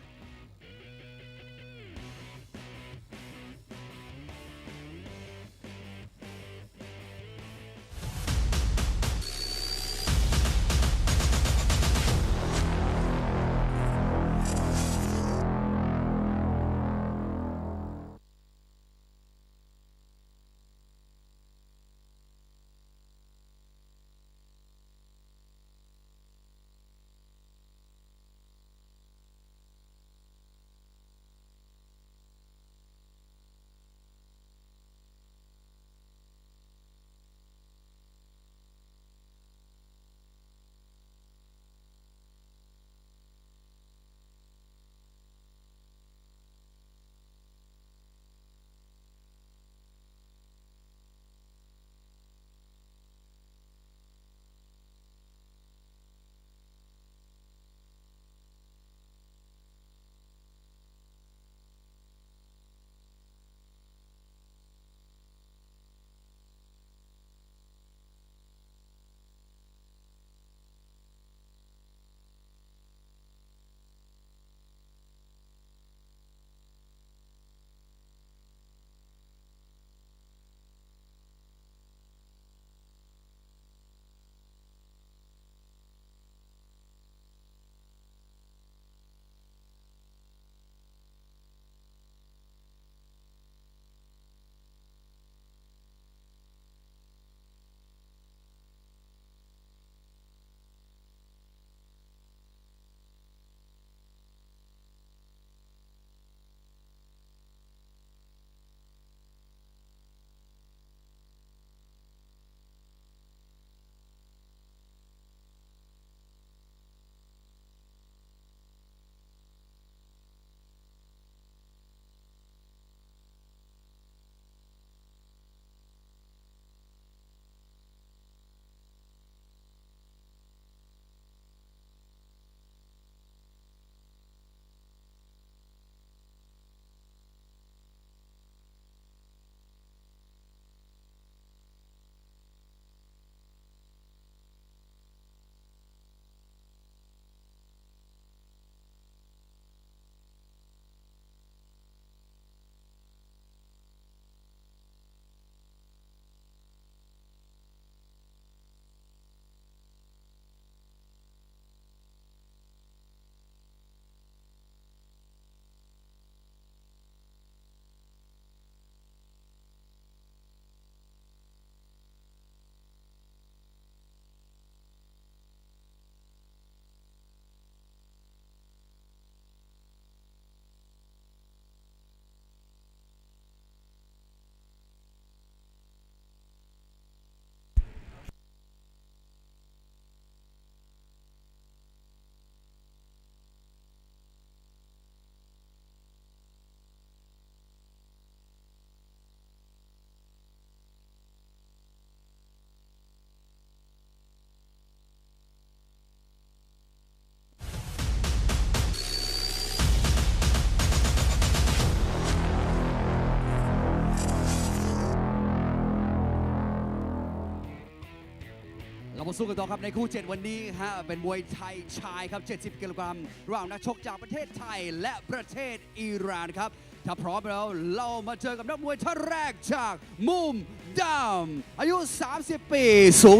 Speaker 4: เรามาสู้กันต่อครับในคู่ 7 วันนี้ฮะเป็นมวยไทยชายครับ 70 กิโลกรัมระหว่างนักชกจากประเทศไทยและประเทศอิหร่านครับถ้าพร้อมแล้วเรามาเจอกับนักมวยท่านแรกจากมุมดำอายุ 30 ปี สูง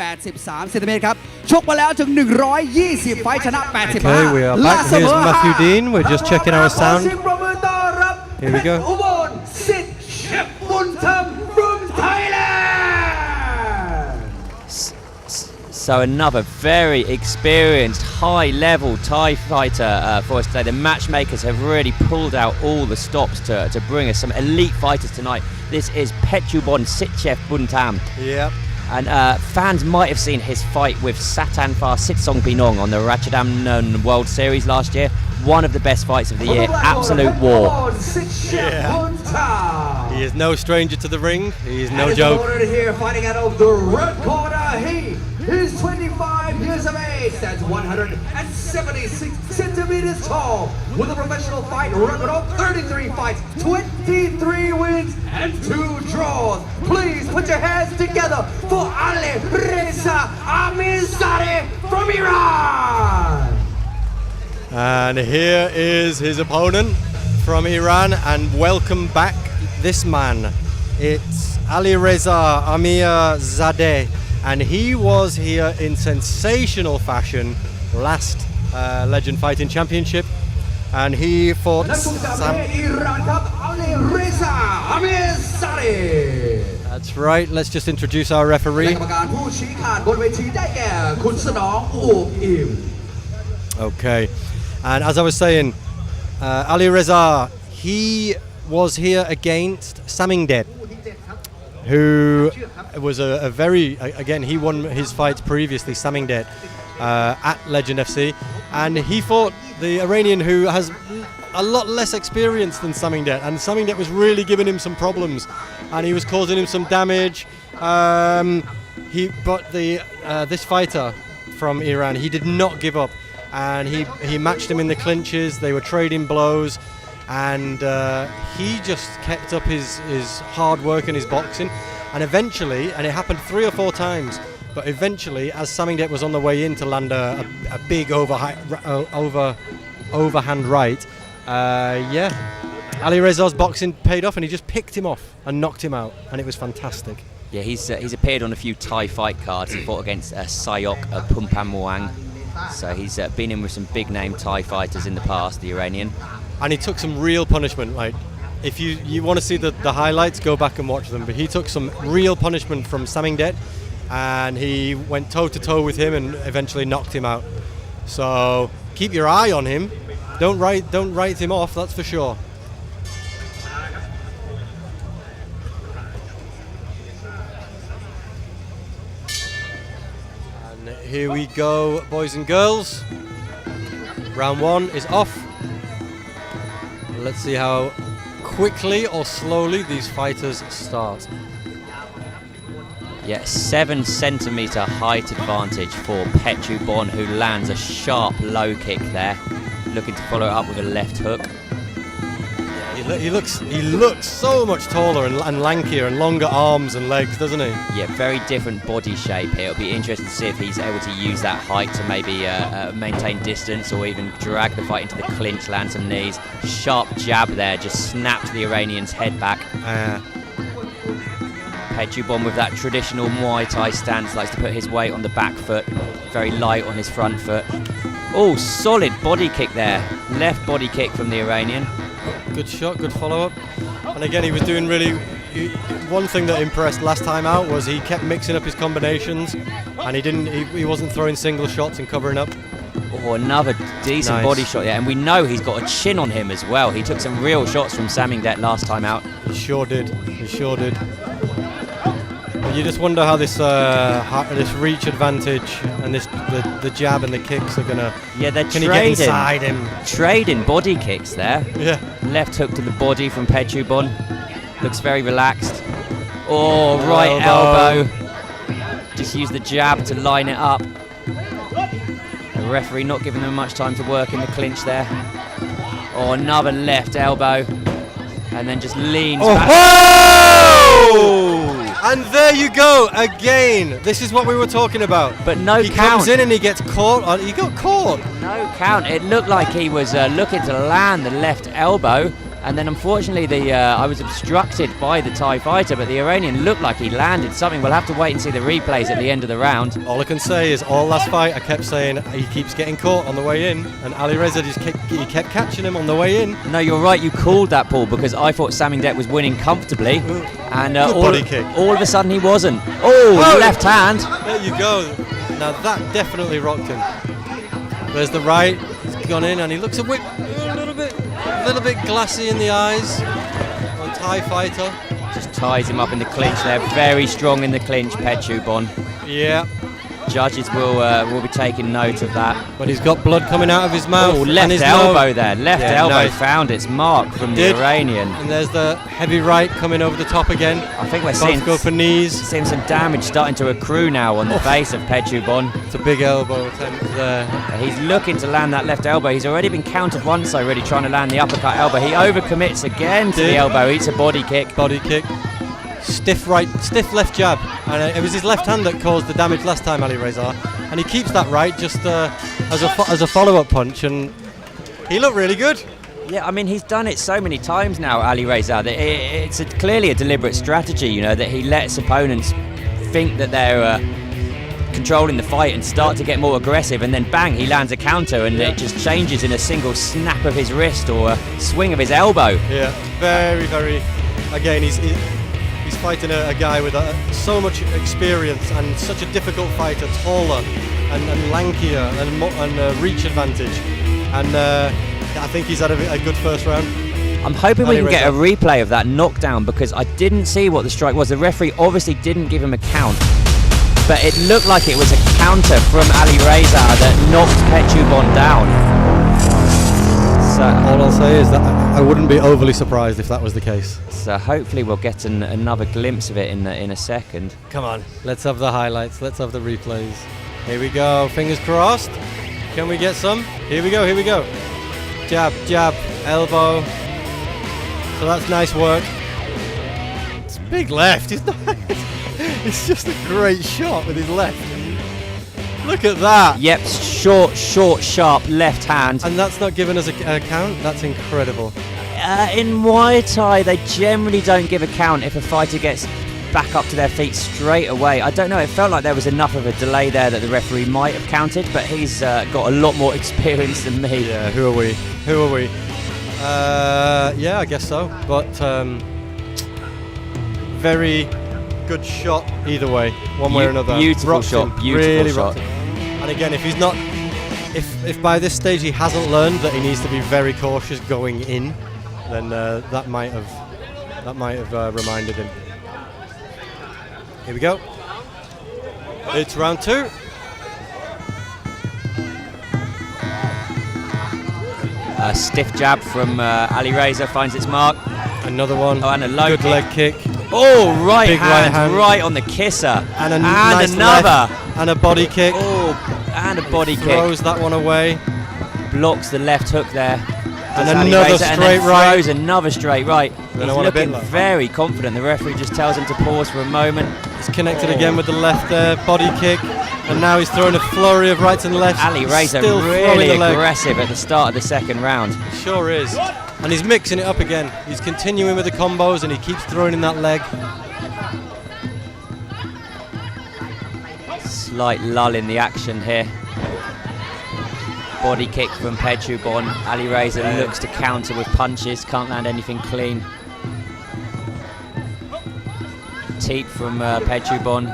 Speaker 4: 183 เซนติเมตรครับชกมาแล้วถึง 120 ไฟท์ชนะ 85
Speaker 2: Okay, we are back. Here's Matthew Dean. We're just checking our sound. Here we go.
Speaker 4: อุบลสิทธิ์เชฟบุญธรรม from Thailand
Speaker 5: So another very experienced, high-level Thai fighter for us today. The matchmakers have really pulled out all the stops to bring us some elite fighters tonight. This is Petchubon Sitchef Buntam.
Speaker 2: Yep.
Speaker 5: And fans might have seen his fight with Satanfar Sitsongbinong on the Ratchadamnon World Series last year. One of the best fights of the year. Absolute war.
Speaker 2: He is no stranger to the ring. He is no joke.
Speaker 4: Here fighting out of the red corner. He is 25 years of age. That's 176 centimeters tall. With a professional fight record of 33 fights, 23 wins and 2 draws. Please put your hands together for Ali Reza Amirzadeh from Iran.
Speaker 2: And here is his opponent from Iran, and welcome back this man. It's Ali Reza Amirzadeh, and he was here in sensational fashion last Legend Fighting Championship, and he fought
Speaker 4: Ali Reza Amirzadeh.
Speaker 2: That's right. Let's just introduce our referee.
Speaker 4: และกรรมการผู้ชี้ขาดบนเวทีได้แก่คุณสนองอู่อิ่ม
Speaker 2: Okay, and as I was saying, Ali Reza, he was here against Samingdet, who was a very, again, he won his fights previously, Samingdet, at Legend FC, and he fought the Iranian who has a lot less experience than Samingdet, and Samingdet was really giving him some problems, and he was causing him some damage. But this fighter from Iran, he did not give up, and he matched him in the clinches. They were trading blows, and he just kept up his hard work and his boxing, and eventually, and it happened 3 or 4 times, but eventually, as Samingdet was on the way in to land a big overhand right, Ali Reza's boxing paid off, and he just picked him off and knocked him out, and it was fantastic.
Speaker 5: Yeah, he's appeared on a few Thai fight cards. He fought against Sayok Pumpamwang. So he's been in with some big name Thai fighters in the past, the Iranian.
Speaker 2: And he took some real punishment. Like, if you want to see the highlights, go back and watch them. But he took some real punishment from Samingdet, and he went toe to toe with him and eventually knocked him out. So keep your eye on him. Don't write him off. That's for sure. And here we go, boys and girls. Round 1 is off. Let's see how quickly or slowly these fighters start.
Speaker 5: Yeah, 7 centimeter height advantage for Petchubon, who lands a sharp low kick there, looking to follow it up with a left hook.
Speaker 2: He looks so much taller and lankier and longer arms and legs, doesn't he?
Speaker 5: Yeah, very different body shape here. It'll be interesting to see if he's able to use that height to maybe maintain distance or even drag the fight into the clinch, land some knees. Sharp jab there, just snapped the Iranian's head back. Petchubon with that traditional Muay Thai stance, likes to put his weight on the back foot, very light on his front foot. Oh, solid body kick there. Left body kick from the Iranian.
Speaker 2: Good shot, good follow-up. And again, he was doing really... One thing that impressed last time out was he kept mixing up his combinations, and he wasn't throwing single shots and covering up.
Speaker 5: Oh, another decent body shot there. And we know he's got a chin on him as well. He took some real shots from Samingdet last time out.
Speaker 2: He sure did. He sure did. But you just wonder how this reach advantage and the jab and the kicks are gonna.
Speaker 5: Yeah, they're
Speaker 2: can he get inside him?
Speaker 5: Trading body kicks there.
Speaker 2: Yeah.
Speaker 5: Left hook to the body from Petchubon. Looks very relaxed. Oh, right elbow. Just use the jab to line it up. The referee not giving them much time to work in the clinch there. Oh, another left elbow. And then just leans back.
Speaker 2: Oh! And there you go again. This is what we were talking about.
Speaker 5: But no
Speaker 2: he
Speaker 5: count.
Speaker 2: comes in and he gets caught. He got caught.
Speaker 5: No count. It looked like he was looking to land the left elbow, and then unfortunately I was obstructed by the TIE fighter, but the Iranian looked like he landed something. We'll have to wait and see the replays at the end of the round.
Speaker 2: All I can say is all last fight I kept saying he keeps getting caught on the way in, and Ali Reza just kept catching him on the way in.
Speaker 5: No, you're right, you called that, Paul, because I thought Samingdet was winning comfortably, and
Speaker 2: Good body kick.
Speaker 5: all of a sudden he wasn't. Oh, left hand.
Speaker 2: There you go. Now that definitely rocked him. There's the right. He's gone in and he looks a little bit glassy in the eyes on TIE fighter.
Speaker 5: Just ties him up in the clinch there. Very strong in the clinch, Petchubon.
Speaker 2: Yeah.
Speaker 5: Judges will be taking note of that.
Speaker 2: But he's got blood coming out of his mouth.
Speaker 5: Oh,
Speaker 2: and
Speaker 5: left
Speaker 2: his
Speaker 5: elbow
Speaker 2: nose.
Speaker 5: there. Left
Speaker 2: Yeah,
Speaker 5: elbow
Speaker 2: nice.
Speaker 5: found its mark from
Speaker 2: Did.
Speaker 5: the Iranian.
Speaker 2: And there's the heavy right coming over the top again.
Speaker 5: I think we're
Speaker 2: Both go for knees.
Speaker 5: seeing some damage starting to accrue now on the face of Petchubon.
Speaker 2: It's a big elbow attempt there.
Speaker 5: He's looking to land that left elbow. He's already been countered once already trying to land the uppercut elbow. He overcommits again to the elbow. Eats a body kick.
Speaker 2: Body kick. Stiff left jab. And it was his left hand that caused the damage last time, Ali Reza. And he keeps that right just as a follow-up punch, and he looked really good.
Speaker 5: Yeah, I mean, he's done it so many times now, Ali Reza, that it's clearly a deliberate strategy, you know, that he lets opponents think that they're controlling the fight and start to get more aggressive, and then bang, he lands a counter, and it just changes in a single snap of his wrist or a swing of his elbow.
Speaker 2: Yeah, very, very. Again, he's fighting a guy with so much experience and such a difficult fighter, taller and lankier and reach advantage. And I think he's had a good first round.
Speaker 5: I'm hoping we
Speaker 2: Ali
Speaker 5: can get a
Speaker 2: Reza.
Speaker 5: replay of that knockdown, because I didn't see what the strike was. The referee obviously didn't give him a count, but it looked like it was a counter from Ali Reza that knocked Petchubon down. So
Speaker 2: All I'll say is that I wouldn't be overly surprised if that was the case.
Speaker 5: So hopefully we'll get another glimpse of it in a second.
Speaker 2: Come on, let's have the highlights, let's have the replays. Here we go, fingers crossed. Can we get some? Here we go. Jab, jab, elbow. So that's nice work. It's big left, it's not. It's just a great shot with his left. Look at that.
Speaker 5: Yep, short, sharp left hand.
Speaker 2: And that's not giving us a count? That's incredible.
Speaker 5: In Muay Thai, they generally don't give a count if a fighter gets back up to their feet straight away. I don't know, it felt like there was enough of a delay there that the referee might have counted, but he's got a lot more experience than me.
Speaker 2: Yeah, who are we? Yeah, I guess so. But very good shot either way, one way or another.
Speaker 5: Beautiful
Speaker 2: Rocked
Speaker 5: shot,
Speaker 2: him,
Speaker 5: beautiful
Speaker 2: really
Speaker 5: shot.
Speaker 2: rocked him. And again, if he's not, if by this stage he hasn't learned that he needs to be very cautious going in, then that might have reminded him. Here we go. It's round two.
Speaker 5: A stiff jab from Ali Reza finds its mark.
Speaker 2: Another one.
Speaker 5: Oh, and a low
Speaker 2: good
Speaker 5: kick.
Speaker 2: leg kick.
Speaker 5: Oh, right
Speaker 2: Big
Speaker 5: hand,
Speaker 2: right hand.
Speaker 5: right on the kisser.
Speaker 2: And
Speaker 5: another.
Speaker 2: left, and a body kick.
Speaker 5: Oh, and a body kick.
Speaker 2: Throws that one away.
Speaker 5: Blocks the left hook there.
Speaker 2: And
Speaker 5: Does Ali
Speaker 2: another
Speaker 5: Reza, and
Speaker 2: straight
Speaker 5: then
Speaker 2: right.
Speaker 5: throws another straight right.
Speaker 2: Then I
Speaker 5: He's
Speaker 2: want a bit
Speaker 5: looking
Speaker 2: left.
Speaker 5: very confident. The referee just tells him to pause for a moment.
Speaker 2: He's connected again with the left there, body kick, and now he's throwing a flurry of rights and lefts.
Speaker 5: Ali Reza
Speaker 2: Still throwing
Speaker 5: really
Speaker 2: the leg.
Speaker 5: aggressive at the start of the second round.
Speaker 2: Sure is. And he's mixing it up again. He's continuing with the combos and he keeps throwing in that leg.
Speaker 5: Slight lull in the action here. Body kick from Petchubon. Ali Reza looks to counter with punches, can't land anything clean. Teep from Petchubon.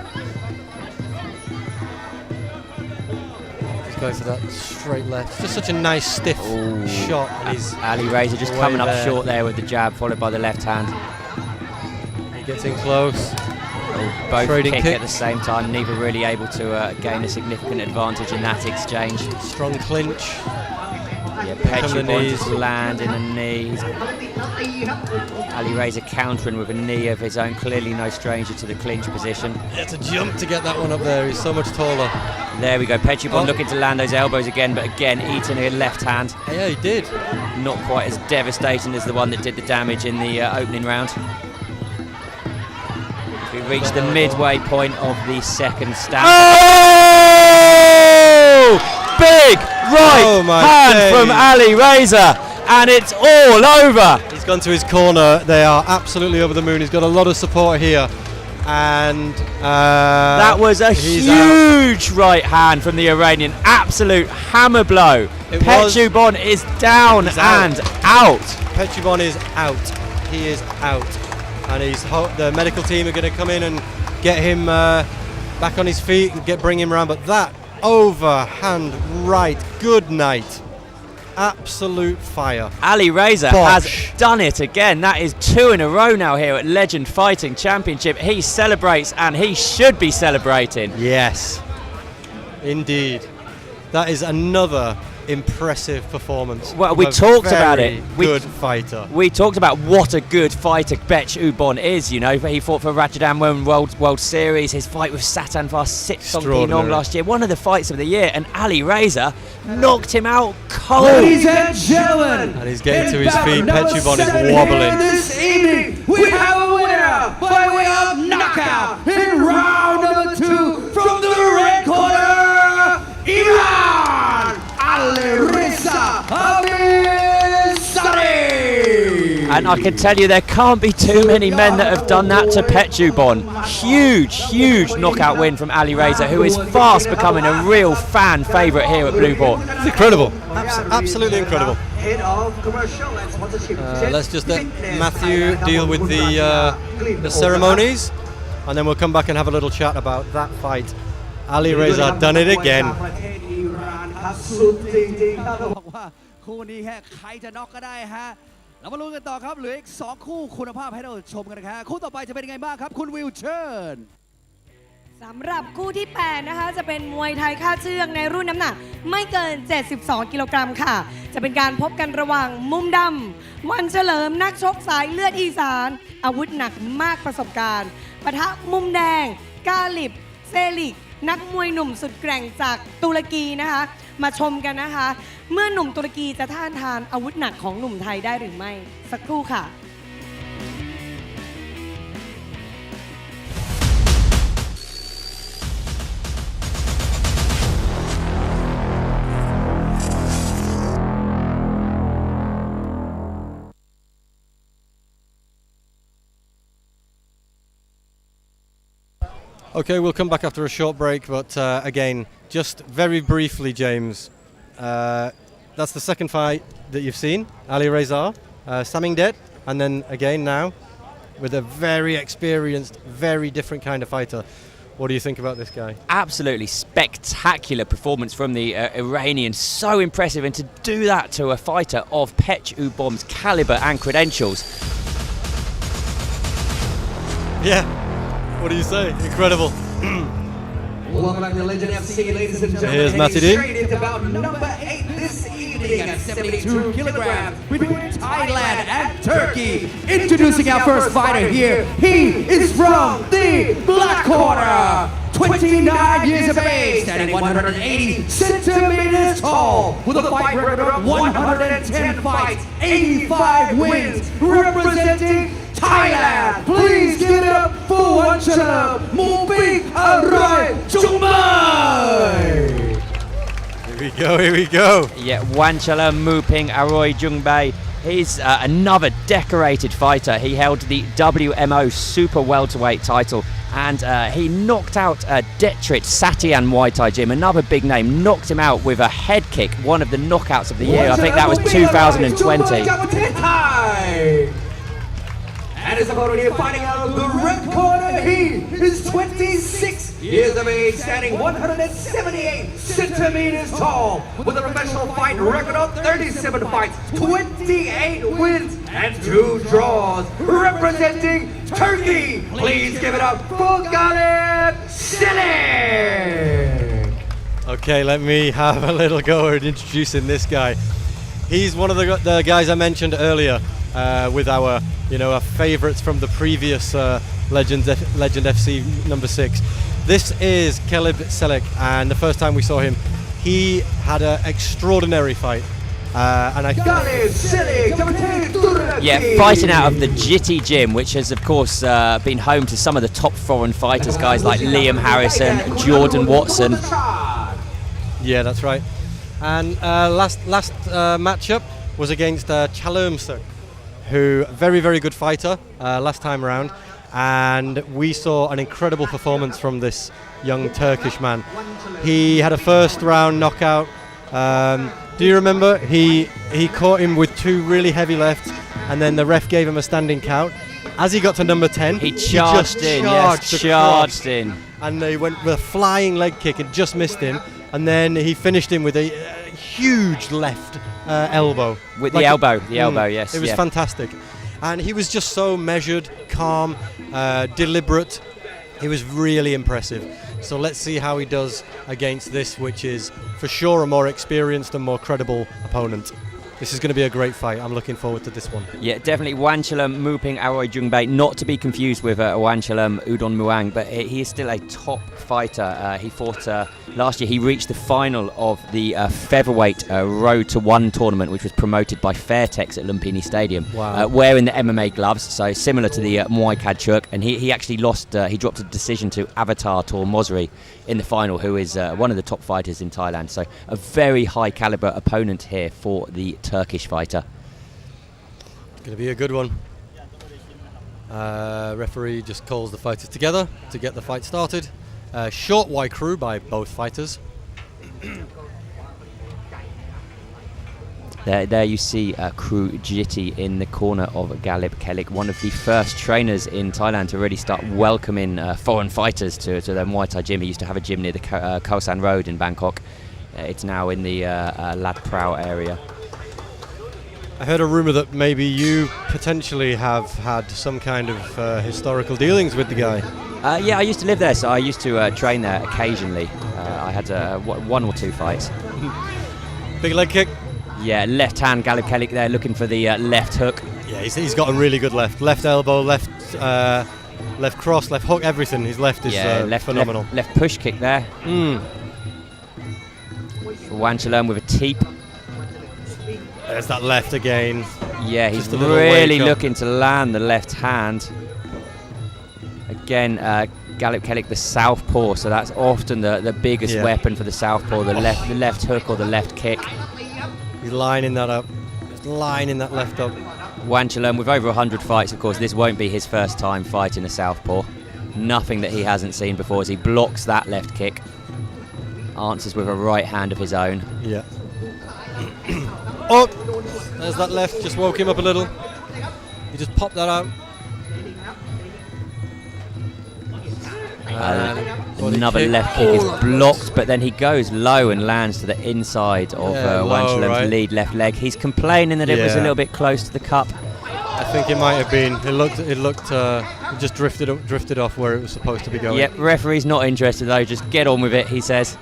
Speaker 2: He's going for that straight left. It's just such a nice stiff shot. And he's
Speaker 5: Ali Reza just
Speaker 2: way
Speaker 5: coming up
Speaker 2: there.
Speaker 5: short there with the jab, followed by the left hand.
Speaker 2: He gets in close.
Speaker 5: Both
Speaker 2: Trading
Speaker 5: kick
Speaker 2: kick.
Speaker 5: at the same time, neither really able to gain a significant advantage in that exchange.
Speaker 2: Strong clinch.
Speaker 5: Yeah,
Speaker 2: come the
Speaker 5: Petchubon
Speaker 2: knees.
Speaker 5: just landing a knee. Ali Reza countering with a knee of his own, clearly no stranger to the clinch position.
Speaker 2: It's a jump to get that one up there. He's so much taller.
Speaker 5: There we go, Petchubon
Speaker 2: Oh.
Speaker 5: looking to land those elbows again, but again eating a left hand.
Speaker 2: Yeah, he did.
Speaker 5: Not quite as devastating as the one that did the damage in the opening round. We reached the midway point of the second stand.
Speaker 2: Oh!
Speaker 5: Big right
Speaker 2: Oh my
Speaker 5: hand
Speaker 2: days.
Speaker 5: from Ali Reza, and it's all over.
Speaker 2: He's gone to his corner. They are absolutely over the moon. He's got a lot of support here. And
Speaker 5: That was a
Speaker 2: he's out.
Speaker 5: huge right hand from the Iranian. Absolute hammer blow.
Speaker 2: It was-
Speaker 5: Petchubon is down
Speaker 2: He's out.
Speaker 5: and out.
Speaker 2: Petchubon is out. He is out. And the medical team are going to come in and get him back on his feet and bring him around. But that overhand right, good night. Absolute fire.
Speaker 5: Ali Reza
Speaker 2: Bosh.
Speaker 5: has done it again. That is 2 in a row now here at Legend Fighting Championship. He celebrates, and he should be celebrating.
Speaker 2: Yes, indeed. That is another impressive performance.
Speaker 5: Well,
Speaker 2: from
Speaker 5: we
Speaker 2: a
Speaker 5: talked about
Speaker 2: very
Speaker 5: it.
Speaker 2: Good fighter.
Speaker 5: We talked about what a good fighter Petchubon is. You know, he fought for Rajadamwen World Series. His fight with Satan Varsitong
Speaker 2: Extraordinary.
Speaker 5: last year, one of the fights of the year, and Ali Reza knocked him out cold.
Speaker 4: Ladies and gentlemen,
Speaker 2: And he's getting to
Speaker 4: in
Speaker 2: his
Speaker 4: bout
Speaker 2: feet.
Speaker 4: number
Speaker 2: Petchubon is
Speaker 4: 7
Speaker 2: wobbling.
Speaker 4: here This evening, we have a winner by way of knockout in round number 2 from the red corner, Iran Ali Reza Amisari.
Speaker 5: And I can tell you there can't be too many men that have done that to Petchubon. Huge knockout win from Ali Reza, who is fast becoming a real fan favourite here at Blueport.
Speaker 2: It's incredible. Absolutely incredible.
Speaker 8: Head of commercial and sponsorship.
Speaker 2: Let's just let Matthew deal with the ceremonies, and then we'll come back and have a little chat about that fight. Ali Reza done it again.
Speaker 4: บอกว่าคู่นี้ฮะใครจะน็อกก็ได้ฮะเรามาลุ้นกันต่อครับเหลืออีก2คู่คุณภาพให้เราชมกันนะฮะคู่ต่อไปจะเป็นยังไงบ้างครับคุณวิวเชิญ
Speaker 1: สำหรับคู่ที่ 8 นะคะ จะเป็นมวยไทยค่าเชือกในรุ่นน้ำหนักไม่เกิน 72 กิโลกรัมค่ะ จะเป็นการพบกันระหว่างมุมดำวันเฉลิมนักชกสายเลือดอีสาน อาวุธหนักมากประสบการณ์ปะทะมุมแดง กาลิบ เซลิก นักมวยหนุ่มสุดแกร่งจากตุรกีนะคะ มาชมกันนะคะ เมื่อหนุ่มตุรกีจะต้านทานอาวุธหนักของหนุ่มไทยได้หรือไม่ สักครู่ค่ะ
Speaker 2: Okay, we'll come back after a short break, but again, just very briefly, James, that's the second fight that you've seen, Ali Reza, Samingdet, and then again now, with a very experienced, very different kind of fighter. What do you think about this guy?
Speaker 5: Absolutely spectacular performance from the Iranian. So impressive, and to do that to a fighter of Petchubon's caliber and credentials.
Speaker 2: Yeah, what do you say? Incredible.
Speaker 8: Welcome back to Legend FC, ladies and gentlemen.
Speaker 2: Here's
Speaker 8: Heading
Speaker 2: Matty D.
Speaker 8: straight into bout number 8 this evening at
Speaker 4: 72 kilograms between Thailand and Turkey. Introducing our first fighter here. He is from the black corner. 29 years of age, standing 180 centimeters tall, with a fight record of 110 fights, 85 wins, representing Thailand. Please give it up for Wanchalam Muping Arai Chungmai.
Speaker 2: Here we go.
Speaker 5: Yeah, Wanchala Muping Aroy Jungbei. He's another decorated fighter. He held the WMO Super Welterweight title, and he knocked out Detrit Satyan Muay Thai Gym, another big name, knocked him out with a head kick, one of the knockouts of the year. I think that was 2020.
Speaker 8: And his opponent here fighting out of the red corner, he is 26 years of age, standing 178 centimeters tall, with a professional fight record of 37 fights, 28 wins, and 2 draws, representing Turkey. Please give it up for Galip Silik.
Speaker 2: Okay, let me have a little go at introducing this guy. He's one of the guys I mentioned earlier with our favourites from the previous Legend FC number 6. This is Galip Silik, and the first time we saw him, he had an extraordinary fight And I
Speaker 5: Yeah, fighting out of the Jitty Gym, which has, of course, been home to some of the top foreign fighters, guys like Liam Harrison, Jordan Watson.
Speaker 2: Yeah, that's right. And last matchup was against Chalumsuk, who very, very good fighter last time around. And we saw an incredible performance from this young Turkish man. He had a first round knockout. Do you remember? He caught him with 2 really heavy lefts, and then the ref gave him a standing count. As he got to number 10,
Speaker 5: He charged in, yes, charged in.
Speaker 2: and they went with a flying leg kick and just missed him. And then he finished him with a huge left elbow.
Speaker 5: With
Speaker 2: Like
Speaker 5: the elbow, yes.
Speaker 2: It was
Speaker 5: yeah.
Speaker 2: fantastic. And he was just so measured, calm, deliberate. He was really impressive. So let's see how he does against this, which is for sure a more experienced and more credible opponent. This is going to be a great fight. I'm looking forward to this one.
Speaker 5: Yeah, definitely Wanchalam Muping Aroy Jungbei, not to be confused with Wanchalam Udon Muang, but he is still a top fighter. He fought last year. He reached the final of the featherweight Road to One tournament, which was promoted by Fairtex at Lumpini Stadium.
Speaker 2: Wow.
Speaker 5: Wearing the MMA gloves, so similar to the Muay Kadchuk, and he actually lost. He dropped a decision to Avatar Tor Mosri in the final, who is one of the top fighters in Thailand. So a very high caliber opponent here for the Turkish fighter.
Speaker 2: It's going to be a good one. Referee just calls the fighters together to get the fight started. Short Y crew by both fighters.
Speaker 5: There you see Crew Jitty in the corner of Galip Kelik, one of the first trainers in Thailand to really start welcoming foreign fighters to their Muay Thai gym. He used to have a gym near the Khao San Road in Bangkok. It's now in the Lat Prao area.
Speaker 2: I heard a rumour that maybe you potentially have had some kind of historical dealings with the guy.
Speaker 5: Yeah, I used to live there, so I used to train there occasionally. I had 1 or 2 fights.
Speaker 2: Big leg kick.
Speaker 5: Yeah, left hand Galip Kelik there looking for the left hook.
Speaker 2: Yeah, he's got a really good left elbow, left cross, left hook, everything. His left is phenomenal.
Speaker 5: Left push kick there. Wanchalam with a teep.
Speaker 2: There's that left again.
Speaker 5: Yeah, he's
Speaker 2: Just a little
Speaker 5: really
Speaker 2: wake up.
Speaker 5: looking to land the left hand. Again, Galip Kelik the southpaw, so that's often the biggest weapon for the southpaw, the left hook or the left kick.
Speaker 2: He's lining that up. Just lining that left up.
Speaker 5: Wanchalam with over 100 fights, of course, this won't be his first time fighting a southpaw. Nothing that he hasn't seen before as he blocks that left kick. Answers with a right hand of his own.
Speaker 2: Yeah. Oh! There's that left, just woke him up a little. He just popped that out.
Speaker 5: Another left kick is blocked, but then he goes low and lands to the inside of Wanchalam's lead left leg. He's complaining that it was a little bit close to the cup.
Speaker 2: I think it might have been. It just drifted off where it was supposed to be going.
Speaker 5: Yep, referee's not interested though, just get on with it, he says.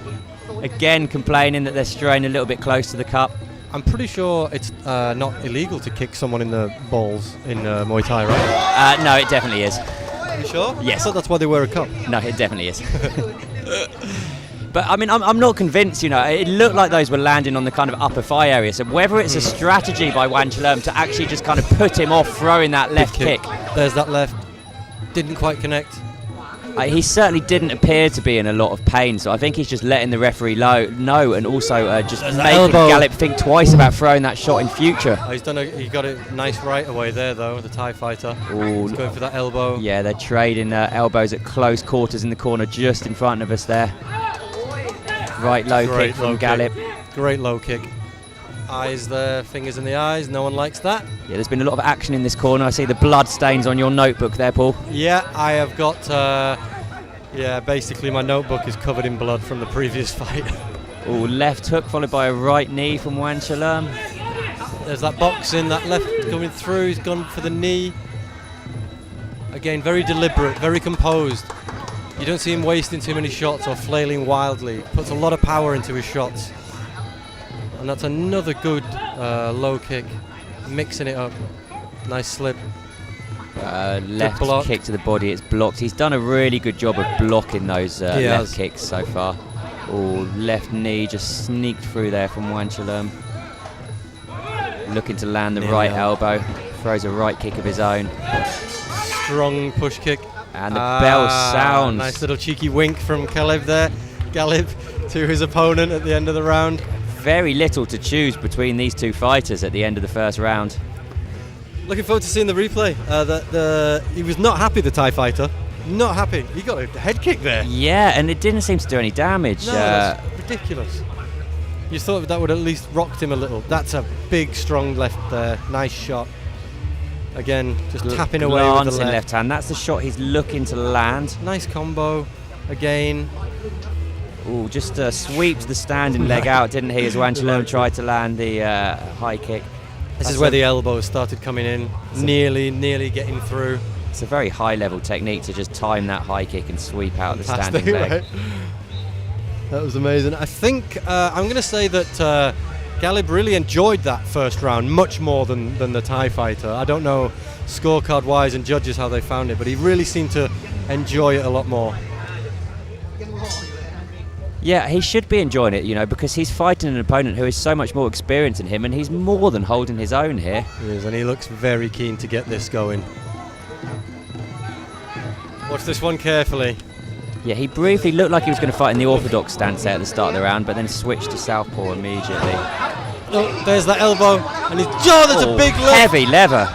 Speaker 5: Again complaining that they're straying a little bit close to the cup.
Speaker 2: I'm pretty sure it's not illegal to kick someone in the balls in Muay Thai, right?
Speaker 5: No, it definitely is.
Speaker 2: Are you sure?
Speaker 5: Yes.
Speaker 2: I thought that's why they wear a cup.
Speaker 5: No, it definitely is. But I mean, I'm not convinced, you know, it looked like those were landing on the kind of upper thigh area, so whether it's a strategy by Wanchalam to actually just kind of put him off throwing that left kick.
Speaker 2: There's that left. Didn't quite connect.
Speaker 5: He certainly didn't appear to be in a lot of pain, so I think he's just letting the referee know, and also just making Galip think twice about throwing that shot in future.
Speaker 2: Oh, he got it nice right away there, though, the Thai fighter.
Speaker 5: Ooh.
Speaker 2: He's going for that elbow.
Speaker 5: Yeah, they're trading elbows at close quarters in the corner just in front of us there. Right low kick from Galip.
Speaker 2: Great low kick. Eyes there, fingers in the eyes, no one likes that.
Speaker 5: Yeah, there's been a lot of action in this corner. I see the blood stains on your notebook there, Paul.
Speaker 2: Yeah, I have got, basically my notebook is covered in blood from the previous fight.
Speaker 5: Ooh, left hook followed by a right knee from Wanchalam.
Speaker 2: There's that boxing, that left coming through, he's gone for the knee. Again, very deliberate, very composed. You don't see him wasting too many shots or flailing wildly. Puts a lot of power into his shots. And that's another good low kick, mixing it up. Nice slip.
Speaker 5: Left kick to the body, it's blocked. He's done a really good job of blocking those left kicks so far. Oh, left knee just sneaked through there from Wanchalam. Looking to land the
Speaker 2: Nearly
Speaker 5: right
Speaker 2: out.
Speaker 5: elbow. Throws a right kick of his own.
Speaker 2: Strong push kick.
Speaker 5: And the bell sounds.
Speaker 2: Nice little cheeky wink from Galib there. Galib to his opponent at the end of the round.
Speaker 5: Very little to choose between these two fighters at the end of the first round.
Speaker 2: Looking forward to seeing the replay. He was not happy, the Thai fighter. Not happy. He got a head kick there.
Speaker 5: Yeah, and it didn't seem to do any damage.
Speaker 2: No, that's ridiculous. You thought that would at least rocked him a little. That's a big, strong left there. Nice shot. Again, just tapping away with the
Speaker 5: glancing
Speaker 2: left.
Speaker 5: left hand. That's the shot he's looking to land.
Speaker 2: Nice combo. Again.
Speaker 5: Ooh, just sweeps the standing leg out, didn't he? As Wanchalerm tried to land the high kick.
Speaker 2: This is where the elbows started coming in. Nearly getting through.
Speaker 5: It's a very high-level technique to just time that high kick and sweep out the
Speaker 2: Fantastic,
Speaker 5: standing leg.
Speaker 2: right? That was amazing. I think I'm going to say that Galib really enjoyed that first round much more than the Thai fighter. I don't know scorecard-wise and judges how they found it, but he really seemed to enjoy it a lot more.
Speaker 5: Yeah, he should be enjoying it, you know, because he's fighting an opponent who is so much more experienced than him, and he's more than holding his own here.
Speaker 2: He is, and he looks very keen to get this going. Watch this one carefully.
Speaker 5: Yeah, he briefly looked like he was going to fight in the orthodox stance there at the start of the round, but then switched to southpaw immediately.
Speaker 2: Oh, there's that elbow, and he's that's a big left.
Speaker 5: Heavy lever.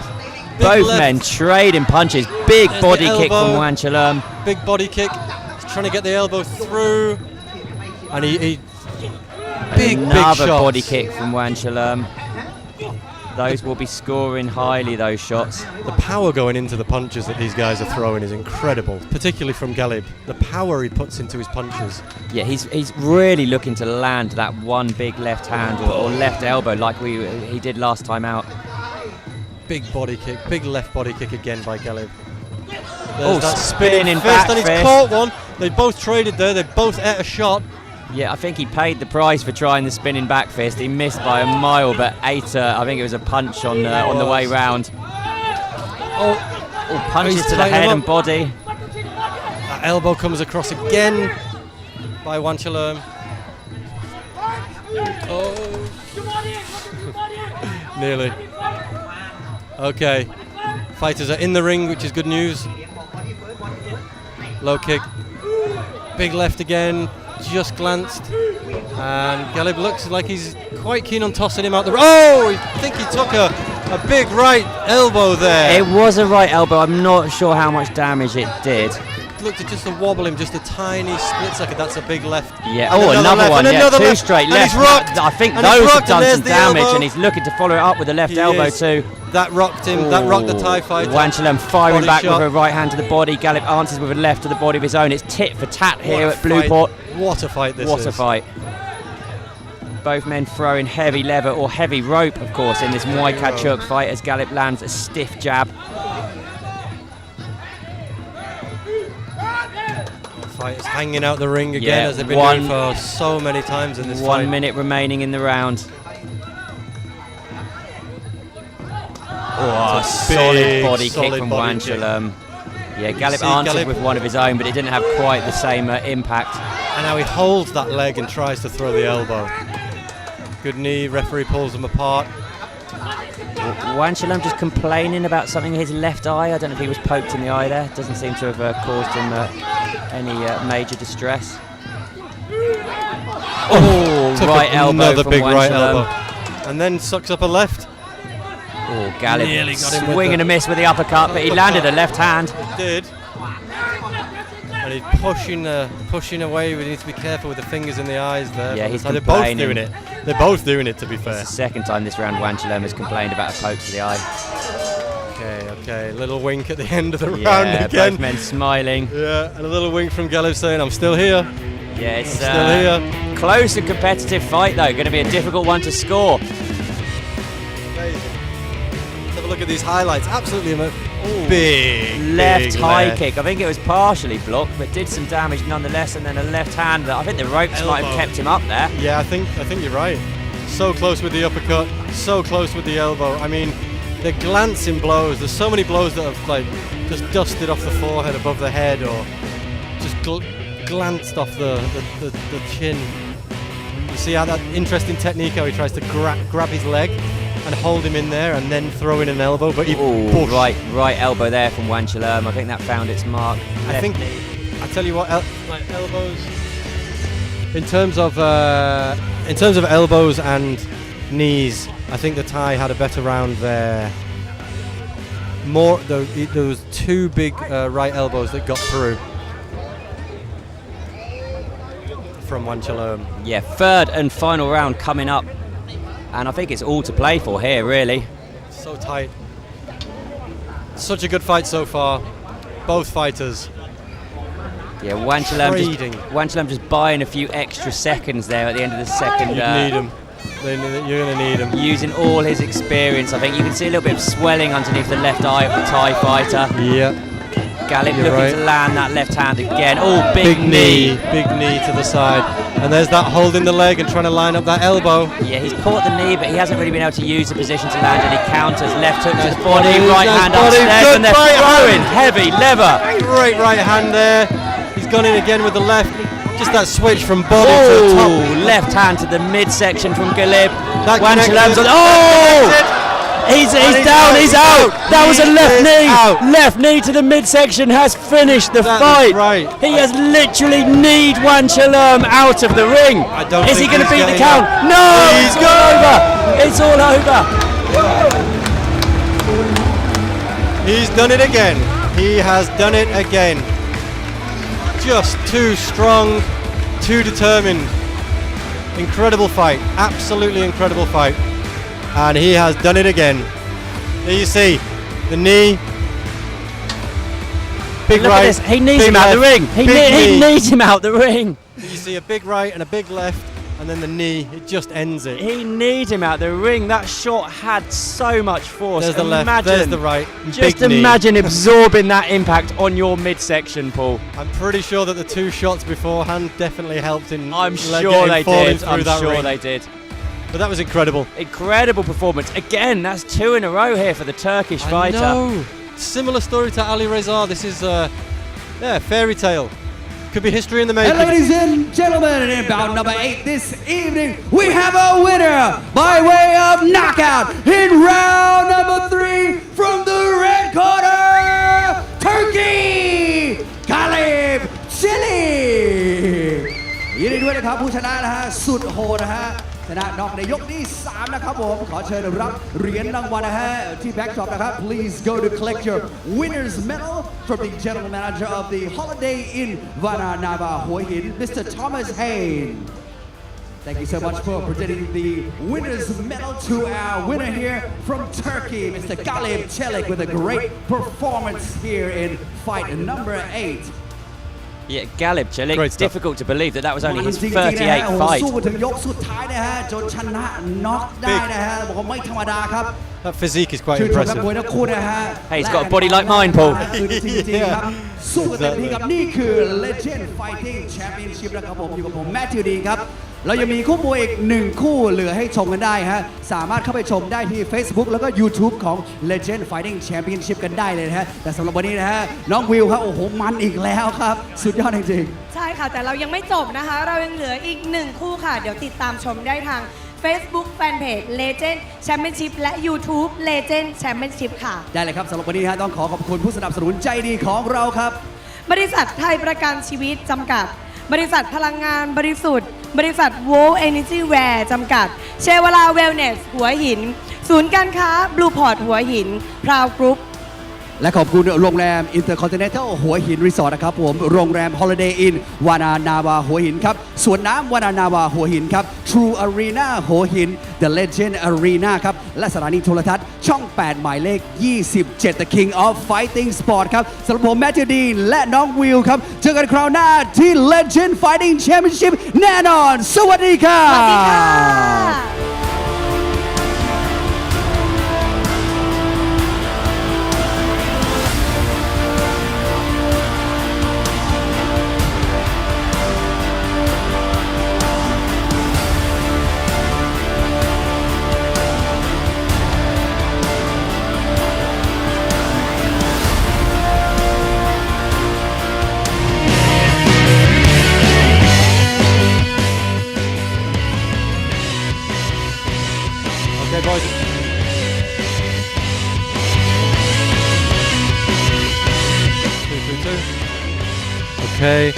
Speaker 5: Both
Speaker 2: left.
Speaker 5: men trading punches. Big
Speaker 2: There's
Speaker 5: body
Speaker 2: the
Speaker 5: kick from
Speaker 2: elbow.
Speaker 5: Wanchalerm.
Speaker 2: Big body kick. He's trying to get the elbow through, and he big
Speaker 5: Another
Speaker 2: shots.
Speaker 5: body kick from Wanchalerm. Those will be scoring highly, those shots.
Speaker 2: The power going into the punches that these guys are throwing is incredible, particularly from Galib. The power he puts into his punches.
Speaker 5: Yeah, he's really looking to land that one big left hand or left elbow like he did last time out.
Speaker 2: Big body kick, big left body kick again by Galib.
Speaker 5: Oh,
Speaker 2: There's that
Speaker 5: spinning
Speaker 2: fist,
Speaker 5: back
Speaker 2: and he's
Speaker 5: fist.
Speaker 2: caught one. They both traded there. They both ate a shot.
Speaker 5: Yeah, I think he paid the price for trying the spinning back fist. He missed by a mile, but ate I think it was a punch on the way round. Oh, punches
Speaker 2: he's
Speaker 5: to the
Speaker 2: tightened
Speaker 5: head
Speaker 2: him
Speaker 5: and
Speaker 2: up.
Speaker 5: body.
Speaker 2: That elbow comes across again by Wanchalerm. Oh. Nearly. Okay. Fighters are in the ring, which is good news. Low kick. Big left again. Just glanced. And Galib looks like he's quite keen on tossing him out the... Oh! I think he took a big right elbow there.
Speaker 5: It was a right elbow. I'm not sure how much damage it did.
Speaker 2: Looked to just to wobble him just a tiny split second. That's a big left.
Speaker 5: Yeah.
Speaker 2: And
Speaker 5: Oh, another
Speaker 2: left,
Speaker 5: one.
Speaker 2: and
Speaker 5: Yeah,
Speaker 2: another
Speaker 5: two
Speaker 2: left.
Speaker 5: straight
Speaker 2: And
Speaker 5: left.
Speaker 2: he's rocked.
Speaker 5: I think
Speaker 2: And he's
Speaker 5: those have
Speaker 2: rocked, and
Speaker 5: done
Speaker 2: there's
Speaker 5: some
Speaker 2: the
Speaker 5: damage,
Speaker 2: elbow.
Speaker 5: and he's looking to follow it up with the left
Speaker 2: He
Speaker 5: elbow
Speaker 2: is.
Speaker 5: too.
Speaker 2: That rocked him. That rocked the Thai fighter.
Speaker 5: Wanchalerm firing
Speaker 2: Body
Speaker 5: back
Speaker 2: shot.
Speaker 5: with a right hand to the body. Galib answers with a left to the body of his own. It's tit for tat here
Speaker 2: What a
Speaker 5: at Blueport.
Speaker 2: fight. What a fight this is.
Speaker 5: What a fight. Both men throwing heavy lever or heavy rope, of course, in this Muay Kachuk fight as Galib lands a stiff jab.
Speaker 2: Fighters hanging out the ring again,
Speaker 5: Yeah,
Speaker 2: as they've been doing for so many times in this
Speaker 5: 1
Speaker 2: fight.
Speaker 5: minute remaining in the round. Oh, a solid
Speaker 2: big,
Speaker 5: body kick
Speaker 2: solid
Speaker 5: from
Speaker 2: body kick.
Speaker 5: Wanchalerm. Yeah,
Speaker 2: see
Speaker 5: Galib answered
Speaker 2: Galib-
Speaker 5: with one of his own, but it didn't have quite the same impact.
Speaker 2: And now he holds that leg and tries to throw the elbow. Good knee, referee pulls them apart.
Speaker 5: Wanchalerm just complaining about something in his left eye. I don't know if he was poked in the eye there. Doesn't seem to have caused him any major distress. Oh,
Speaker 2: Took
Speaker 5: right elbow
Speaker 2: another
Speaker 5: from
Speaker 2: big right
Speaker 5: Wanchalerm.
Speaker 2: elbow. And then sucks up a left.
Speaker 5: Oh, Galib
Speaker 2: Nearly got him with
Speaker 5: swing and
Speaker 2: the
Speaker 5: a miss with the uppercut, but he landed a left hand.
Speaker 2: Did. And he's pushing away. We need to be careful with the fingers in the eyes there.
Speaker 5: Yeah, he's
Speaker 2: They're both
Speaker 5: complaining.
Speaker 2: doing it. They're both doing it, to be fair.
Speaker 5: It's the second time this round Wanchalerm has complained about a poke to the eye.
Speaker 2: Okay. Little wink at the end of the round
Speaker 5: Yeah,
Speaker 2: again.
Speaker 5: both men smiling.
Speaker 2: Yeah, and a little wink from Galib saying, "I'm still here."
Speaker 5: Yeah, it's
Speaker 2: Still here.
Speaker 5: close and competitive fight though. Going to be a difficult one to score.
Speaker 2: Amazing. Let's have a look at these highlights. Absolutely big
Speaker 5: Left
Speaker 2: big
Speaker 5: high
Speaker 2: left.
Speaker 5: kick. I think it was partially blocked, but did some damage nonetheless. And then a left hand that I think the ropes might have
Speaker 2: Elbow.
Speaker 5: kept him up there.
Speaker 2: Yeah, I think you're right. So close with the uppercut, so close with the elbow. I mean, they're glancing blows. There's so many blows that have like just dusted off the forehead above the head, or just glanced off the chin. You see how that interesting technique how he tries to grab his leg and hold him in there and then throw in an elbow, but he
Speaker 5: Ooh,
Speaker 2: pushed.
Speaker 5: right elbow there from Wanchalerm. I think that found its mark.
Speaker 2: I think, I tell you what, like elbows. In terms of elbows and knees, I think the Thai had a better round there. There was two big right elbows that got through from Wanchalerm.
Speaker 5: Yeah, third and final round coming up, and I think it's all to play for here, really.
Speaker 2: So tight. Such a good fight so far. Both fighters.
Speaker 5: Yeah,
Speaker 2: Trading.
Speaker 5: Wanchalerm just buying a few extra seconds there at the end of the second.
Speaker 2: You'd need him. You're going to need him.
Speaker 5: Using all his experience. I think you can see a little bit of swelling underneath the left eye of the Thai fighter.
Speaker 2: Yeah.
Speaker 5: Galib
Speaker 2: You're
Speaker 5: looking
Speaker 2: right.
Speaker 5: to land that left hand again. Oh, big knee.
Speaker 2: Big knee to the side. And there's that holding the leg and trying to line up that elbow.
Speaker 5: Yeah, he's caught the knee, but he hasn't really been able to use the position to land any counters. Left hook to the
Speaker 2: body,
Speaker 5: body, right
Speaker 2: nice
Speaker 5: hand
Speaker 2: body,
Speaker 5: upstairs,
Speaker 2: good
Speaker 5: and they're
Speaker 2: right
Speaker 5: throwing
Speaker 2: hand.
Speaker 5: heavy lever.
Speaker 2: Great right hand there. He's gone in again with the left. Just that switch from body to
Speaker 5: Oh,
Speaker 2: top.
Speaker 5: left hand to the midsection from Galib.
Speaker 2: That
Speaker 5: Wanchalerm's
Speaker 2: connected.
Speaker 5: on. Oh! He's down, he's out. That was a left
Speaker 2: He
Speaker 5: knee.
Speaker 2: is out.
Speaker 5: Left knee to the midsection has finished the
Speaker 2: That
Speaker 5: fight.
Speaker 2: is right.
Speaker 5: He has literally kneed Wanchalerm out of the ring.
Speaker 2: I don't
Speaker 5: Is he
Speaker 2: think
Speaker 5: going to
Speaker 2: he's
Speaker 5: beat the
Speaker 2: getting
Speaker 5: count?
Speaker 2: up.
Speaker 5: No,
Speaker 2: He's
Speaker 5: it's all over. It's all over.
Speaker 2: He's done it again. He has done it again. Just too strong, too determined. Incredible fight. Absolutely incredible fight. And he has done it again. There you see the knee. Big
Speaker 5: Look
Speaker 2: right.
Speaker 5: at this. He needs
Speaker 2: big
Speaker 5: him out the
Speaker 2: left,
Speaker 5: ring. He
Speaker 2: big knee.
Speaker 5: needs him out the ring.
Speaker 2: You see a big right and a big left, and then the knee. It just ends it.
Speaker 5: He needs him out the ring. That shot had so much force.
Speaker 2: There's the left. There's the right.
Speaker 5: Just
Speaker 2: big knee.
Speaker 5: imagine absorbing that impact on your midsection, Paul.
Speaker 2: I'm pretty sure that the two shots beforehand definitely helped in.
Speaker 5: I'm
Speaker 2: getting
Speaker 5: sure they
Speaker 2: falling
Speaker 5: did.
Speaker 2: through
Speaker 5: I'm
Speaker 2: that
Speaker 5: sure
Speaker 2: ring.
Speaker 5: they did.
Speaker 2: But that was incredible.
Speaker 5: Incredible performance. Again, that's 2 in a row here for the Turkish fighter.
Speaker 2: I know. Similar story to Ali Reza. This is fairy tale. Could be history in the making.
Speaker 4: And ladies and gentlemen, in bout number 8 this evening, we have a winner by way of knockout in round number 3 from the red corner, Turkey, Galib Çelik. ยินดีด้วยนะครับผู้ชนะนะฮะสุดโหดนะฮะชนะน็อกในยกที่ 3 นะครับผมขอเชิญรับเหรียญรางวัลนะฮะที่แบ็กช็อปนะครับ Please go to collect your winner's medal from the general manager of the Holiday Inn Vana Nava Hua Hin, Mr. Thomas Hain. Thank you so much for presenting the winner's medal to our winner here from Turkey, Mr. Galib Çelik, with a great performance here in fight number 8.
Speaker 5: Yeah, Galib Çelik.
Speaker 2: Great
Speaker 5: It's
Speaker 2: stuff.
Speaker 5: difficult to believe that was only his
Speaker 4: จริงๆนะฮะ
Speaker 5: 38th
Speaker 4: โอ้โห
Speaker 5: fight.
Speaker 4: สู้มาถึงยกสุดท้ายนะฮะจนชนะน็อกได้นะฮะบอกว่าไม่ธรรมดาครับ
Speaker 2: That physique is quite
Speaker 4: ชื่นชมนัก
Speaker 2: impressive.
Speaker 4: มวยทั้งคู่นะฮะ
Speaker 5: Hey, he's got a body like mine, Paul.
Speaker 4: คือจริงๆครับสู้กันเต็มที่ครับนี่คือ Legend Fighting Championship นะครับผมอยู่กับผมแมทธิวดีครับเรายังมีคู่มวยอีก1คู่เหลือให้ชมกันได้ฮะสามารถเข้าไปชมได้ที่ Facebook แล้วก็ YouTube ของ Legend Fighting Championship กันได้เลยนะฮะแต่สำหรับวันนี้นะฮะน้องวิวครับโอ้โหมันอีกแล้วครับสุดยอดจริงๆ
Speaker 1: ใช่ค่ะ แต่เรายังไม่จบนะคะ เรายังเหลืออีก 1 คู่ค่ะ เดี๋ยวติดตามชมได้ทาง Facebook Fanpage Legend Championship และ YouTube Legend Championship ค่ะ
Speaker 4: ได้เลยครับสำหรับวันนี้ฮะต้องขอขอบคุณผู้สนับสนุนใจดีของเราครับ
Speaker 1: บริษัทไทยประกันชีวิตจำกัด บริษัทพลังงานบริสุทธิ์ บริษัท World Energy Wear จำกัด เชวลาเวลเนสหัวหิน ศูนย์การค้า Blue Port หัวหิน พราวกรุ๊ป
Speaker 4: และขอบคุณโรงแรม Intercontinental หัวหินรีสอร์ทนะครับผมโรงแรม Holiday Inn วานานาวาหัวหินครับสวนน้ำวานานาวาหัวหินครับ True Arena หัวหิน The Legend Arena ครับและสถานีโทรทัศน์ช่อง 8 หมายเลข 27 The King of Fighting Sport ครับสำหรับผมแมทธิวดีนและน้องวิวครับเจอกันคราวหน้าที่ Legend Fighting Championship แน่นอน สวัสดีครับ
Speaker 1: สวัสดีค่ะ
Speaker 2: Okay, boys. Okay.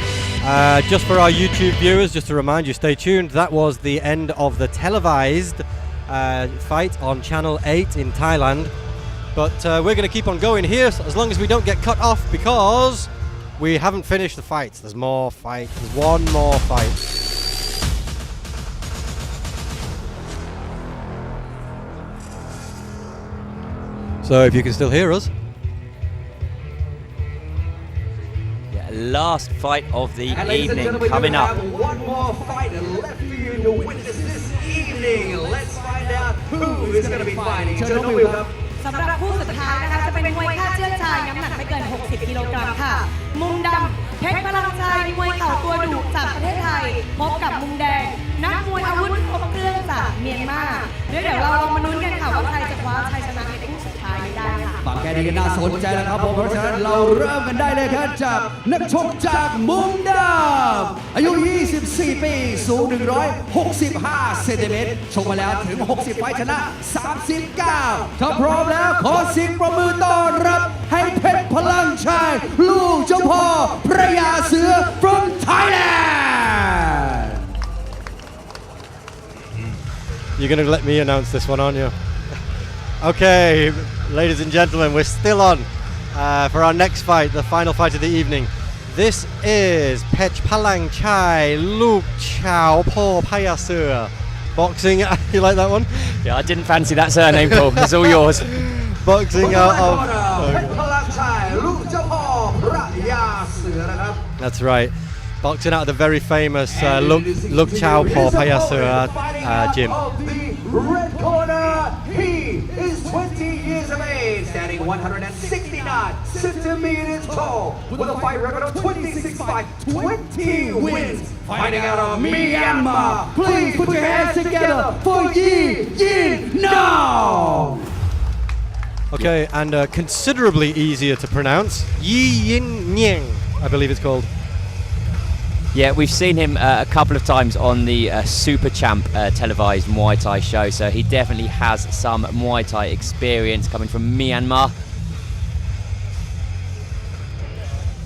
Speaker 2: Just for our YouTube viewers, just to remind you, stay tuned. That was the end of the televised fight on Channel 8 in Thailand. But we're going to keep on going here as long as we don't get cut off, because we haven't finished the fights. There's more fight. There's one more fight. So if you can still hear us.
Speaker 5: Yeah, last fight of the
Speaker 8: And ladies and
Speaker 5: evening
Speaker 8: gentlemen,
Speaker 5: coming
Speaker 8: we
Speaker 5: up.
Speaker 8: have one more fight left for you to witness this evening. Let's find out who is going to be fighting. เชิญน้องวิวครับ
Speaker 1: สำหรับคู่สุดท้ายนะคะจะเป็นมวยค่าเชือกชายน้ำหนักไม่เกิน 60 กิโลกรัมค่ะ มุมดำเพชรพลังชัยมวยเข่าตัวดุจากประเทศไทยพบกับมุมแดงนักมวยอาวุธครบเครื่องจากเมียนมาเดี๋ยวเราลองมาลุ้นกันค่ะว่าใครจะคว้าชัยชนะในคู่สุดท้ายนี้ได้ค่ะ
Speaker 4: ฟังแค่นี้ก็น่าสนใจแล้วครับผมเพราะฉะนั้นเราเริ่มกันได้เลยครับจากนักชกจากมุมดำอายุ 24 ปี สูง 165 เซนติเมตรชกมาแล้วถึง 60 ไฟท์ชนะ 39 ถ้าพร้อมแล้วขอเสียงประมือต้อนรับให้เพชรพลังชัยลูกเจ้าพ่อพระยาเสือ from Thailand.
Speaker 2: You're going to let me announce this one, aren't you? Okay, ladies and gentlemen, we're still on for our next fight, the final fight of the evening. This is Pech Palang Chai Luke Chao Po Payasur. Boxing, you like that one?
Speaker 5: Yeah, I didn't fancy that surname, Paul. It's all yours.
Speaker 2: Boxing out of...
Speaker 8: เพชรพลังชัยลูกเจ้าพ่อพระยาเสือนะครับ
Speaker 2: That's right. Boxing out of the very famous Luke Chao Po Payasur gym.
Speaker 8: Red corner, he is 20 years of age, standing 169 centimeters tall, with a fight record of 26 fights, 20 wins, fighting out of Myanmar.
Speaker 4: Please put your hands together for Yi Yin Nam.
Speaker 2: Okay, and considerably easier to pronounce. Yi Yin Nying, I believe it's called.
Speaker 5: Yeah, we've seen him a couple of times on the Super Champ televised Muay Thai show, so he definitely has some Muay Thai experience coming from Myanmar.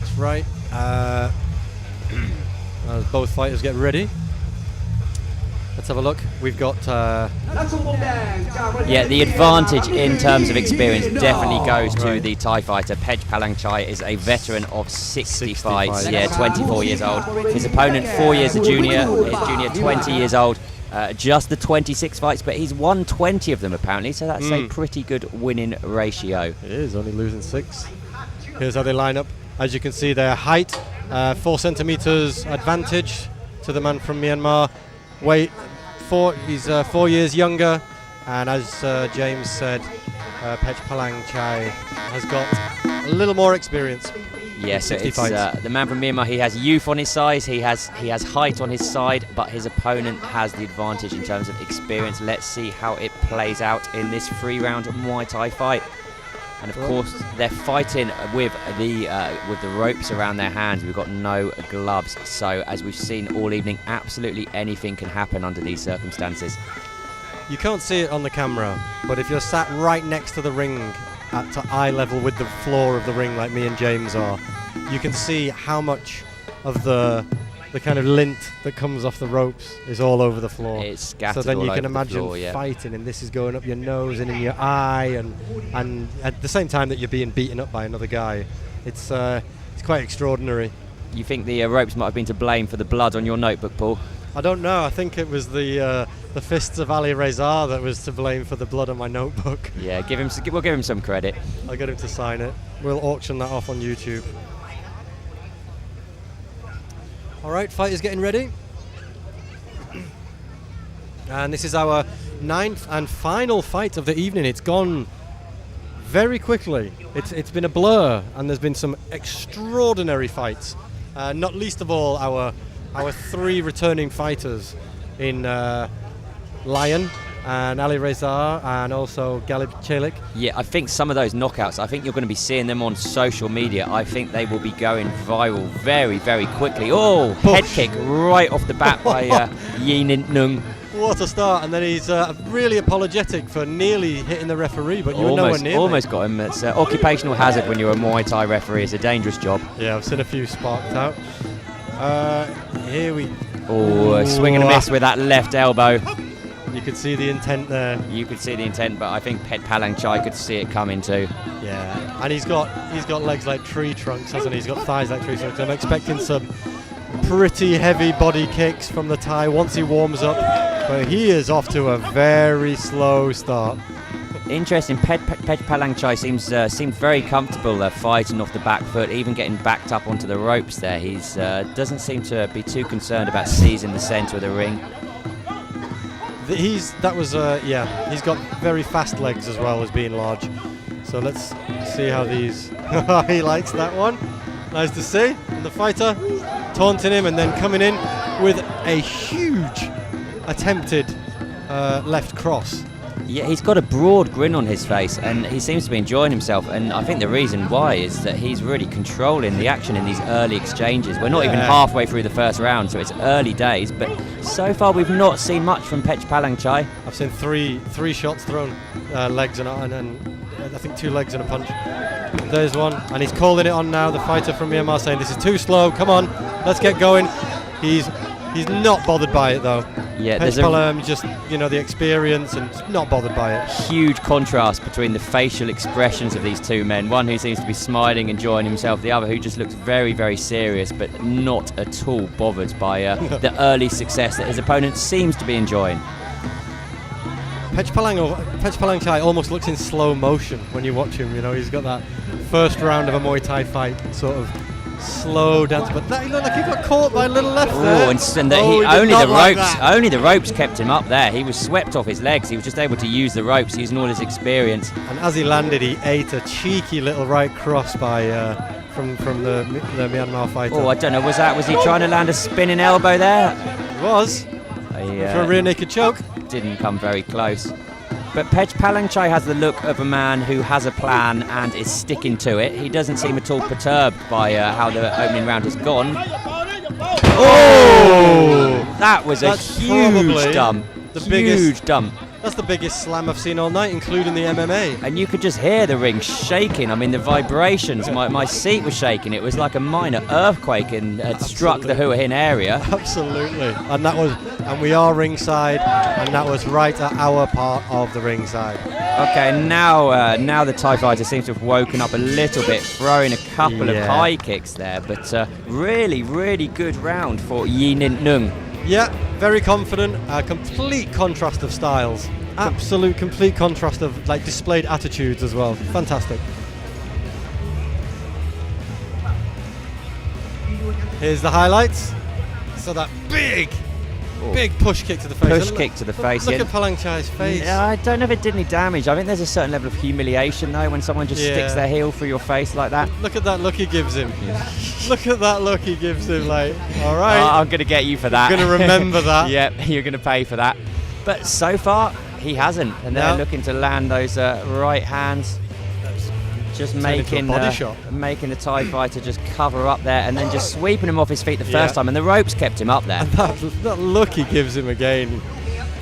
Speaker 2: That's right. As both fighters get ready, let's have a look. We've got...
Speaker 5: Yeah, the advantage in terms of experience definitely goes to the Thai fighter. Pech Palang Chai is a veteran of 60 fights. Yeah, 24 years old. His opponent, 4 years a junior. His junior, 20 years old. Just the 26 fights, but he's won 20 of them apparently, so that's a pretty good winning ratio.
Speaker 2: It is, only losing 6. Here's how they line up. As you can see, their height, 4 centimeters advantage to the man from Myanmar. Weight, he's 4 years younger, and as James said, Pech Palang Chai has got a little more experience.
Speaker 5: Yes, so it's the man from Myanmar. He has youth on his side, he has height on his side, but his opponent has the advantage in terms of experience. Let's see how it plays out in this 3-round Muay Thai fight. And of course, they're fighting with the ropes around their hands. We've got no gloves, so as we've seen all evening, absolutely anything can happen under these circumstances.
Speaker 2: You can't see it on the camera, but if you're sat right next to the ring at eye level with the floor of the ring like me and James are, you can see how much of the kind of lint that comes off the ropes is all over the floor.
Speaker 5: It's scattered
Speaker 2: so then
Speaker 5: all
Speaker 2: you can
Speaker 5: over the
Speaker 2: imagine
Speaker 5: floor, yeah.
Speaker 2: fighting, and this is going up your nose and in your eye, and at the same time that you're being beaten up by another guy. It's quite extraordinary.
Speaker 5: You think the ropes might have been to blame for the blood on your notebook, Paul?
Speaker 2: I don't know. I think it was the fists of Ali Reza that was to blame for the blood on my notebook.
Speaker 5: Yeah, we'll give him some credit.
Speaker 2: I'll get him to sign it. We'll auction that off on YouTube. All right, fighters getting ready. And this is our 9th and final fight of the evening. It's gone very quickly. It's been a blur, and there's been some extraordinary fights. Not least of all our 3 returning fighters in Lion and Ali Reza and also Galib Chelik.
Speaker 5: Yeah, I think some of those knockouts, I think you're going to be seeing them on social media. I think they will be going viral very, very quickly. Oh, head kick right off the bat by Yi Nung.
Speaker 2: What a start, and then he's really apologetic for nearly hitting the referee, but you were nowhere near.
Speaker 5: Almost got him. It's occupational hazard when you're a Muay Thai referee. It's a dangerous job.
Speaker 2: Yeah, I've seen a few sparked out. Here we.
Speaker 5: Oh, swing and a miss with that left elbow.
Speaker 2: You could see the intent there.
Speaker 5: You could see the intent, but I think Pet Palangchai could see it coming too.
Speaker 2: Yeah, and he's got legs like tree trunks, hasn't he? He's got thighs like tree trunks. I'm expecting some pretty heavy body kicks from the Thai once he warms up, but he is off to a very slow start.
Speaker 5: Interesting. Pet Palangchai seemed very comfortable fighting off the back foot, even getting backed up onto the ropes there. He's doesn't seem to be too concerned about seizing the centre of the ring.
Speaker 2: He's got very fast legs as well as being large. So let's see how these. He likes that one. Nice to see. And the fighter taunting him and then coming in with a huge attempted left cross.
Speaker 5: Yeah, he's got a broad grin on his face and he seems to be enjoying himself, and I think the reason why is that he's really controlling the action in these early exchanges. We're not even halfway through the first round, so it's early days, but so far we've not seen much from Pet Palangchai.
Speaker 2: I've seen three shots thrown, legs and I think 2 legs and a punch. There's one, and he's calling it on now, the fighter from Myanmar, saying this is too slow, come on, let's get going. He's not bothered by it though.
Speaker 5: Yeah,
Speaker 2: Pet Palam, just, the experience and not bothered by it.
Speaker 5: Huge contrast between the facial expressions of these two men. One who seems to be smiling, enjoying himself, the other who just looks very, very serious, but not at all bothered by the early success that his opponent seems to be enjoying.
Speaker 2: Pet Palangchai almost looks in slow motion when you watch him. He's got that first round of a Muay Thai fight sort of slow dance, but he looked like he got caught by a little left there.
Speaker 5: Only the ropes kept him up there. He was swept off his legs. He was just able to use the ropes, using all his experience.
Speaker 2: And as he landed, he ate a cheeky little right cross by from the Myanmar fighter.
Speaker 5: Oh, I don't know. Was he trying to land a spinning elbow there?
Speaker 2: It was. For a rear naked choke.
Speaker 5: Didn't come very close. But Pet Palangchai has the look of a man who has a plan and is sticking to it. He doesn't seem at all perturbed by how the opening round has gone. Oh! That was a huge dump. Huge dump.
Speaker 2: That's the biggest slam I've seen all night, including the MMA.
Speaker 5: And you could just hear the ring shaking. I mean, the vibrations. My seat was shaking. It was like a minor earthquake and had struck the Hua Hin area.
Speaker 2: Absolutely. And we are ringside, and that was right at our part of the ringside.
Speaker 5: Okay, now the Thai fighter seems to have woken up a little bit, throwing a couple of high kicks there. But really, really good round for Yi Nin Nung.
Speaker 2: Yeah, very confident. Complete contrast of styles. Absolute complete contrast of displayed attitudes as well. Fantastic. Here's the highlights. So that big push kick to the face.
Speaker 5: Push kick to the face.
Speaker 2: Look at Palangchai's face.
Speaker 5: Yeah, I don't know if it did any damage. I think there's a certain level of humiliation though when someone just sticks their heel through your face like that.
Speaker 2: Look at that look he gives him. Look at that look he gives him. All right.
Speaker 5: I'm going to get you for that.
Speaker 2: I'm going to remember that.
Speaker 5: Yep, you're going to pay for that. But so far, he hasn't. And they're looking to land those right hands. Just making the Thai fighter just cover up there and then just sweeping him off his feet the first time. And the ropes kept him up there.
Speaker 2: And that look he gives him again.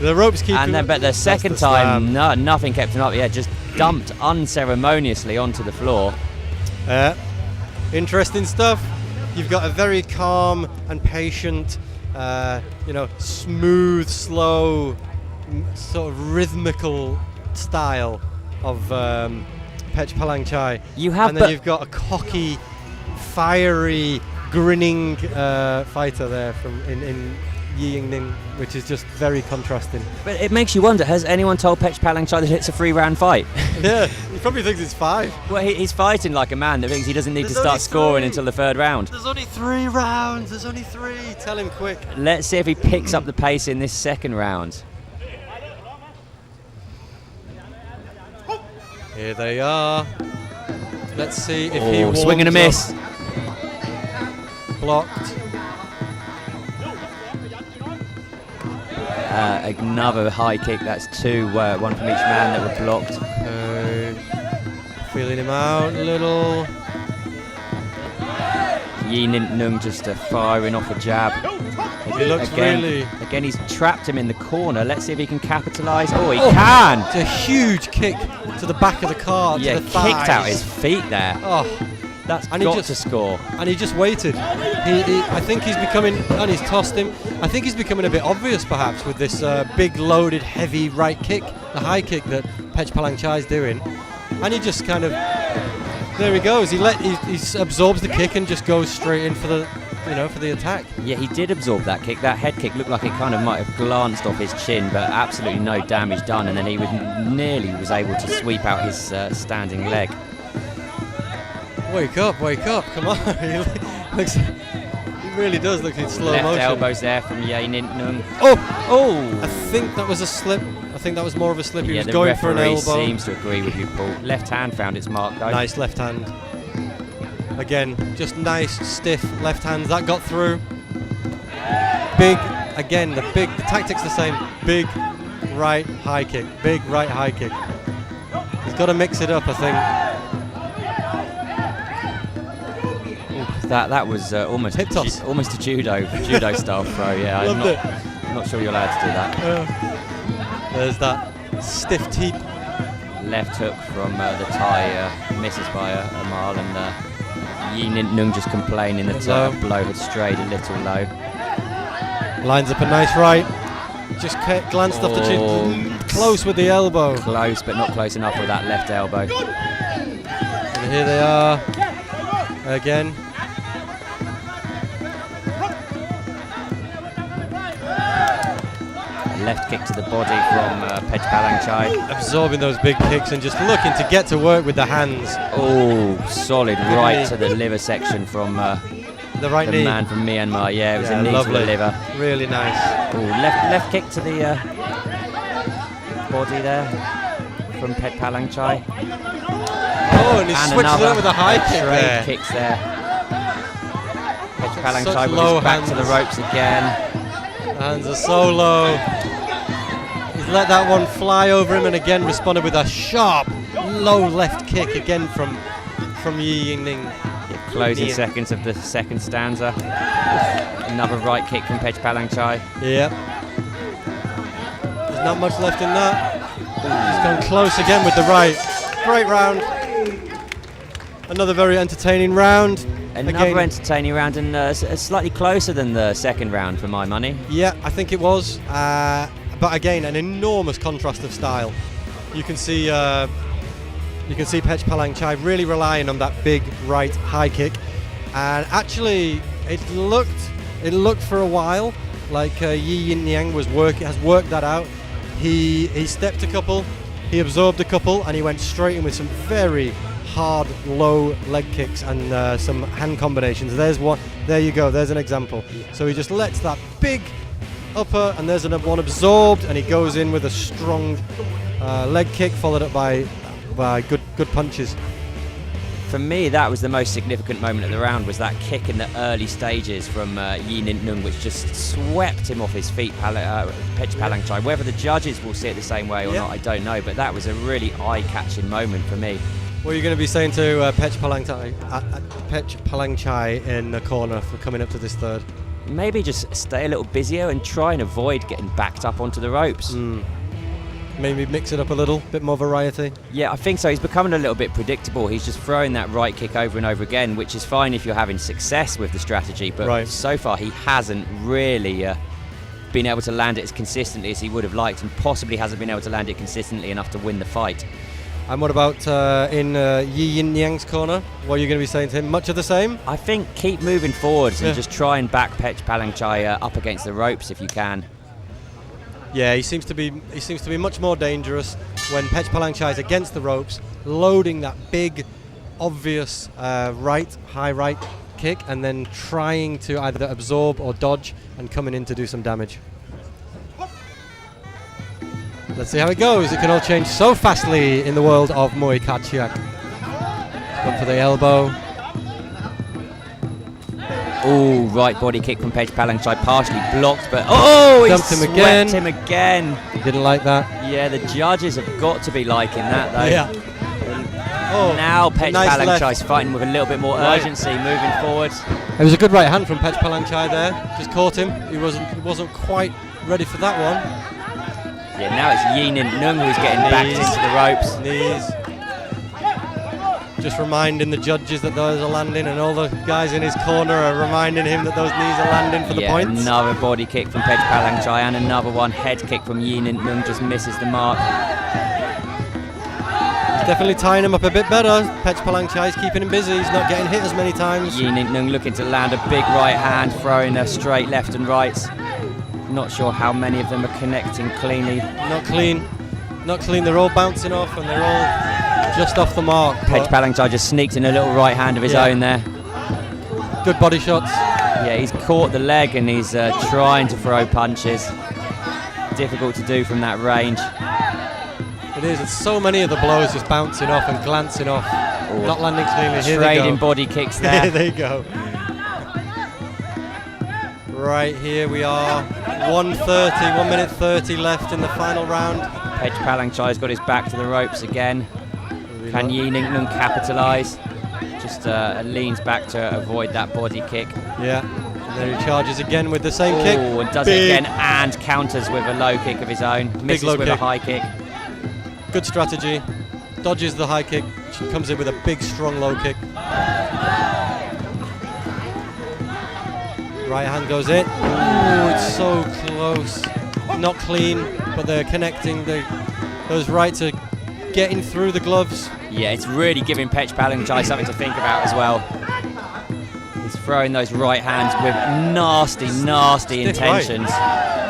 Speaker 2: The ropes keep him.
Speaker 5: But the second time, nothing kept him up. Yeah, just dumped unceremoniously onto the floor.
Speaker 2: Interesting stuff. You've got a very calm and patient, smooth, slow, sort of rhythmical style of Pet Palangchai. You've got a cocky, fiery, grinning fighter there from in Yi Ning, which is just very contrasting.
Speaker 5: But it makes you wonder, has anyone told Pet Palangchai that it's a 3-round fight?
Speaker 2: Yeah, he probably thinks it's 5.
Speaker 5: Well, he's fighting like a man that thinks he doesn't need to start scoring until the 3rd round.
Speaker 2: There's only 3 rounds, there's only 3. Tell him quick.
Speaker 5: Let's see if he picks up the pace in this 2nd round.
Speaker 2: Here they are. Let's see if he warms
Speaker 5: swing and a miss.
Speaker 2: Blocked.
Speaker 5: Another high kick. That's 2, one from each man that were blocked.
Speaker 2: Feeling him out a little.
Speaker 5: Yi Nin Nung just firing off a jab. Again, he's trapped him in the corner. Let's see if he can capitalise. Oh, he can!
Speaker 2: It's a huge kick to the back of the card.
Speaker 5: Yeah,
Speaker 2: to the thighs.
Speaker 5: kicked out his feet there.
Speaker 2: Oh,
Speaker 5: That's
Speaker 2: And he
Speaker 5: got
Speaker 2: just-
Speaker 5: to score.
Speaker 2: And he just waited. I think he's becoming, and he's tossed him. I think he's becoming a bit obvious, perhaps, with this big, loaded, heavy right kick, the high kick that Pech Palangchai is doing. And he just kind of, there he goes. He absorbs the kick and just goes straight in for the, for the attack.
Speaker 5: Yeah, he did absorb that kick. That head kick looked like it kind of might have glanced off his chin, but absolutely no damage done. And then he nearly was able to sweep out his standing leg.
Speaker 2: Wake up, come on. He really does look in slow
Speaker 5: Left
Speaker 2: motion.
Speaker 5: elbows there from Ye Nin Nung.
Speaker 2: Oh!
Speaker 5: Oh!
Speaker 2: I think that was a slip. I think that was more of a slip. He
Speaker 5: Yeah,
Speaker 2: was
Speaker 5: the
Speaker 2: going for an
Speaker 5: referee
Speaker 2: elbow.
Speaker 5: seems to agree with you, Paul. Left hand found its mark, though.
Speaker 2: Nice left hand. Again, just nice, stiff left hands. That got through. Big, again, the tactic's the same. Big right high kick. Big right high kick. He's got to mix it up, I think.
Speaker 5: That was almost
Speaker 2: Hip toss.
Speaker 5: almost a judo style throw. Yeah,
Speaker 2: Loved it.
Speaker 5: I'm not sure you're allowed to do that.
Speaker 2: There's that stiff teep.
Speaker 5: Left hook from the Thai misses by Amal, and Ye Nin Nung just complaining that
Speaker 2: Low.
Speaker 5: blow had strayed a little low.
Speaker 2: Lines up a nice right. Just glanced off the chin. Close with the elbow.
Speaker 5: Close, but not close enough with that left elbow.
Speaker 2: And here they are again.
Speaker 5: Left kick to the body from Pech Palangchai.
Speaker 2: Absorbing those big kicks and just looking to get to work with the hands.
Speaker 5: Oh, solid right
Speaker 2: knee.
Speaker 5: to the liver section from
Speaker 2: The right
Speaker 5: the
Speaker 2: knee.
Speaker 5: man from Myanmar. Yeah, it was
Speaker 2: Yeah,
Speaker 5: a knee
Speaker 2: lovely.
Speaker 5: to the liver.
Speaker 2: Really nice.
Speaker 5: Oh, left kick to the body there from Pech Palangchai.
Speaker 2: Oh, and he switches it
Speaker 5: another
Speaker 2: up with a high kick
Speaker 5: straight
Speaker 2: there.
Speaker 5: kicks there. Pech
Speaker 2: Such
Speaker 5: Palangchai with
Speaker 2: low
Speaker 5: his back to the
Speaker 2: hands.
Speaker 5: ropes again.
Speaker 2: Hands are so low. He's let that one fly over him and again responded with a sharp, low left kick again from Ye Ning.
Speaker 5: Closing
Speaker 2: Yeah.
Speaker 5: seconds of the second stanza. Another right kick from Pech Palangchai.
Speaker 2: Yep. There's not much left in that. He's gone close again with the right. Great round. Another very entertaining round.
Speaker 5: Another
Speaker 2: Again,
Speaker 5: entertaining round, and slightly closer than the second round for my money.
Speaker 2: yeah, I think it was. But again, an enormous contrast of style. You can see Pech Palangchai really relying on that big right high kick, and actually it looked for a while like Ye Yin has worked that out. He stepped a couple, he absorbed a couple, and he went straight in with some very hard low leg kicks and some hand combinations. There's one. There you go. There's an example. So he just lets that big upper, and there's another one absorbed, and he goes in with a strong leg kick followed up by good punches.
Speaker 5: For me, that was the most significant moment of the round, was that kick in the early stages from Ye Nin Nung, which just swept him off his feet, Pech Palangchai. Whether the judges will see it the same way or
Speaker 2: Yeah.
Speaker 5: not, I don't know, but that was a really eye-catching moment for me.
Speaker 2: What are you going to be saying to Pech Palangchai in the corner for coming up to this third?
Speaker 5: Maybe just stay a little busier and try and avoid getting backed up onto the ropes.
Speaker 2: Maybe mix it up a little, bit more variety.
Speaker 5: Yeah, I think so. He's becoming a little bit predictable. He's just throwing that right kick over and over again, which is fine if you're having success with the strategy, but
Speaker 2: Right.
Speaker 5: so far he hasn't really been able to land it as consistently as he would have liked, and possibly hasn't been able to land it consistently enough to win the fight.
Speaker 2: And what about in Ye Yin Yang's corner? What are you going to be saying to him? Much of the same?
Speaker 5: I think keep moving forwards
Speaker 2: Yeah.
Speaker 5: and just try and back Pech Palangchai up against the ropes if you can.
Speaker 2: Yeah, he seems to be much more dangerous when Pech Palangchai is against the ropes, loading that big, obvious high right kick, and then trying to either absorb or dodge and coming in to do some damage. Let's see how it goes. It can all change so fastly in the world of Muay Kachiak. Going for the elbow.
Speaker 5: Oh, right body kick from Pech Palangchai, partially blocked, but he
Speaker 2: Dumped him
Speaker 5: swept
Speaker 2: again.
Speaker 5: him again.
Speaker 2: Didn't like that.
Speaker 5: Yeah, the judges have got to be liking that though.
Speaker 2: Yeah. Oh,
Speaker 5: Now Pech
Speaker 2: nice
Speaker 5: Palangchai's
Speaker 2: left.
Speaker 5: fighting with a little bit more
Speaker 2: Right.
Speaker 5: urgency, moving forward.
Speaker 2: It was a good right hand from Pech Palangchai there. Just caught him. He wasn't quite ready for that one.
Speaker 5: Yeah, now it's Ye Nin Nung who's getting backed
Speaker 2: Knees.
Speaker 5: into the ropes.
Speaker 2: Knees. just reminding the judges that those are landing, and all the guys in his corner are reminding him that those knees are landing for the points.
Speaker 5: Another body kick from Pej Palangchai and another one head kick from Yi Nint Nung, just misses the mark.
Speaker 2: Definitely tying him up a bit better. Pej Palangchai is keeping him busy. He's not getting hit as many times.
Speaker 5: Yi Nint Nung looking to land a big right hand, throwing a straight left and rights. Not sure how many of them are connecting cleanly.
Speaker 2: Not clean. Not clean. They're all bouncing off and they're all just off the mark.
Speaker 5: Pej Palangchai just sneaked in a little right hand of his own there.
Speaker 2: Good body shots.
Speaker 5: Yeah, he's caught the leg and he's trying to throw punches. Difficult to do from that range.
Speaker 2: It is. It's so many of the blows just bouncing off and glancing off. Not landing cleanly. Here they
Speaker 5: Trading
Speaker 2: go.
Speaker 5: body kicks there.
Speaker 2: Here they go. Right, here we are. 1 minute 30 left in the final round.
Speaker 5: Pej Palangchai's got his back to the ropes again. Can Yi Nint Nung capitalise? Just leans back to avoid that body kick.
Speaker 2: Yeah. And then he charges again with the same kick.
Speaker 5: Oh, and does it again and counters with a low kick of his own. Misses
Speaker 2: low
Speaker 5: with a
Speaker 2: kick.
Speaker 5: high kick.
Speaker 2: Good strategy. Dodges the high kick. Comes in with a big, strong low kick. Right hand goes in. Oh, it's so close. Not clean, but they're connecting. Those rights are getting through the gloves.
Speaker 5: Yeah, it's really giving Pej Palangchai something to think about as well. He's throwing those right hands with nasty, nasty
Speaker 2: Stiff
Speaker 5: intentions.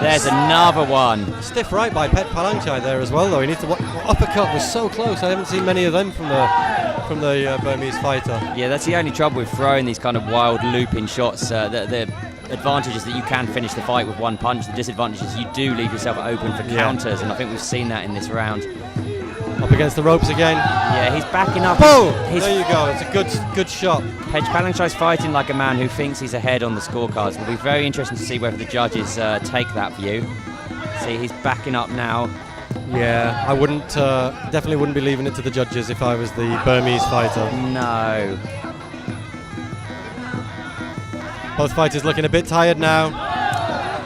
Speaker 5: There's another one.
Speaker 2: Stiff right by Pej Palangchai there as well, though. He needs to uppercut was so close. I haven't seen many of them from the Burmese fighter.
Speaker 5: Yeah, that's the only trouble with throwing these kind of wild looping shots. The advantage is that you can finish the fight with one punch. The disadvantage is you do leave yourself open for counters, and I think we've seen that in this round.
Speaker 2: Up against the ropes again.
Speaker 5: Yeah, he's backing up.
Speaker 2: Boom! There you go. It's a good shot.
Speaker 5: Pej Palangchai's fighting like a man who thinks he's ahead on the scorecards. It'll be very interesting to see whether the judges take that view. See, he's backing up now.
Speaker 2: Yeah, I wouldn't, definitely wouldn't be leaving it to the judges if I was the Burmese fighter.
Speaker 5: No.
Speaker 2: Both fighters looking a bit tired now.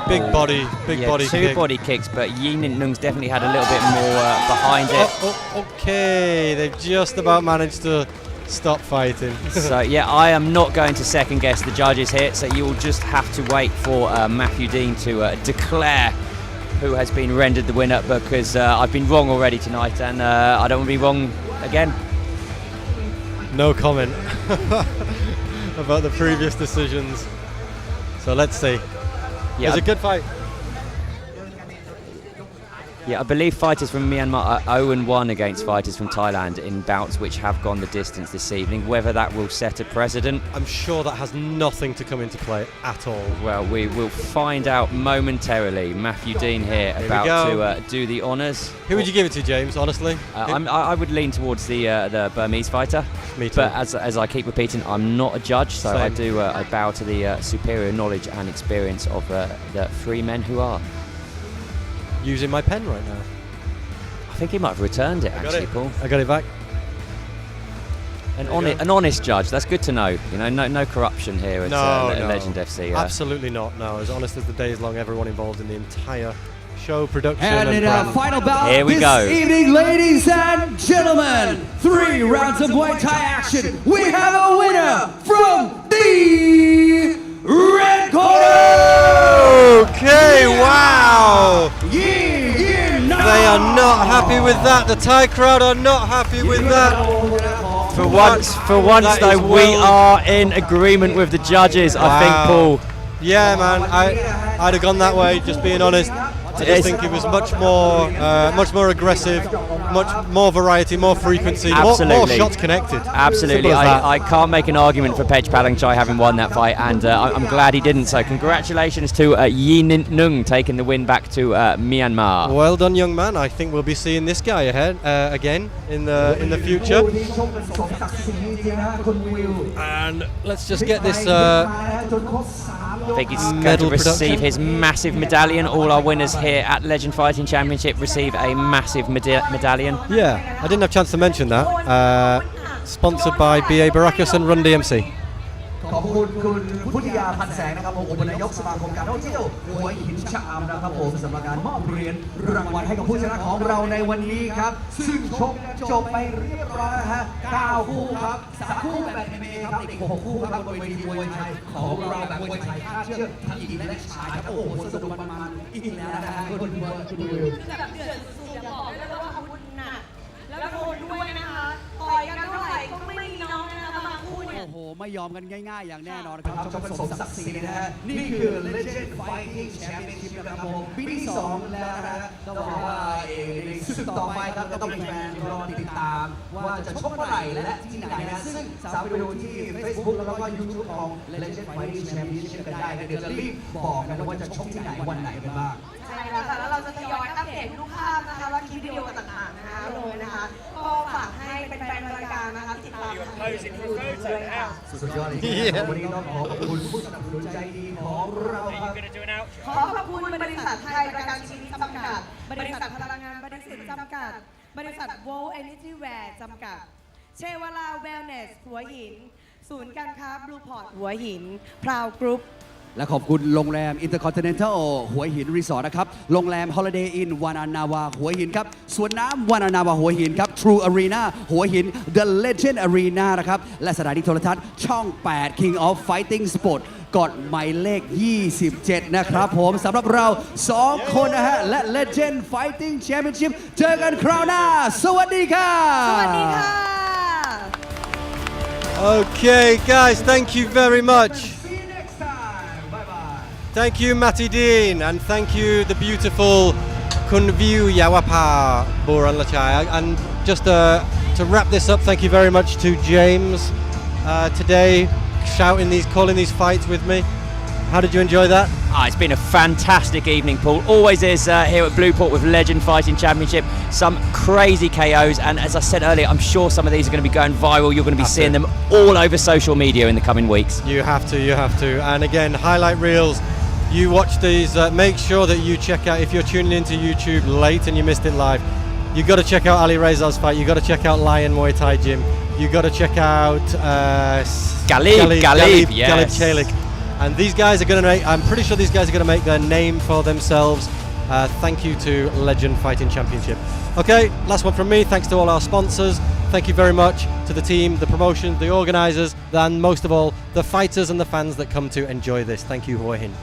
Speaker 2: Big body
Speaker 5: Two
Speaker 2: kick.
Speaker 5: body kicks, but Yi Nint Nung's definitely had a little bit more behind it.
Speaker 2: Okay, they've just about managed to stop fighting.
Speaker 5: So yeah, I am not going to second guess the judges here, so you will just have to wait for Matthew Dean to declare who has been rendered the winner, because I've been wrong already tonight, and I don't want to be wrong again.
Speaker 2: No comment about the previous decisions. So let's see.
Speaker 5: Yeah,
Speaker 2: It was a good fight.
Speaker 5: Yeah, I believe fighters from Myanmar are 0-1 against fighters from Thailand in bouts which have gone the distance this evening. Whether that will set a precedent,
Speaker 2: I'm sure that has nothing to come into play at all.
Speaker 5: well, we will find out momentarily. Matthew Dean here
Speaker 2: we
Speaker 5: about
Speaker 2: go.
Speaker 5: to do the honours.
Speaker 2: Who would you give it to, James, honestly?
Speaker 5: I would lean towards the Burmese fighter.
Speaker 2: Me too.
Speaker 5: But as I keep repeating, I'm not a judge, so
Speaker 2: Same.
Speaker 5: I bow to the superior knowledge and experience of the three men who are.
Speaker 2: Using my pen right now.
Speaker 5: I think he might have returned it,
Speaker 2: Got
Speaker 5: actually,
Speaker 2: it.
Speaker 5: Paul.
Speaker 2: I got it back.
Speaker 5: An honest judge. That's good to know. You know, no corruption here at Legend FC.
Speaker 2: Absolutely not. No, as honest as the day is long. Everyone involved in the entire show production
Speaker 4: And in our
Speaker 2: brand.
Speaker 4: final bout
Speaker 5: Here we
Speaker 4: this
Speaker 5: go.
Speaker 4: evening, ladies and gentlemen, 3 rounds of Muay Thai action. We have a winner from the red corner.
Speaker 2: Okay, wow.
Speaker 4: They
Speaker 2: are not happy with that. The Thai crowd are not happy with that.
Speaker 5: For once,
Speaker 2: that
Speaker 5: though,
Speaker 2: is
Speaker 5: we
Speaker 2: well-
Speaker 5: are in agreement with the judges. I think,
Speaker 2: Wow.
Speaker 5: Paul.
Speaker 2: Yeah, man, I'd have gone that way. Just being honest, I just think it was much more aggressive, much more variety, more frequency, more
Speaker 5: Absolutely.
Speaker 2: shots connected.
Speaker 5: Absolutely,
Speaker 2: Simple as that.
Speaker 5: I can't make an argument for Pej Palangchai having won that fight, and I'm glad he didn't. So congratulations to Yi Nint Nung taking the win back to Myanmar.
Speaker 2: Well done, young man. I think we'll be seeing this guy again in the future. And let's just get this.
Speaker 5: I think he's going to
Speaker 2: medal
Speaker 5: receive
Speaker 2: production.
Speaker 5: his massive medallion. All our winners here at Legend Fighting Championship receive a massive medallion.
Speaker 2: Yeah, I didn't have a chance to mention that. Sponsored by BA Baracus and Run DMC.
Speaker 8: ขอบคุณคุณพุทธิยาพันแสงนะครับผมอุปนายกสมาคมการท่องเที่ยวหัวหินชะอำนะครับผมสำหรับการมอบเหรียญรางวัลให้กับผู้ชนะของเราในวันนี้ครับซึ่งชกกันจบไปเรียบร้อยนะฮะ9คู่ครับ3คู่แบบ MMA ครับอีก6คู่ครับบนเวทีมวยไทยของเราแบบมวยไทยคาดเชือกทั้งหญิงและชายครับโอ้โหสนุกมันๆอีกแล้วนะฮะคุณวิว
Speaker 1: แบบเดือดสุดๆอย่าบอกได้เลยว่าอาวุธหนักแล้วโหดด้วยนะคะต่อยกันเท่าไหร่ก็ไม่มีน้องนะคะบางคู่เนี่ย
Speaker 4: โอ้โห ไม่ยอมกันง่ายๆ อย่างแน่นอนค
Speaker 8: ค
Speaker 4: รั
Speaker 8: รั
Speaker 4: บบ
Speaker 8: ชมสมศักดิ์ศรีนะฮะนี่คือ Legend Fighting Championship นะครับผมปีที่2แล้วนะฮะต้องบอกว่าในศึกต่อไปครับก็ต้องมีแฟนรอติดตาม ว่าจะชกเมื่อไหร่และที่ไหนนะซึ่งสามารถไปดูที่ Facebook แล้วก็ YouTube ของ Legend Fighting Championship กันได้นะเดี๋ยวจะรีบบอกกันว่าจะชกที่ไหนวันไหนกันบ้าง
Speaker 1: ใช่แล้วค่ะแล้วเราจะทยอยอัปเดตทุกภาพนะคะและคลิปวิดีโอต่างๆนะคะลงนะคะก็ฝากให้เป็นแฟนรายการนะคะติดตามด้วยค่ะ
Speaker 8: สุดยอดเลยครับวันนี้ต้องขอขอบคุณผู้สนับสนุนใจดีของเราครับ
Speaker 1: ขอขอบคุณบริษัทไทยประกันชีวิตจำกัด บริษัทพลังงานบริษัทจำกัด บริษัท World Energy Wear จำกัด เชวาลาเวลเนสหัวหิน ศูนย์การค้าบลูพอร์ตหัวหิน พราวกรุ๊ป
Speaker 4: และขอบคุณโรงแรม Intercontinental หัวหินรีสอร์ทนะครับ โรงแรม Holiday Inn วานานาวาหัวหินครับสวนน้ำวานานาวาหัวหินครับ True Arena หัวหิน The Legend Arena นะครับ และสถานีโทรทัศน์ช่อง 8 King of Fighting Sport กดหมายเลข 27 นะครับผมสำหรับเรา 2 คนนะฮะ และ Legend Fighting Championship เจอกันคราวหน้า สวัสดีครับ
Speaker 1: สวัสดีค่ะ
Speaker 2: Okay, guys, thank you very much.
Speaker 8: See you next time. Bye bye.
Speaker 2: Thank you, Matty Dean, and thank you, the beautiful Kunviu Yawapa Buranlachai. And just to wrap this up, thank you very much to James today, calling these fights with me. How did you enjoy that?
Speaker 5: It's been a fantastic evening, Paul. Always is here at Blueport with Legend Fighting Championship. Some crazy KOs, and as I said earlier, I'm sure some of these are going to be going viral. You're going to be seeing them all over social media in the coming weeks.
Speaker 2: You have to. And again, highlight reels. You watch these. Make sure that you check out, if you're tuning into YouTube late and you missed it live, you got to check out Ali Rezar's fight. You got to check out Lion Muay Thai Gym. You got to check out
Speaker 5: Galib, yes.
Speaker 2: Galib Chalik. And these guys are going to make, I'm pretty sure these guys are going to make their name for themselves. Thank you to Legend Fighting Championship. Okay, last one from me. Thanks to all our sponsors. Thank you very much to the team, the promotion, the organisers, and most of all, the fighters and the fans that come to enjoy this. Thank you, Hua Hin.